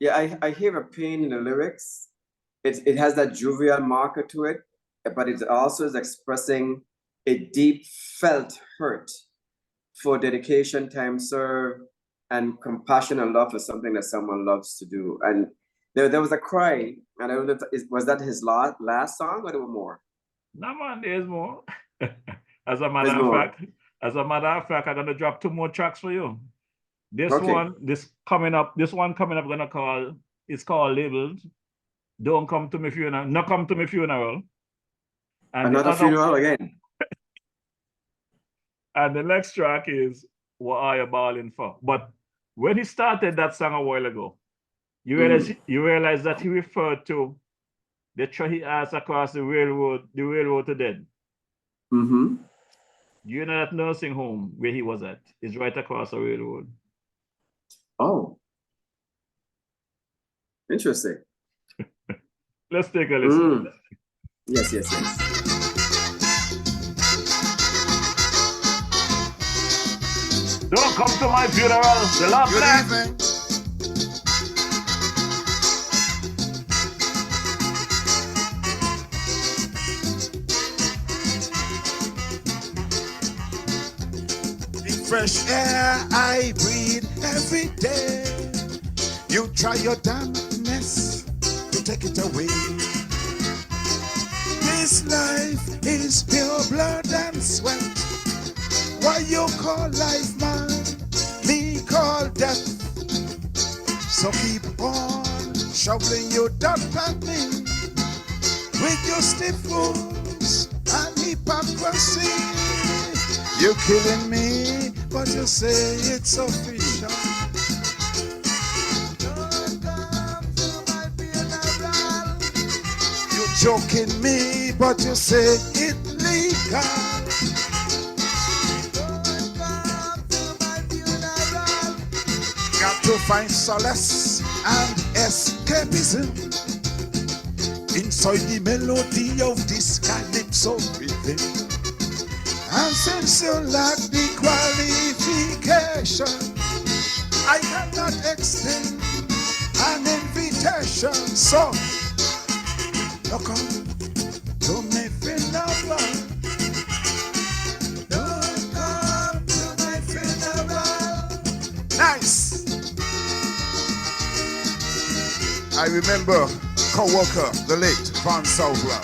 Yeah, I hear a pain in the lyrics. It has that jovial marker to it, but it also is expressing a deep felt hurt for dedication, time served, and compassion and love for something that someone loves to do. And there was a cry, and I don't know, was that his last song or there were more? No, man, there's more. As a matter of fact, I'm gonna drop 2 more tracks for you. This one coming up, it's called labeled Don't Come to My Funeral, Not Come to My Funeral. And another funeral again. And the next track is What Are You Balling For? But when he started that song a while ago, you realize that he referred to the train he asked across the railroad to dead. Mm-hmm. You know that nursing home where he was at is right across the railroad. Oh. Interesting. Let's take a listen. Yes. Don't come to my funeral. The love Good evening. The fresh air I breathe every day. You try your damnness to take it away. This life is pure blood and sweat. What you call life, man, me call death. So keep on shoveling your dirt at me with your stiff rules and hypocrisy. You're killing me, but you say it's official. Don't come to my funeral. You're joking me, but you say it's legal. To find solace and escapism inside the melody of this calypso rhythm. And since you lack the qualification, I cannot extend an invitation. So, look up to me, funeral. Don't come to my funeral. Nice. I remember co-worker, the late Van Southwell.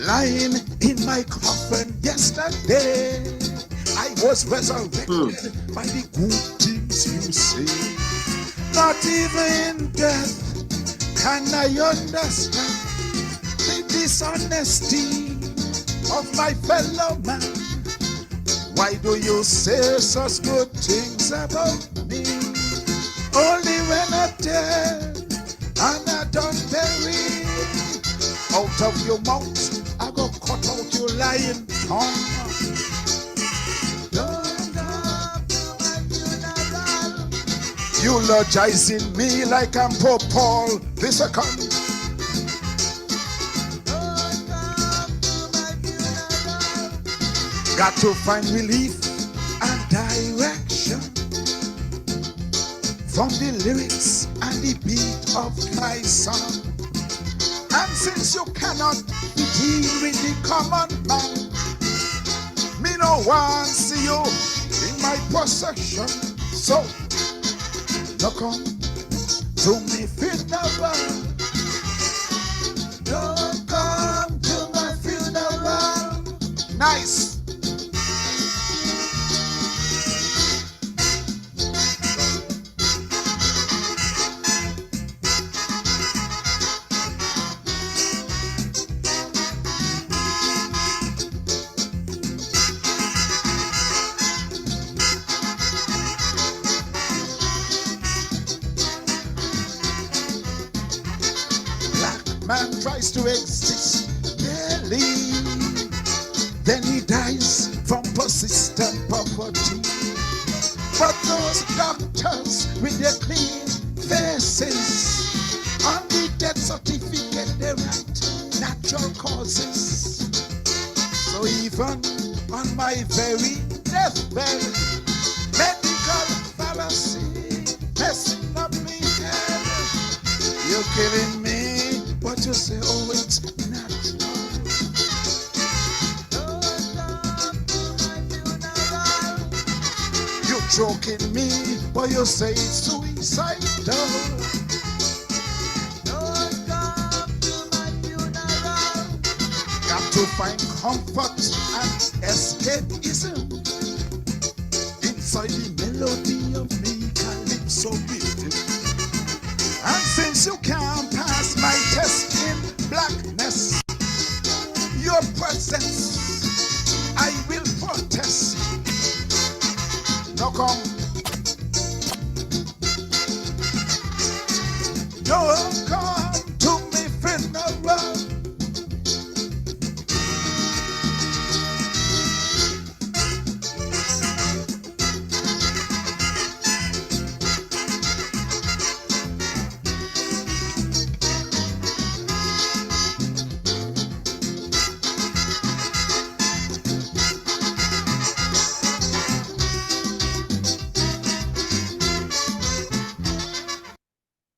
Lying in my coffin yesterday, I was resurrected by the good things you say. Not even in death can I understand the dishonesty of my fellow man. Why do you say such good things about me? Only when I'm dead and I don't bury. Out of your mouth I go cut out your lying tongue. Eulogizing me like I'm Pope Paul the Second. Got to find relief and direction from the lyrics and the beat of my song. And since you cannot deal with the common man, no one see you in my possession. So, no come to me funeral. Don't come to my funeral. Nice. Man tries to exist barely, then he dies from persistent poverty. But those doctors with their clean faces, on the death certificate they write natural causes. So even on my very deathbed, medical fallacy messing up me head. You're killing me. But you say, oh, it's natural. You're joking me, but you say it's suicidal. Don't come to my funeral. Got to find comfort and escapism inside the melody of me calypso rhythm. And since you can't pass my test in blackness, your presence, I will protest. No come. Don't come to me funeral.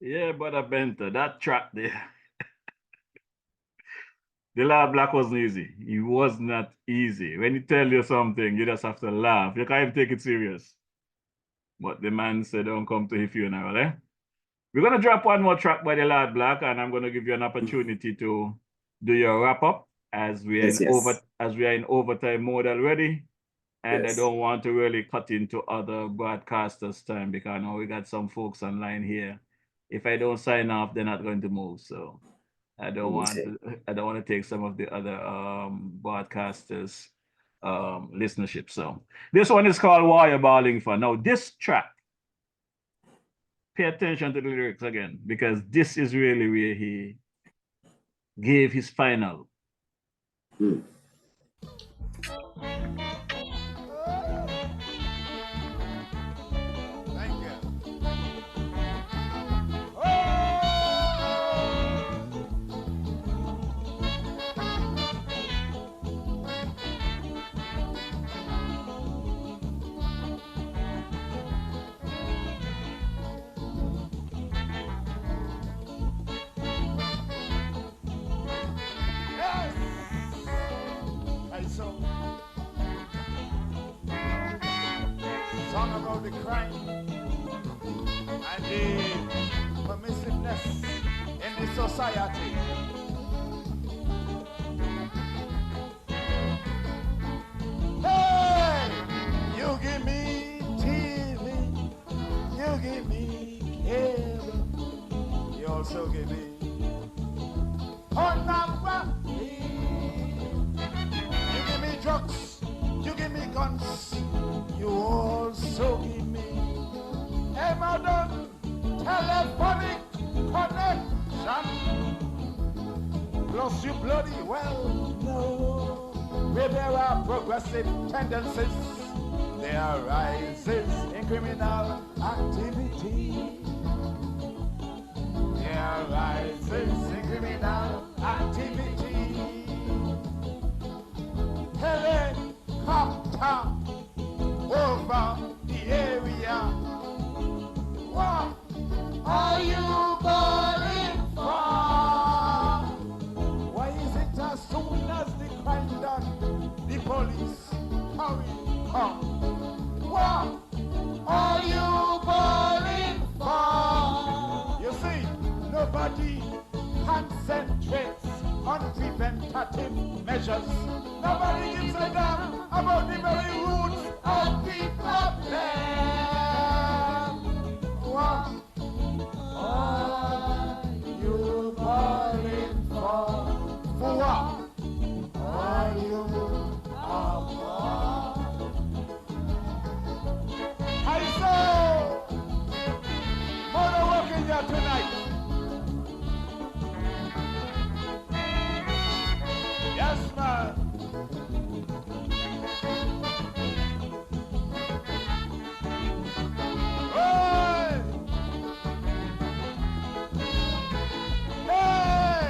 Yeah, Brother Benter, that track there. The Lord Black wasn't easy. It was not easy. When he tell you something, you just have to laugh. You can't even take it serious. But the man said, don't come to his funeral, eh? We're going to drop one more track by the Lord Black, and I'm going to give you an opportunity to do your wrap-up as we are in overtime mode already. And I don't want to really cut into other broadcasters' time because I know we got some folks online here. If I don't sign off, they're not going to move. So I don't want to take some of the other broadcasters' listenership. So this one is called Warrior Balling For. Now this track, pay attention to the lyrics again, because this is really where he gave his final. Song about the crime and the permissiveness in the society. Hey, you give me TV, you give me cable, you also give me pornography. You give me drugs, you give me guns. You also give me a modern telephonic connection. Plus you bloody well know where there are progressive tendencies. There are rises in criminal activity. There are rises in criminal activity. Helicopter over the area. What are you calling for? Why is it as soon as the crime done, the police hurry Nobody concentrates on preventative measures. Nobody gives a damn about the very roots of the problem. What are you calling for? For what are you for? I saw mother walking here tonight. Yes, man. Hey! Hey!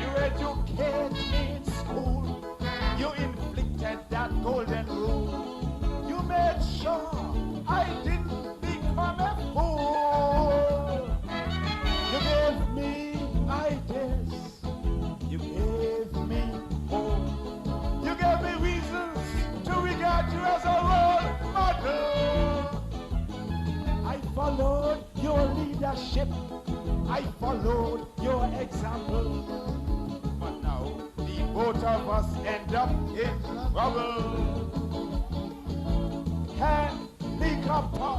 You educate me in school. You inflicted that golden rule. You made sure I didn't become a fool. You gave me ideas. You gave me hope. You gave me reasons to regard you as a role model. I followed your leadership. I followed your example. But now the both of us end up in trouble. Helicopter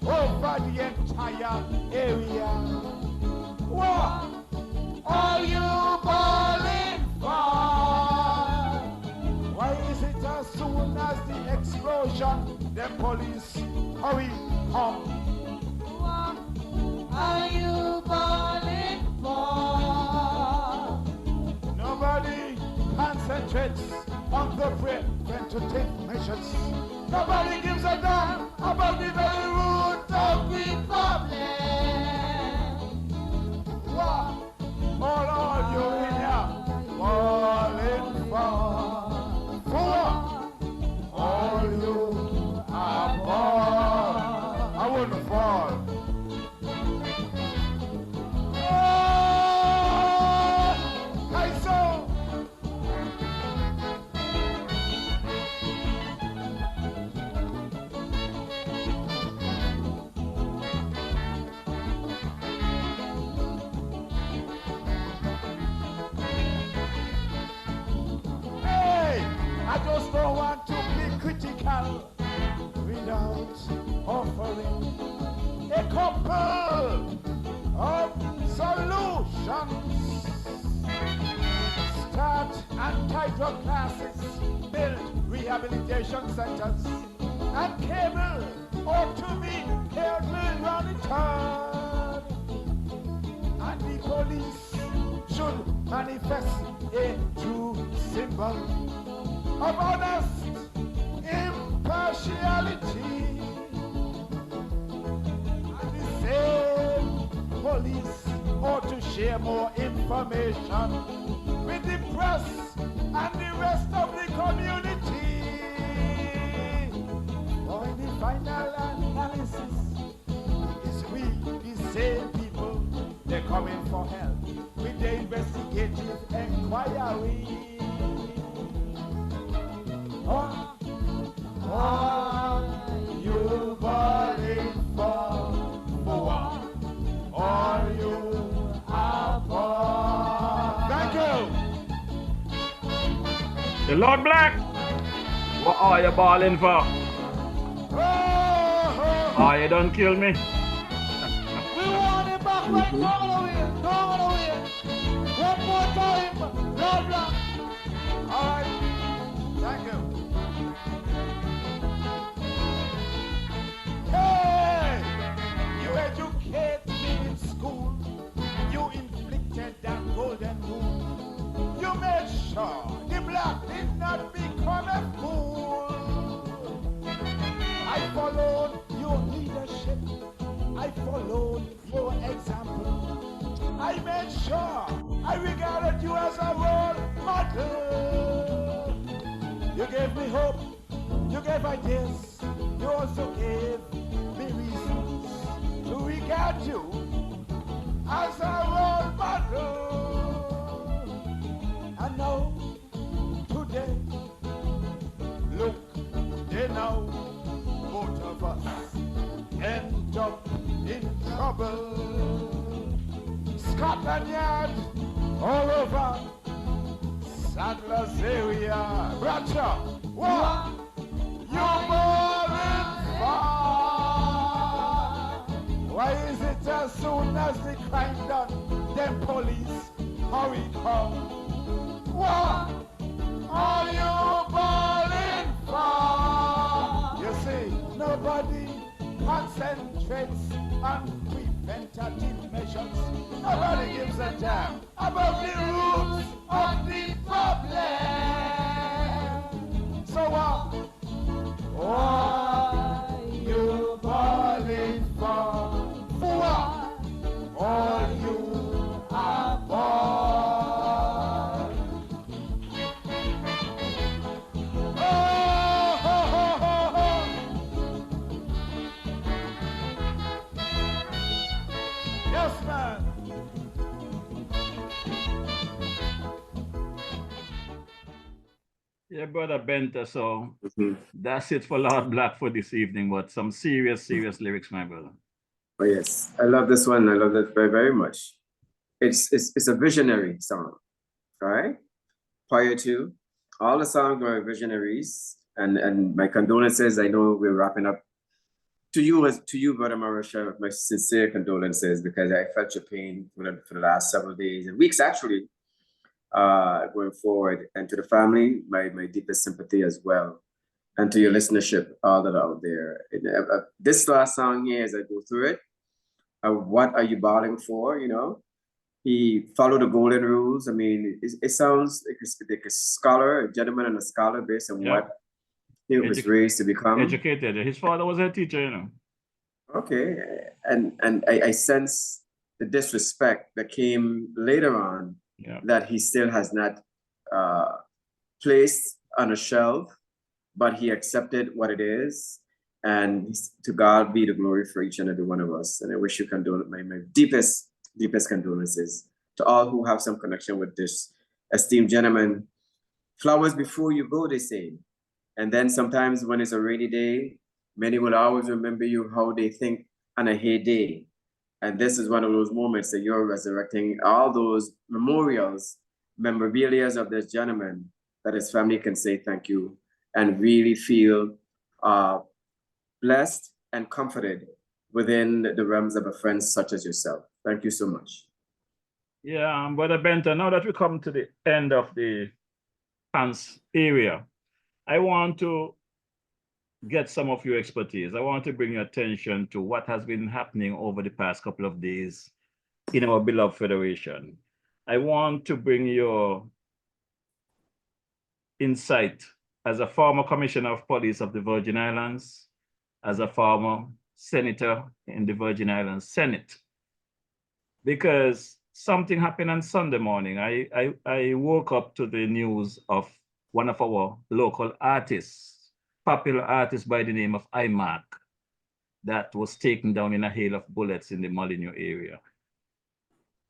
over the entire area. What are you calling for? Why is it as soon as the explosion, the police hurry come? What are you calling for? Nobody concentrates on the preventative measures. Nobody gives a damn about the very root of the problem. What are you in here calling for? For all you are born. I wouldn't fall. I saw. I just don't want to be critical without offering a couple of solutions. Start anti-drug classes, build rehabilitation centers, and cable ought to be careful round the turn. And the police should manifest a true symbol of honest impartiality. And the same police ought to share more information with the press and the rest of the community. For in the final analysis, it's we, the same people, they're coming for help with the investigative inquiry. What are you calling for? For what are you for? Thank you. The Lord Black, what are you balling for? Oh, you don't kill me. We want it back right now. Don't away. One more time. Lord Black. All right. Thank you. Hey! You educate me in school. You inflicted that golden rule. You made sure the black did not become a fool. I followed your leadership. I followed your example. I made sure I regarded you as a role model. You gave me hope, you gave ideas, you also gave me reasons to regard you as a role model. And now, today, look, they know both of us end up in trouble. Scotland Yard, all over Sandler's area. Bradshaw, what? You ballin' far. Why is it as soon as the crime done, them police hurry come? What are you ballin' for? You see, nobody concentrates on preventative measures. Nobody gives a damn about the roots of the problem. So what you ballin' for? What all you are born? Oh, ho, ho, ho, ho. Yes, man. Yeah, Brother Benta, so that's it for Lord Black for this evening, but some serious lyrics, my brother. Oh yes, I love this one. I love that very, very much. It's a visionary song, right? Prior to all the songs were visionaries, and my condolences. I know we're wrapping up. To you, Brother Marisha, my sincere condolences, because I felt your pain for the last several days and weeks, actually, going forward. And to the family, my deepest sympathy as well. And to your listenership, all that are out there. This last song here, as I go through it, what are you bawling for? You know, he followed the golden rules. I mean, it sounds like a scholar, a gentleman and a scholar based on what he was raised to become. Educated. His father was a teacher, you know. Okay, and I sense the disrespect that came later on, that he still has not placed on a shelf, but he accepted what it is, and to God be the glory for each and every one of us. And I wish you my deepest condolences to all who have some connection with this esteemed gentleman. Flowers before you go, they say. And then sometimes when it's a rainy day, many will always remember you how they think on a heyday. And this is one of those moments that you're resurrecting all those memorials, memorabilia of this gentleman, that his family can say thank you and really feel blessed and comforted within the realms of a friend such as yourself. Thank you so much. Yeah, Brother Benta, now that we come to the end of the Hans area, I want to get some of your expertise. I want to bring your attention to what has been happening over the past couple of days in our beloved Federation. I want to bring your insight as a former Commissioner of Police of the Virgin Islands, as a former Senator in the Virgin Islands Senate, because something happened on Sunday morning. I woke up to the news of one of our local artists, popular artist by the name of iMark, that was taken down in a hail of bullets in the Molineux area.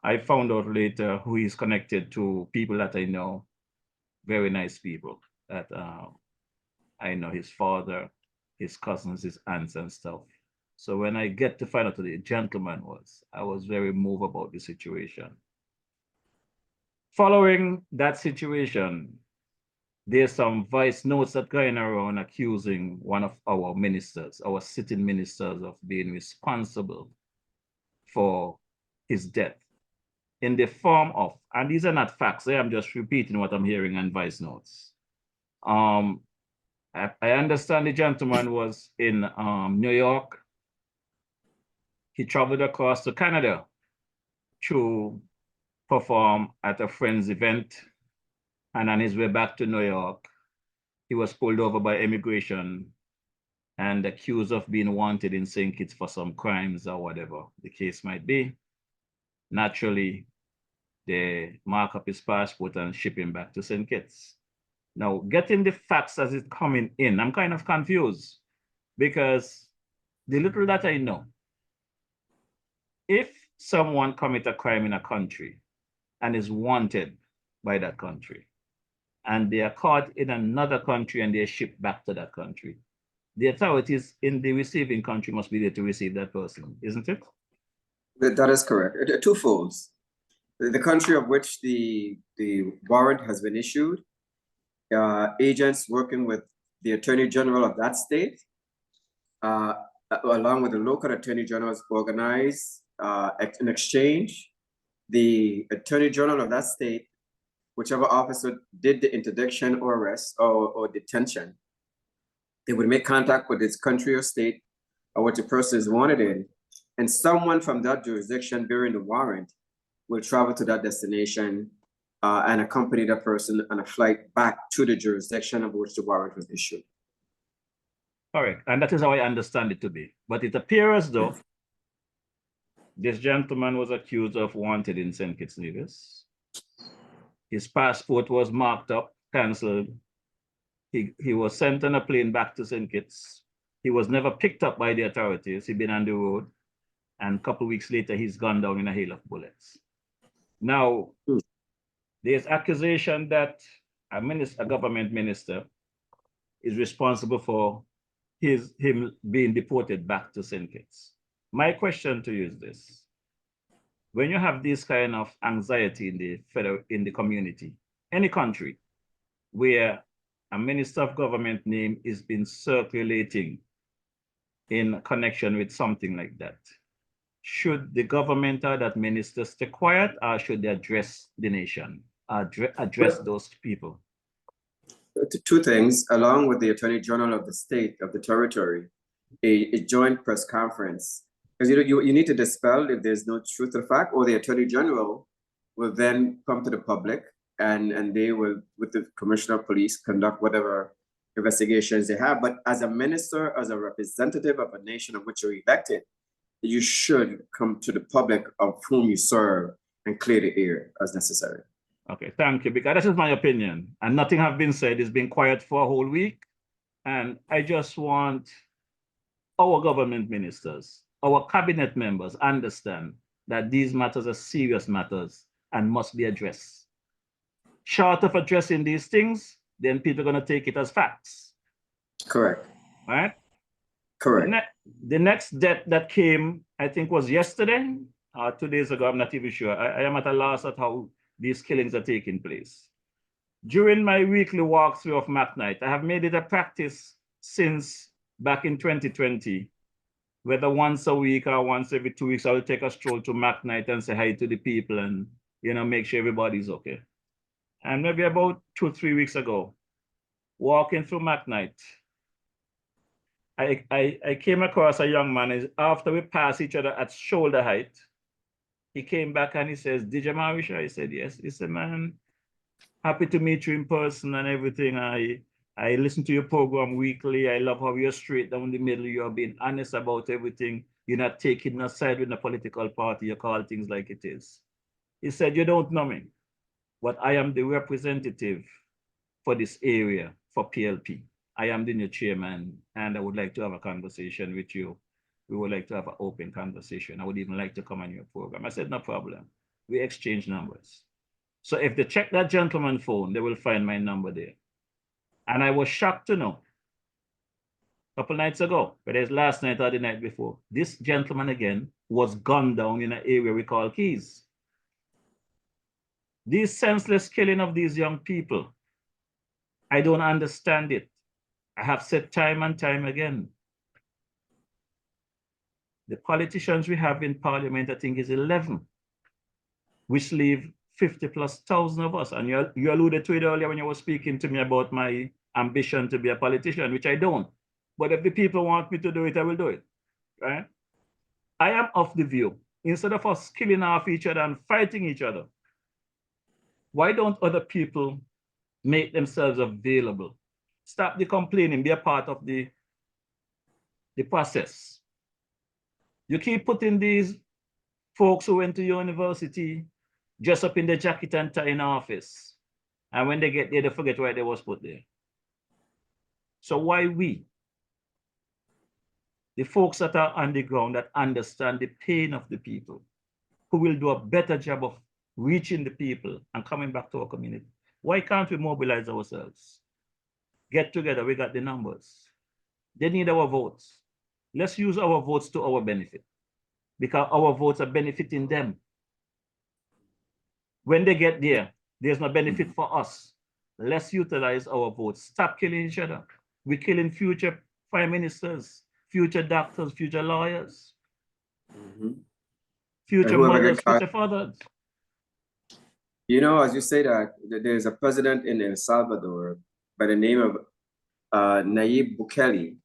I found out later who is connected to people that I know, very nice people that I know, his father, his cousins, his aunts and stuff. So when I get to find out who the gentleman was, I was very moved about the situation. Following that situation, there's some voice notes that going around accusing one of our ministers, our sitting ministers, of being responsible for his death in the form of, and these are not facts, I am just repeating what I'm hearing on voice notes. I understand the gentleman was in New York. He traveled across to Canada to perform at a friend's event. And on his way back to New York, he was pulled over by immigration and accused of being wanted in St. Kitts for some crimes or whatever the case might be. Naturally, they mark up his passport and ship him back to St. Kitts. Now, getting the facts as it's coming in, I'm kind of confused, because the little that I know, if someone commits a crime in a country and is wanted by that country, and they are caught in another country and they're shipped back to that country, the authorities in the receiving country must be there to receive that person, isn't it? That is correct. Two folds. the country of which the warrant has been issued, agents working with the Attorney General of that state, along with the local Attorney Generals, organize an exchange. The Attorney General of that state, whichever officer did the interdiction or arrest or detention, they would make contact with its country or state or which the person is wanted in, and someone from that jurisdiction bearing the warrant will travel to that destination and accompany that person on a flight back to the jurisdiction of which the warrant was issued. Correct, and that is how I understand it to be. But it appears as though this gentleman was accused of wanted in St. Kitts Nevis. His passport was marked up, cancelled. He was sent on a plane back to St. Kitts. He was never picked up by the authorities. He'd been on the road. And a couple of weeks later, he's gone down in a hail of bullets. Now, there's accusation that a government minister is responsible for him being deported back to St. Kitts. My question to you is this. When you have this kind of anxiety in the community, any country where a minister of government name is been circulating in connection with something like that, should the government or that minister stay quiet, or should they address the nation, address those people? Two things, along with the Attorney General of the state, of the territory, a joint press conference, because you need to dispel if there's no truth to the fact, or the Attorney General will then come to the public and they will, with the Commissioner of Police, conduct whatever investigations they have. But as a minister, as a representative of a nation of which you're elected, you should come to the public of whom you serve and clear the air as necessary. Okay, thank you, because this is my opinion, and nothing have been said. It's been quiet for a whole week, and I just want our government ministers, our cabinet members understand that these matters are serious matters and must be addressed. Short of addressing these things, then people are going to take it as facts. Correct. Right? Correct. The next death that came, I think, was yesterday or 2 days ago. I'm not even sure. I am at a loss at how these killings are taking place. During my weekly walkthrough of McKnight, I have made it a practice since back in 2020, whether once a week or once every 2 weeks, I will take a stroll to McKnight and say hi to the people and, make sure everybody's okay. And maybe about 2 or 3 weeks ago, walking through McKnight, I came across a young man. After we passed each other at shoulder height, he came back and he says, DJ Marisha? I said, yes. He said, man, happy to meet you in person and everything. I listen to your program weekly. I love how you're straight down the middle. You're being honest about everything. You're not taking a side with a political party. You call things like it is. He said, you don't know me, but I am the representative for this area for PLP. I am the new chairman, and I would like to have a conversation with you. We would like to have an open conversation. I would even like to come on your program. I said, no problem. We exchange numbers. So if they check that gentleman's phone, they will find my number there. And I was shocked to know, a couple nights ago, whether it's last night or the night before, this gentleman again was gunned down in an area we call Keys. This senseless killing of these young people, I don't understand it. I have said time and time again, the politicians we have in parliament, I think is 11, which leave 50,000+ of us. And you alluded to it earlier when you were speaking to me about my ambition to be a politician, which I don't. But if the people want me to do it, I will do it, right? I am of the view, instead of us killing off each other and fighting each other, why don't other people make themselves available? Stop the complaining, be a part of the process. You keep putting these folks who went to university dress up in the jacket and tie in office. And when they get there, they forget why they was put there. So why we, the folks that are on the ground that understand the pain of the people, who will do a better job of reaching the people and coming back to our community, why can't we mobilize ourselves? Get together, we got the numbers. They need our votes. Let's use our votes to our benefit, because our votes are benefiting them. when they get there, there's no benefit for us. Let's utilize our votes. Stop killing each other. We're killing future prime ministers, future doctors, future lawyers, future mothers, future fathers. You know, as you say that, there's a president in El Salvador by the name of Nayib Bukele.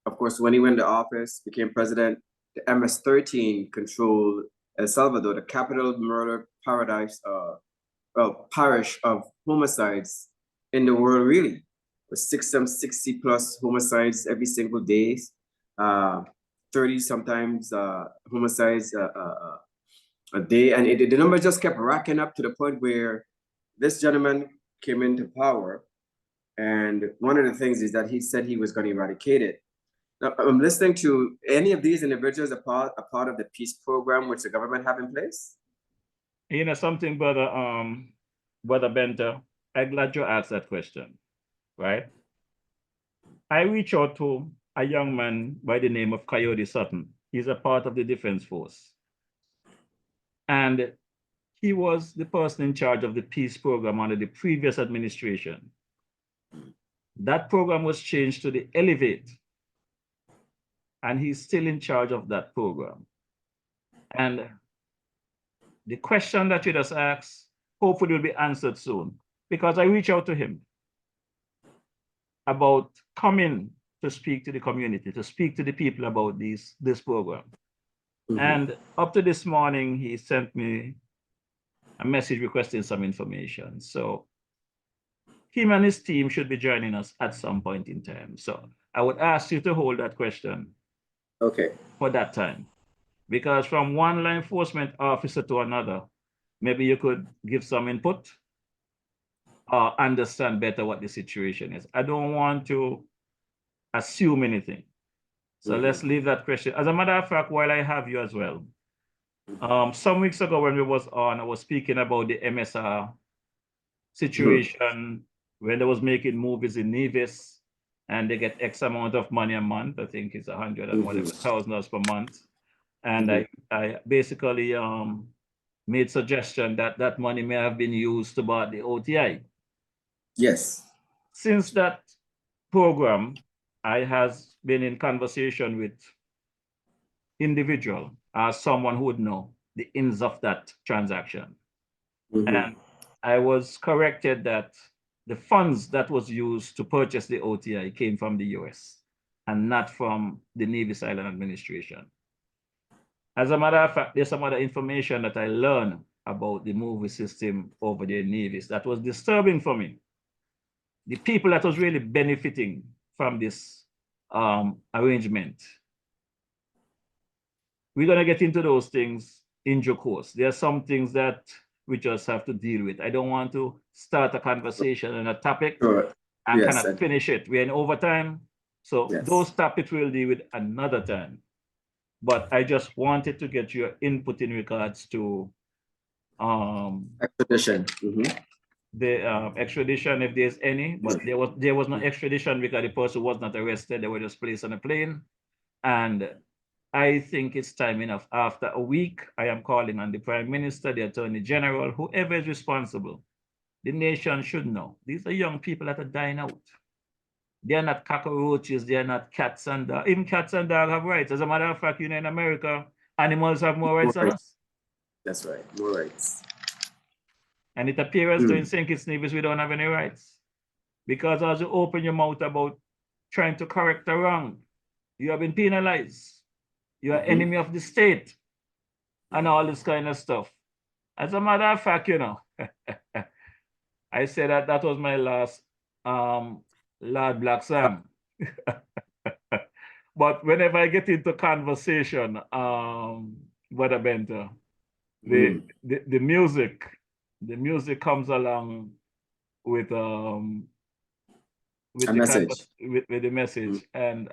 Of course, when he went to office, became president, the MS-13 controlled El Salvador, the capital murder paradise, parish of homicides in the world, really. With 60 plus homicides every single day, 30 sometimes homicides a day. And the number just kept racking up to the point where this gentleman came into power. And one of the things is that he said he was going to eradicate it. Now, I'm listening to any of these individuals a part of the peace program which the government have in place? You know something, Brother Benter, I'm glad you asked that question, right? I reached out to a young man by the name of Coyote Sutton. He's a part of the Defense Force. And he was the person in charge of the peace program under the previous administration. That program was changed to the Elevate, and he's still in charge of that program. And the question that you just asked, hopefully will be answered soon, because I reached out to him about coming to speak to the community, to speak to the people about this program. And up to this morning, he sent me a message requesting some information. So him and his team should be joining us at some point in time. So I would ask you to hold that question for that time. Because from one law enforcement officer to another, maybe you could give some input or understand better what the situation is. I don't want to assume anything. So let's leave that question. As a matter of fact, while I have you as well, some weeks ago when we was on, I was speaking about the MSR situation when they was making movies in Nevis and they get X amount of money a month. I think it's 100 and whatever $1,000 per month. And I basically made suggestion that that money may have been used to buy the OTI. Yes. Since that program, I has been in conversation with individual as someone who would know the ins of that transaction. And I was corrected that the funds that was used to purchase the OTI came from the US and not from the Nevis Island administration. As a matter of fact, there's some other information that I learned about the movie system over there in Nevis that was disturbing for me. The people that was really benefiting from this arrangement. We're going to get into those things in due course. There are some things that we just have to deal with. I don't want to start a conversation on a topic and cannot finish it. We're in overtime. So those topics we'll deal with another time. But I just wanted to get your input in regards to extradition. The extradition, if there's any, but there was no extradition because the person was not arrested. They were just placed on a plane. And I think it's time enough. After a week, I am calling on the Prime Minister, the Attorney General, whoever is responsible. The nation should know. These are young people that are dying out. They are not cockroaches, they are not cats and dogs. Even cats and dogs have rights. As a matter of fact, you know, in America, animals have more rights than us. That's right, more rights. And it appears during St. Kitts Nevis, we don't have any rights. Because as you open your mouth about trying to correct a wrong, you have been penalized. You are enemy of the state and all this kind of stuff. As a matter of fact, you know, I said that was my last Lord Black Sam. But whenever I get into conversation, Brother Benter, the music comes along with the message. And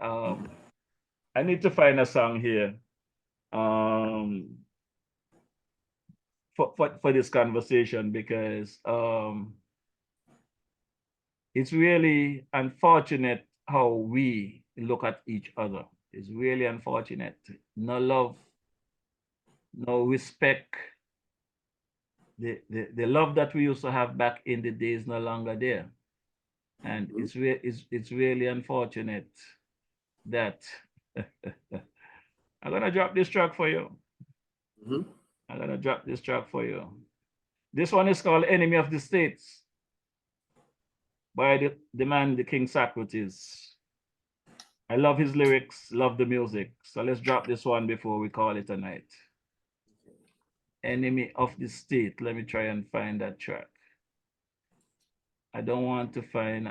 I need to find a song here for this conversation because it's really unfortunate how we look at each other. It's really unfortunate. No love, no respect, the love that we used to have back in the day is no longer there. And it's really unfortunate that I'm gonna drop this track for you. I'm gonna drop this track for you. This one is called Enemy of the States by the man, the King Socrates. I love his lyrics, love the music. So let's drop this one before we call it a night. Enemy of the State. Let me try and find that track. I don't want to find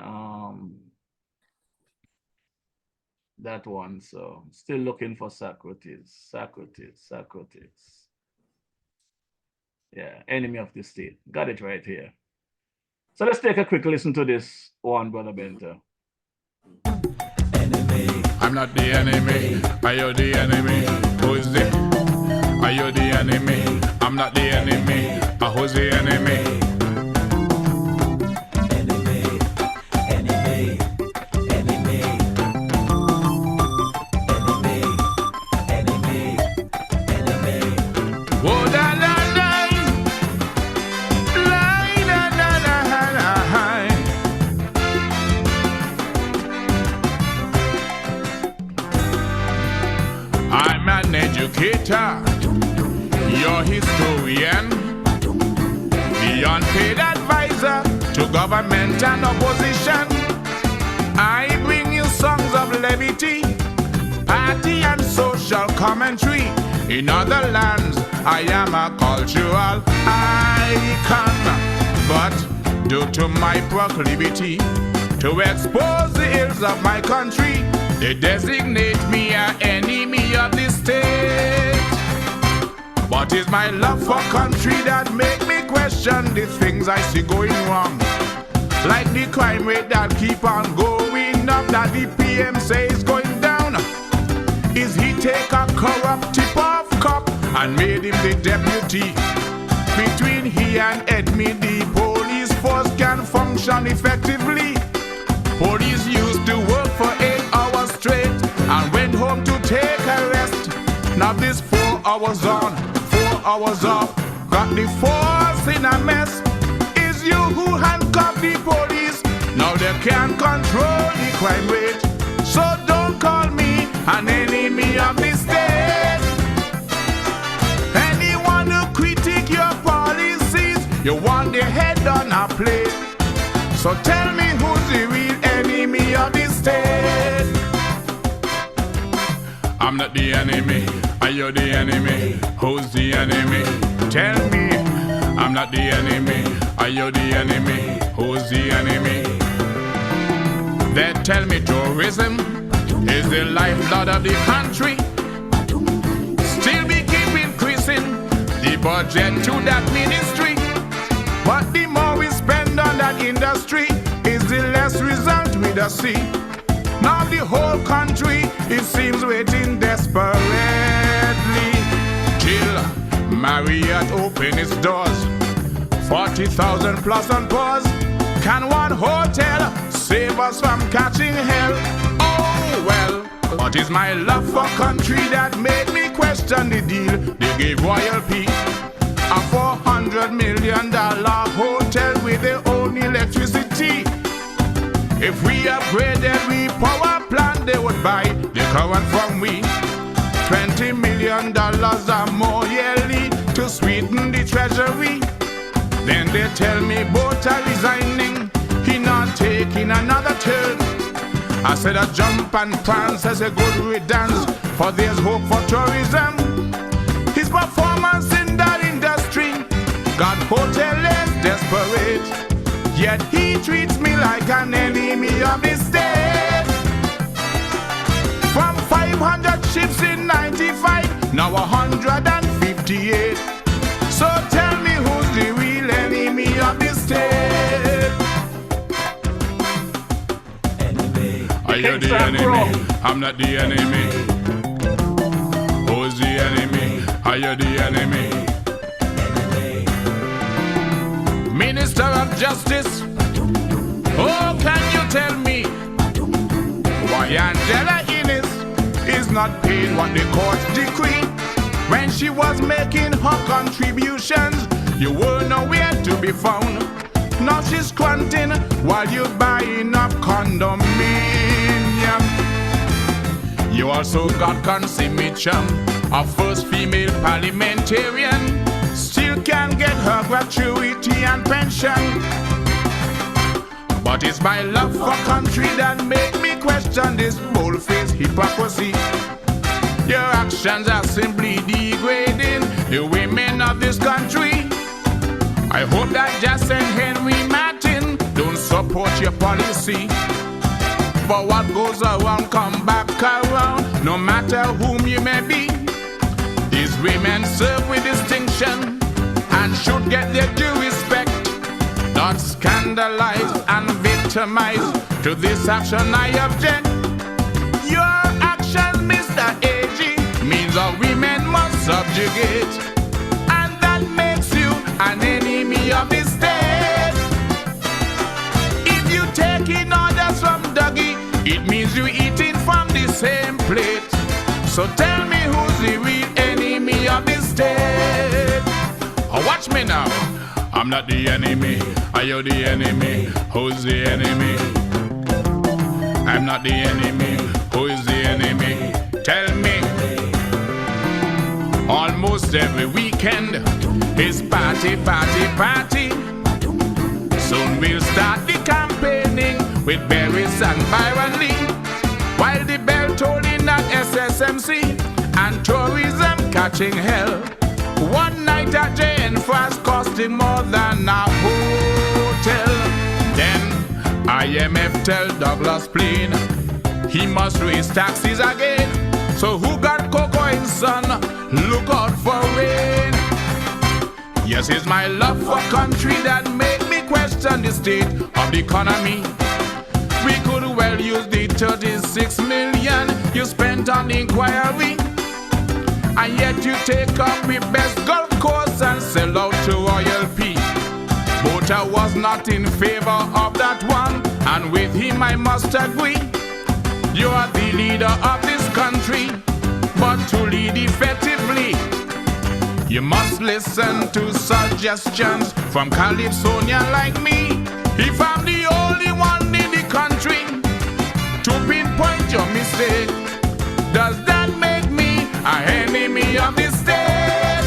that one, so still looking for Socrates. Yeah, Enemy of the State. Got it right here. So let's take a quick listen to this one, Brother Benter. I'm not the enemy. Are you the enemy? Who's the? Are you the enemy? I'm not the enemy. Who's the enemy? Educator, your historian, the unpaid advisor to government and opposition. I bring you songs of levity, party and social commentary. In other lands, I am a cultural icon, but due to my proclivity to expose the ills of my country, they designate me an enemy of the state. But it's my love for country that make me question the things I see going wrong. Like the crime rate that keep on going up, that the PM says going down. Is he take a corrupt tip-off cop and made him the deputy? Between he and Edme, the police force can function effectively. Police used to work for 8 hours straight and went home to take a rest. Now this 4 hours on, 4 hours off, got the force in a mess. Is you who handcuff the police? Now they can't control the crime rate. So don't call me an enemy of the state. Anyone who critique your policies, you want their head on a plate. So tell me who's the real enemy of the state. I'm not the enemy. Are you the enemy? Who's the enemy? Tell me. I'm not the enemy. Are you the enemy? Who's the enemy? They tell me tourism is the lifeblood of the country. Still we keep increasing the budget to that ministry. But the more we spend on that industry, is the less result we do see. Now the whole country, it seems, waiting desperately till Marriott open its doors. 40,000 plus on pause. Can one hotel save us from catching hell? Oh well, but it's my love for country that made me question the deal they gave Royal Peak. A $400 million hotel with their own electricity. If we upgraded we power plant, they would buy the current from we. $20 million or more yearly to sweeten the treasury. Then they tell me both are resigning, he not taking another turn. I said a jump and prance as a good riddance, for there's hope for tourism. His performance in that industry got hotel is desperate, yet he treats me like an enemy of the state. From 500 ships in 95, now 158. So tell me who's the real enemy of the state? Are you the enemy? I'm not the enemy. Who's the enemy? Are you the enemy? Minister of Justice, oh, can you tell me why Angela Innes is not paid what the court decree when she was making her contributions You were nowhere to be found. Now she's squanting while you're buying up condominium. You also got consummation, a first female parliamentarian. Still can't get her gratuity and pension. But it's my love for country that make me question this bold-faced hypocrisy. Your actions are simply degrading the women of this country. I hope that Jess and Henry Martin don't support your policy. But what goes around come back around, no matter whom you may be. These women serve with distinction and should get their due respect. Not scandalize and victimize. To this action I object. Your action, Mr. AG, means all women must subjugate, and that makes you an enemy of the state. If you taking orders from Dougie, it means you eating from the same plate. So tell me who's the real enemy of the state? Oh, watch me now. I'm not the enemy. Are you the enemy? Who's the enemy? I'm not the enemy. Who is the enemy? Tell me. Almost every weekend is party, party, party. Soon we'll start the campaigning with Berries and Byron Lee, while the bell tolling at SSMC and tourism catching hell. One night at JN Fast costing more than a hotel. Then IMF tell Douglas Plain he must raise taxes again. So who got cocoa in sun? Look out for rain. Yes, it's my love for country that make me question the state of the economy. We could well use the 36 million you spent on the inquiry, and yet you take up the best golf course and sell out to Royal P. But I was not in favor of that one, and with him I must agree. You are the leader of this country, but to lead effectively, you must listen to suggestions from Calypsonia like me. If I'm the only one in the country to pinpoint your mistake, does that make me an enemy of the state?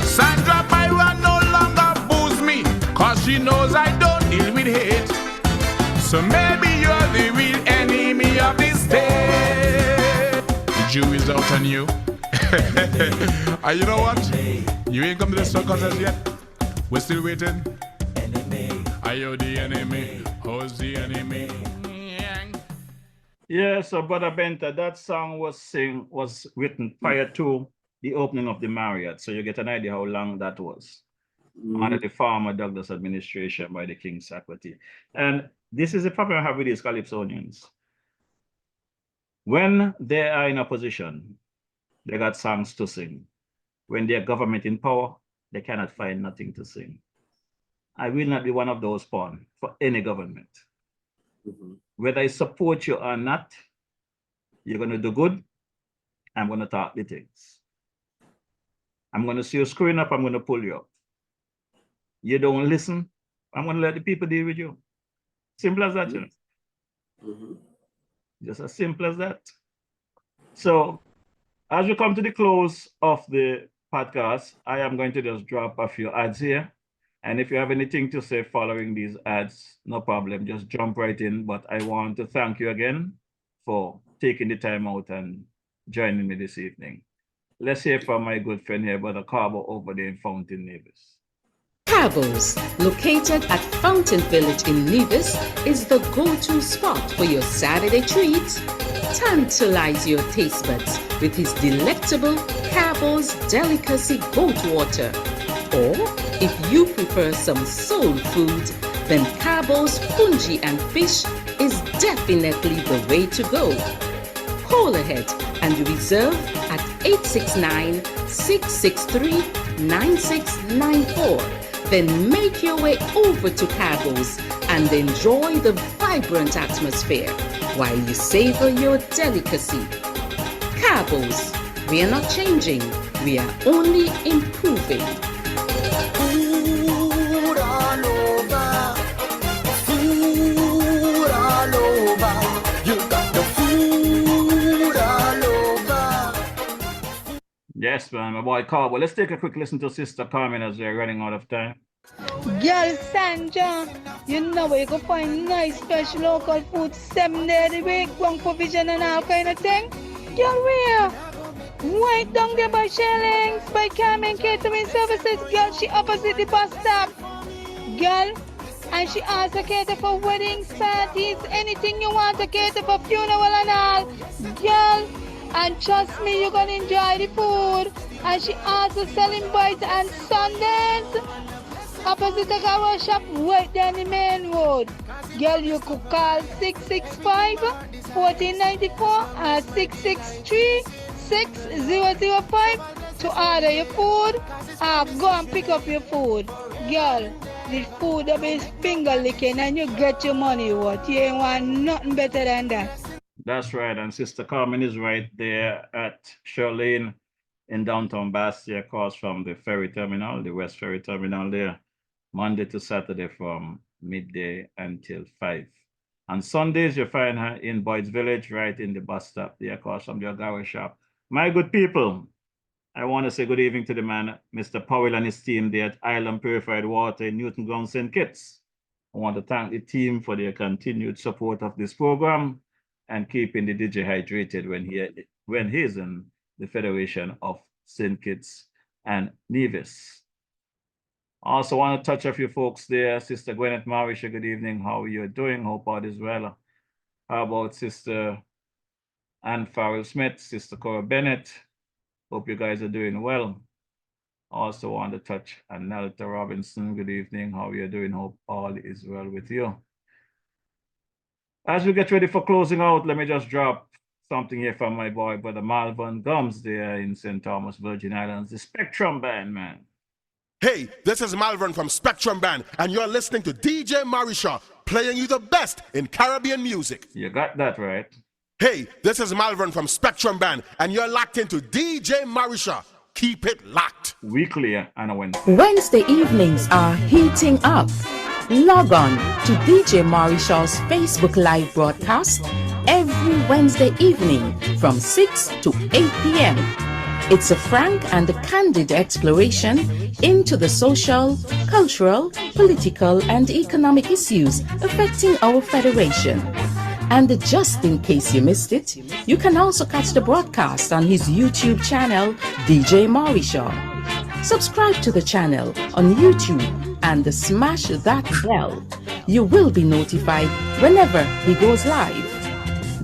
Sandra Byron no longer boos me, cause she knows I don't deal with hate. So maybe you're the real enemy of the state. The Jew is out on you. And you know what? You ain't come to the circus as yet. We're still waiting. Are you the enemy? Who's the enemy? Yeah, so Brother Benta, that song was written prior to the opening of the Marriott. So you get an idea how long that was. Under the former Douglas administration by the King's Faculty. And this is the problem I have with these Calypsonians. When they are in opposition, they got songs to sing. When they're government in power, they cannot find nothing to sing. I will not be one of those pawn for any government. Whether I support you or not, you're going to do good, I'm going to talk the things. I'm going to see you screwing up, I'm going to pull you up. You don't listen, I'm going to let the people deal with you. Simple as that, you know. Just as simple as that. So, as we come to the close of the podcast, I am going to just drop a few ads here. And if you have anything to say following these ads, no problem, just jump right in. But I want to thank you again for taking the time out and joining me this evening. Let's hear from my good friend here, Brother Carbo, over there in Fountain, Nevis. Cabos, located at Fountain Village in Nevis, is the go-to spot for your Saturday treats. Tantalize your taste buds with his delectable Cabos Delicacy Goat Water. Or, if you prefer some soul food, then Cabos Punji and Fish is definitely the way to go. Call ahead and reserve at 869-663-9694. Then make your way over to Cabos and enjoy the vibrant atmosphere while you savor your delicacy. Cabos, we are not changing, we are only improving. Food all over. Food all over. You got the food all over. Yes, man, my boy Carl. Well, let's take a quick listen to Sister Carmen as we're running out of time. Girl Sanja, you know where you can find nice fresh local food 7 days a week, one provision and all kind of thing. Girl, where? Right down there by Shellings, by Carmen Catering Services. Girl, she opposite the bus stop. Girl, and she also cater for weddings, parties, anything you want to cater for, funeral and all. Girl, and trust me, you're gonna enjoy the food. And she also selling bites and Sundays. Opposite the car shop, right down the main road. Girl, you could call 665-1494 or 663-6005 to order your food or go and pick up your food. Girl, the food will be finger licking and you get your money worth. You ain't want nothing better than that. That's right, and Sister Carmen is right there at Shirlane in downtown Bastia, across from the ferry terminal, the West Ferry Terminal there, Monday to Saturday from midday until 5. On Sundays, you find her in Boyd's Village, right in the bus stop there, across from the Agawa shop. My good people, I want to say good evening to the man, Mr. Powell and his team there at Island Purified Water in Newton Ground, St. Kitts. I want to thank the team for their continued support of this program and keeping the DJ hydrated when he's in the Federation of St. Kitts and Nevis. Also want to touch a few folks there. Sister Gwyneth Marisha, good evening. How are you doing? Hope all is well. How about Sister Ann Farrell Smith, Sister Cora Bennett? Hope you guys are doing well. Also want to touch Annalta Robinson. Good evening. How are you doing? Hope all is well with you. As we get ready for closing out, let me just drop something here from my boy, Brother Malvern Gums there in St. Thomas, Virgin Islands, the Spectrum Band, man. Hey, this is Malvern from Spectrum Band, and you're listening to DJ Marisha, playing you the best in Caribbean music. You got that right. Hey, this is Malvern from Spectrum Band, and you're locked into DJ Marisha. Keep it locked. Weekly and a Wednesday. Wednesday evenings are heating up. Log on to DJ Marishall's Facebook Live broadcast every Wednesday evening from 6 to 8 p.m. It's a frank and candid exploration into the social, cultural, political, and economic issues affecting our federation. And just in case you missed it, you can also catch the broadcast on his YouTube channel, DJ Marishaw. Subscribe to the channel on YouTube and smash that bell. You will be notified whenever he goes live.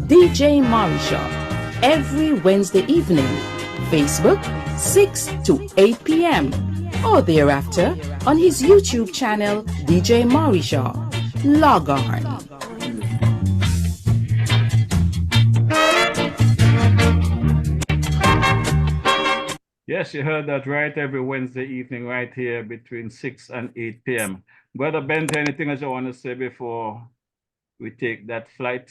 DJ Marishaw, every Wednesday evening, Facebook 6 to 8 p.m. or thereafter on his YouTube channel, DJ Marishaw. Log on. Yes, you heard that right, every Wednesday evening right here between 6 and 8 p.m. Brother Bent, anything else you want to say before we take that flight?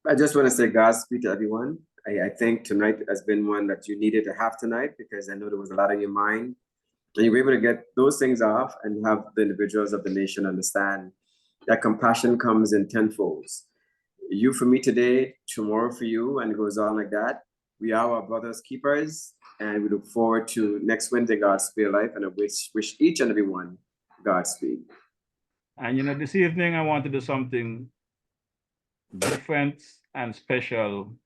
I just want to say Godspeed to everyone. I think tonight has been one that you needed to have tonight, because I know there was a lot on your mind. And you were able to get those things off and have the individuals of the nation understand that compassion comes in tenfolds. You for me today, tomorrow for you, and it goes on like that. We are our brothers' keepers, and we look forward to next Wednesday, Godspeed Life, and I wish each and every one Godspeed. And you know, this evening I want to do something different and special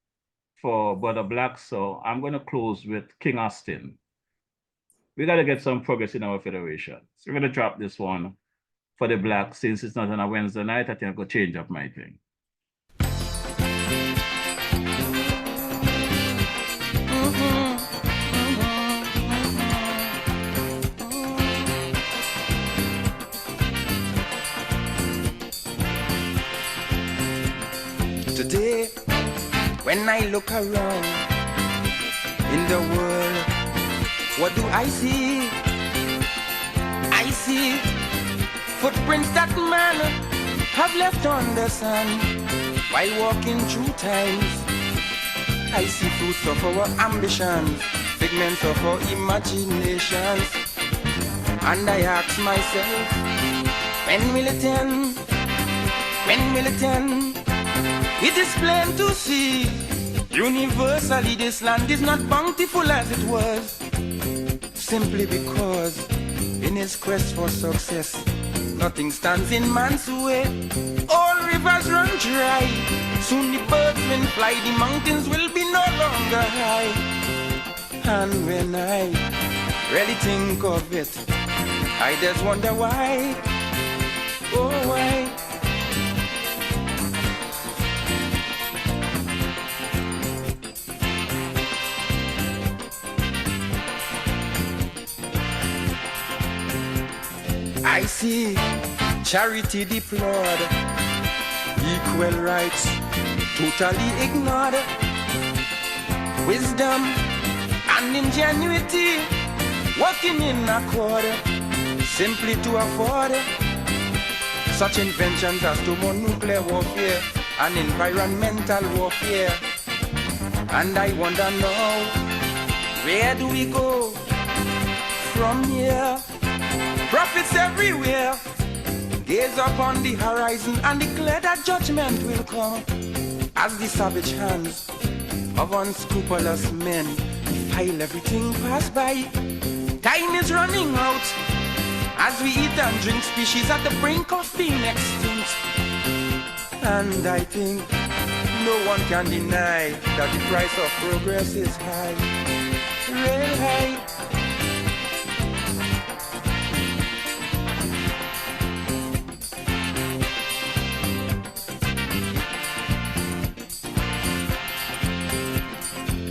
for Brother Black, so I'm going to close with King Austin. We got to get some progress in our federation. So we're going to drop this one for the Black. Since it's not on a Wednesday night, I think I'll go change up my thing. Today, when I look around in the world, what do I see? I see footprints that man have left on the sand while walking through times. I see fruits of our ambitions, figments of our imaginations. And I ask myself, when will it end? When will it end? It is plain to see, universally this land is not bountiful as it was, simply because in his quest for success, nothing stands in man's way. All rivers run dry, soon the birds will fly, the mountains will be no longer high. And when I really think of it, I just wonder why, oh why. I see charity deplored, equal rights totally ignored, wisdom and ingenuity working in accord, simply to afford such inventions as thermonuclear warfare and environmental warfare. And I wonder now, where do we go from here? Prophets everywhere gaze upon the horizon and declare that judgment will come as the savage hands of unscrupulous men defile everything passed by. Time is running out as we eat and drink, species at the brink of being extinct. And I think no one can deny that the price of progress is high, real high.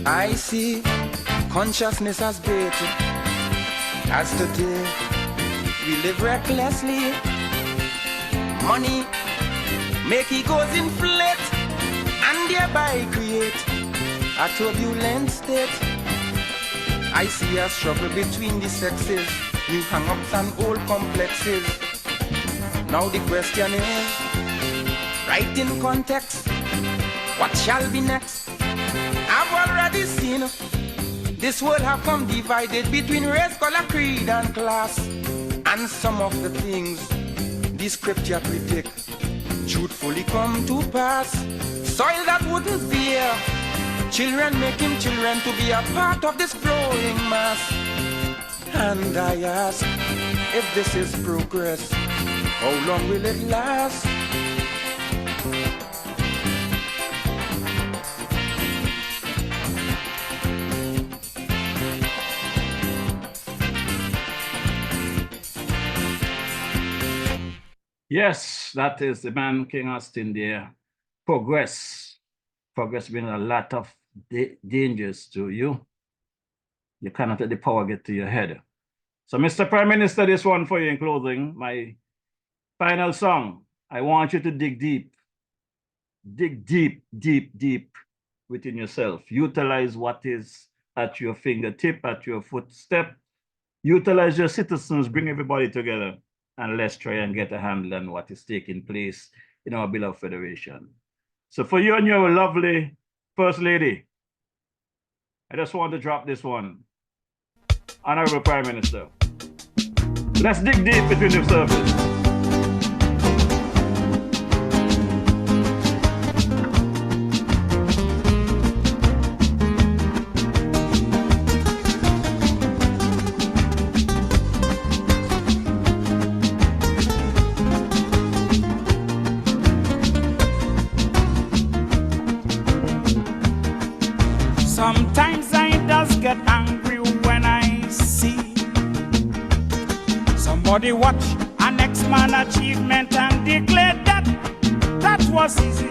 I see consciousness as bait, as today we live recklessly. Money make egos inflate and thereby create a turbulent state. I see a struggle between the sexes, new hang-ups and old complexes. Now the question is, right in context, what shall be next? I've already seen this world have come divided between race, color, creed, and class. And some of the things the scripture predict truthfully come to pass. Soil that wouldn't bear children, making children to be a part of this growing mass. And I ask, if this is progress, how long will it last? Yes, that is the man King Austin there. Progress. Progress brings a lot of dangers to you. You cannot let the power get to your head. So, Mr. Prime Minister, this one for you in closing. My final song. I want you to dig deep. Dig deep, deep, deep within yourself. Utilize what is at your fingertip, at your footstep. Utilize your citizens, bring everybody together. And let's try and get a handle on what is taking place in our beloved federation. So for you and your lovely First Lady, I just want to drop this one. Honorable Prime Minister, let's dig deep between the surface. Sometimes I just get angry when I see somebody watch an ex-man achievement and declare that that was easy.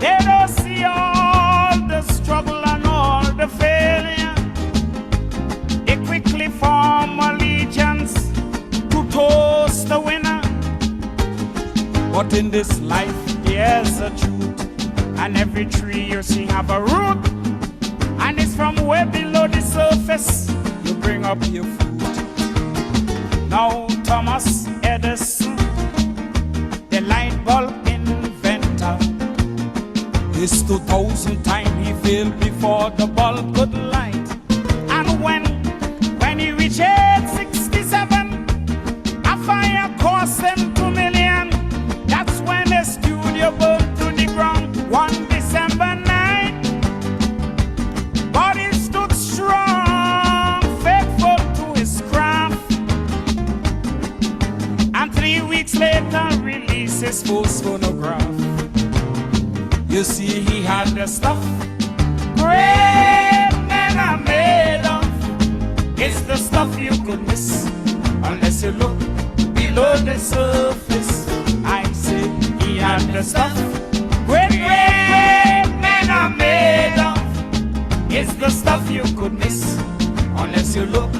They don't see all the struggle and all the failure. They quickly form allegiance to toast the winner. But in this life there's a truth, and every tree you see have a root. And it's from way below the surface you bring up your food. Now Thomas Edison, the light bulb inventor, his 2000 times he failed before the bulb could light. And when he reached age 67, weeks later, released his first phonograph. You see, he had the stuff great men are made of. It's the stuff you could miss unless you look below the surface. I say he had the stuff great men are made of. It's the stuff you could miss unless you look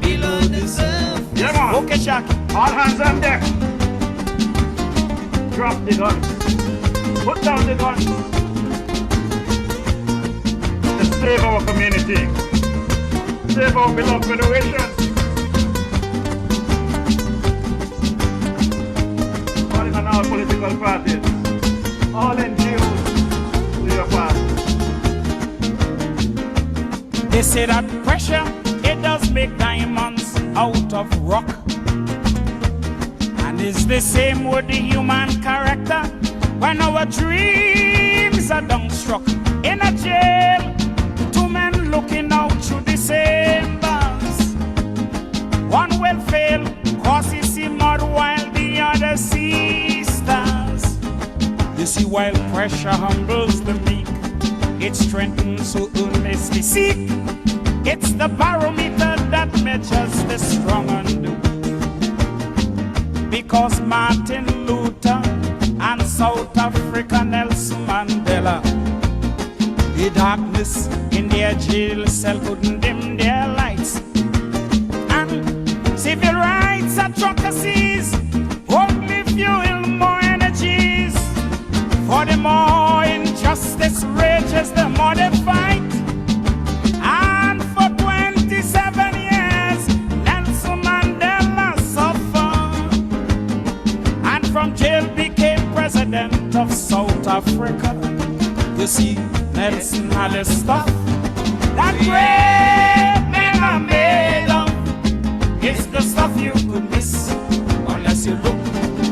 below the surface. Yeah, man. Okay, Shaki. All hands on deck. Drop the guns. Put down the guns. Let's save our community. Save our beloved federation. Calling on all political parties. All NGOs. Do your part. They say that pressure, it does make diamonds out of rock. And it's the same with the human character. When our dreams are dumbstruck in a jail, two men looking out through the same bars. One will fail, cause he see mud while the other sees stars. You see, while pressure humbles the meek, it strengthens who earnestly seek. It's the barometer that measures the strong and the weak. Because Martin Luther and South Africa Nelson Mandela, the darkness in their jail cell couldn't dim their lights. And civil rights advocacies only fuel more energies. For the more injustice rages, the more they fight. And for 27 years, Nelson Mandela suffered. And from jail became president of South Africa. You see, Nelson had the stuff that great men are made of. It's the stuff you could miss unless you look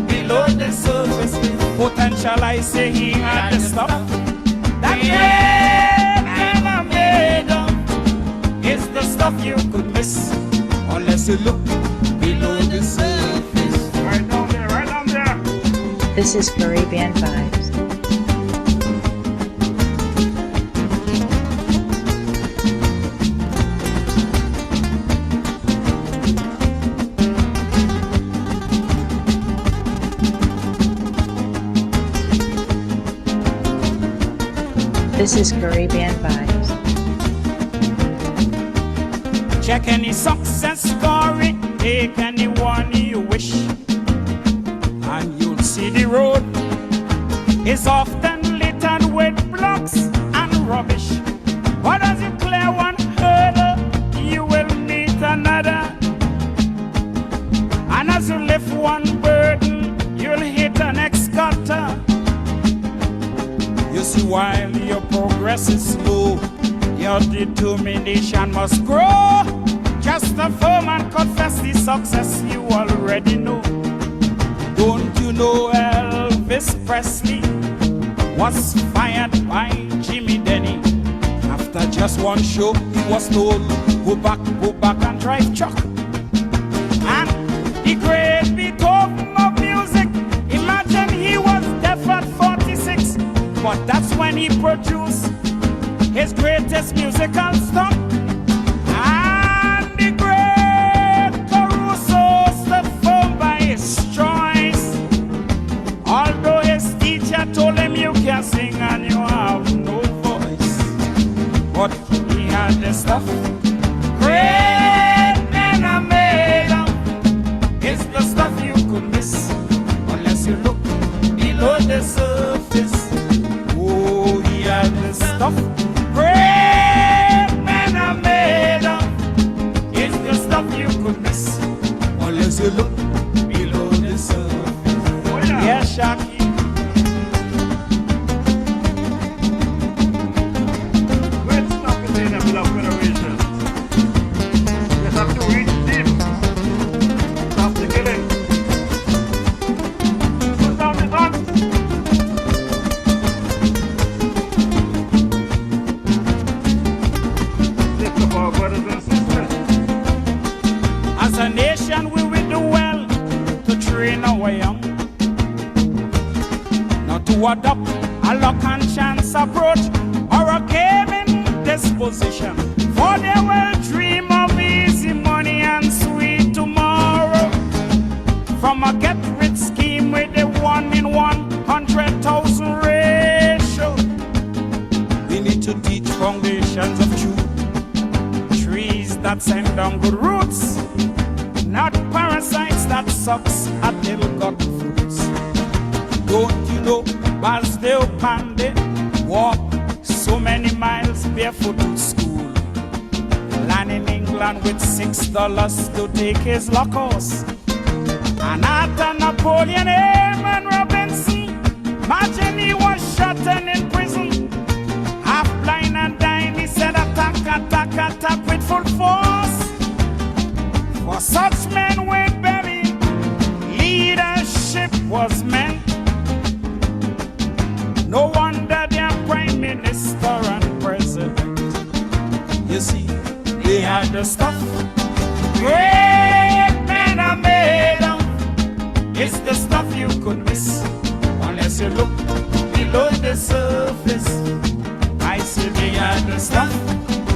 below the surface. Potential, I say he had the stuff that great men are made of. It's the stuff you could miss unless you look below the surface. Right down there, right down there. This is Caribbean Vibes. This is Caribbean Vibes. Check any success story, take anyone you wish, and you'll see the road is often littered with blocks and rubbish. But as you clear one hurdle, you will meet another. And as you lift one burden, you'll hit an next gutter. You see, while your progress is slow, your determination must grow. Just affirm and confess the success you already know. Don't you know Elvis Presley was fired by Jimmy Denny? After just one show, he was told, go back and drive truck. And the great Beethoven of music, imagine he was deaf at 46. But that's when he produced his greatest musical stuff. And the great Caruso stood firm by his choice. Although his teacher told him you can't sing and you have no voice. But he had the stuff great men are made of. It's the stuff you could miss unless you look below the surface. Oh, he had the stuff great men are made of. It's the stuff you could miss unless you look below the surface. Oh, yeah, Shaki. Great stuff in the beloved federation. You have to reach deep. Stop the killing. Put down the guns. Lift up our brothers and sisters. As a nation, we will do well to train our young to adopt a luck and chance approach or a gaming disposition, for they will dream of easy money and sweet tomorrow. From a get-rich scheme with a 1 in 100,000 ratio, we need to teach foundations of truth, trees that send down good roots, not parasites that sucks at ill-got fruits. Don't you know, Basdale Pandey walk so many miles barefoot to school, land in England with $6 to take his luck horse. And after Napoleon Airman Robinson, imagine he was shot and in prison, half blind and dying. He said attack, attack, attack with full force. For such men with belly, leadership was meant. No wonder they're prime minister and president. You see, they had the stuff great men are made of. It's the stuff you could miss unless you look below the surface. I say they had the stuff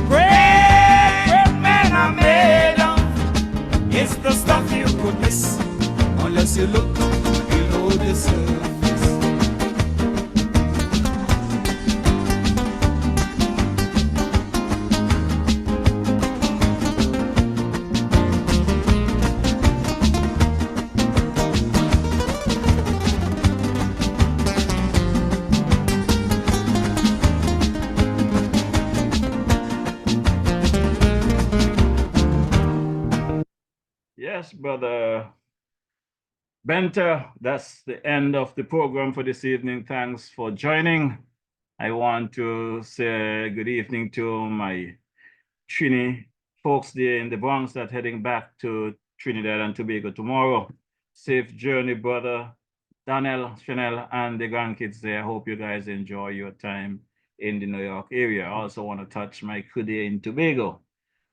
great men are made of. It's the stuff you could miss unless you look below the surface. Yes, Brother Benter, that's the end of the program for this evening. Thanks for joining. I want to say good evening to my Trini folks there in the Bronx that heading back to Trinidad and Tobago tomorrow. Safe journey, Brother Daniel, Chanel, and the grandkids there. I hope you guys enjoy your time in the New York area. I also want to touch my crew there in Tobago,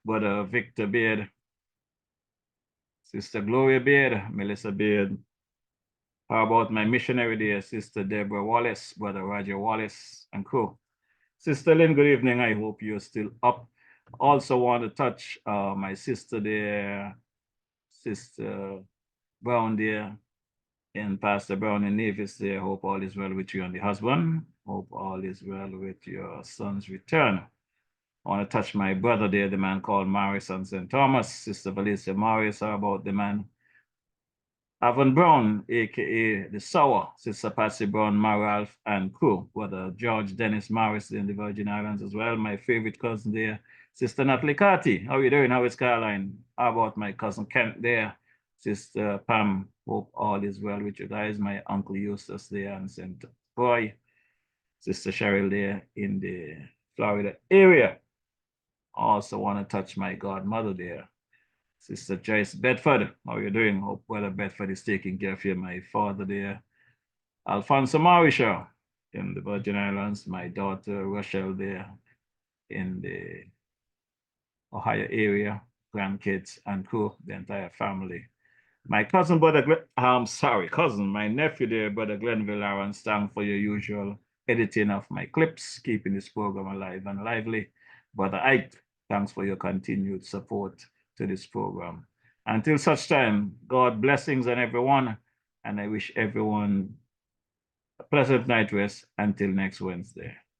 Brother Victor Beard, Sister Gloria Beard, Melissa Beard. How about my missionary there, Sister Deborah Wallace, Brother Roger Wallace, and crew. Sister Lynn, good evening. I hope you're still up. Also want to touch my sister there, Sister Brown there, and Pastor Brown in Nevis there. Hope all is well with you and the husband. Hope all is well with your son's return. I want to touch my brother there, the man called Morris and St. Thomas. Sister Valencia Morris, how about the man Avon Brown, aka the Sour, Sister Patsy Brown, Maralf, and crew. Brother George Dennis Morris in the Virgin Islands as well. My favorite cousin there, Sister Natalie Carty. How are you doing? How is Caroline? How about my cousin Kent there? Sister Pam, hope all is well with you guys. My Uncle Eustace there and St. Boy. Sister Cheryl there in the Florida area. Also want to touch my godmother there, Sister Joyce Bedford. How are you doing? Hope Brother Bedford is taking care of you. My father there, Alfonso Marisha in the Virgin Islands. My daughter Rochelle there in the Ohio area. Grandkids and crew, the entire family. My cousin, my nephew there, Brother Glenville Lawrence. Thanks for your usual editing of my clips, keeping this program alive and lively. Brother Ike, thanks for your continued support to this program. Until such time, God blessings on everyone, and I wish everyone a pleasant night rest until next Wednesday.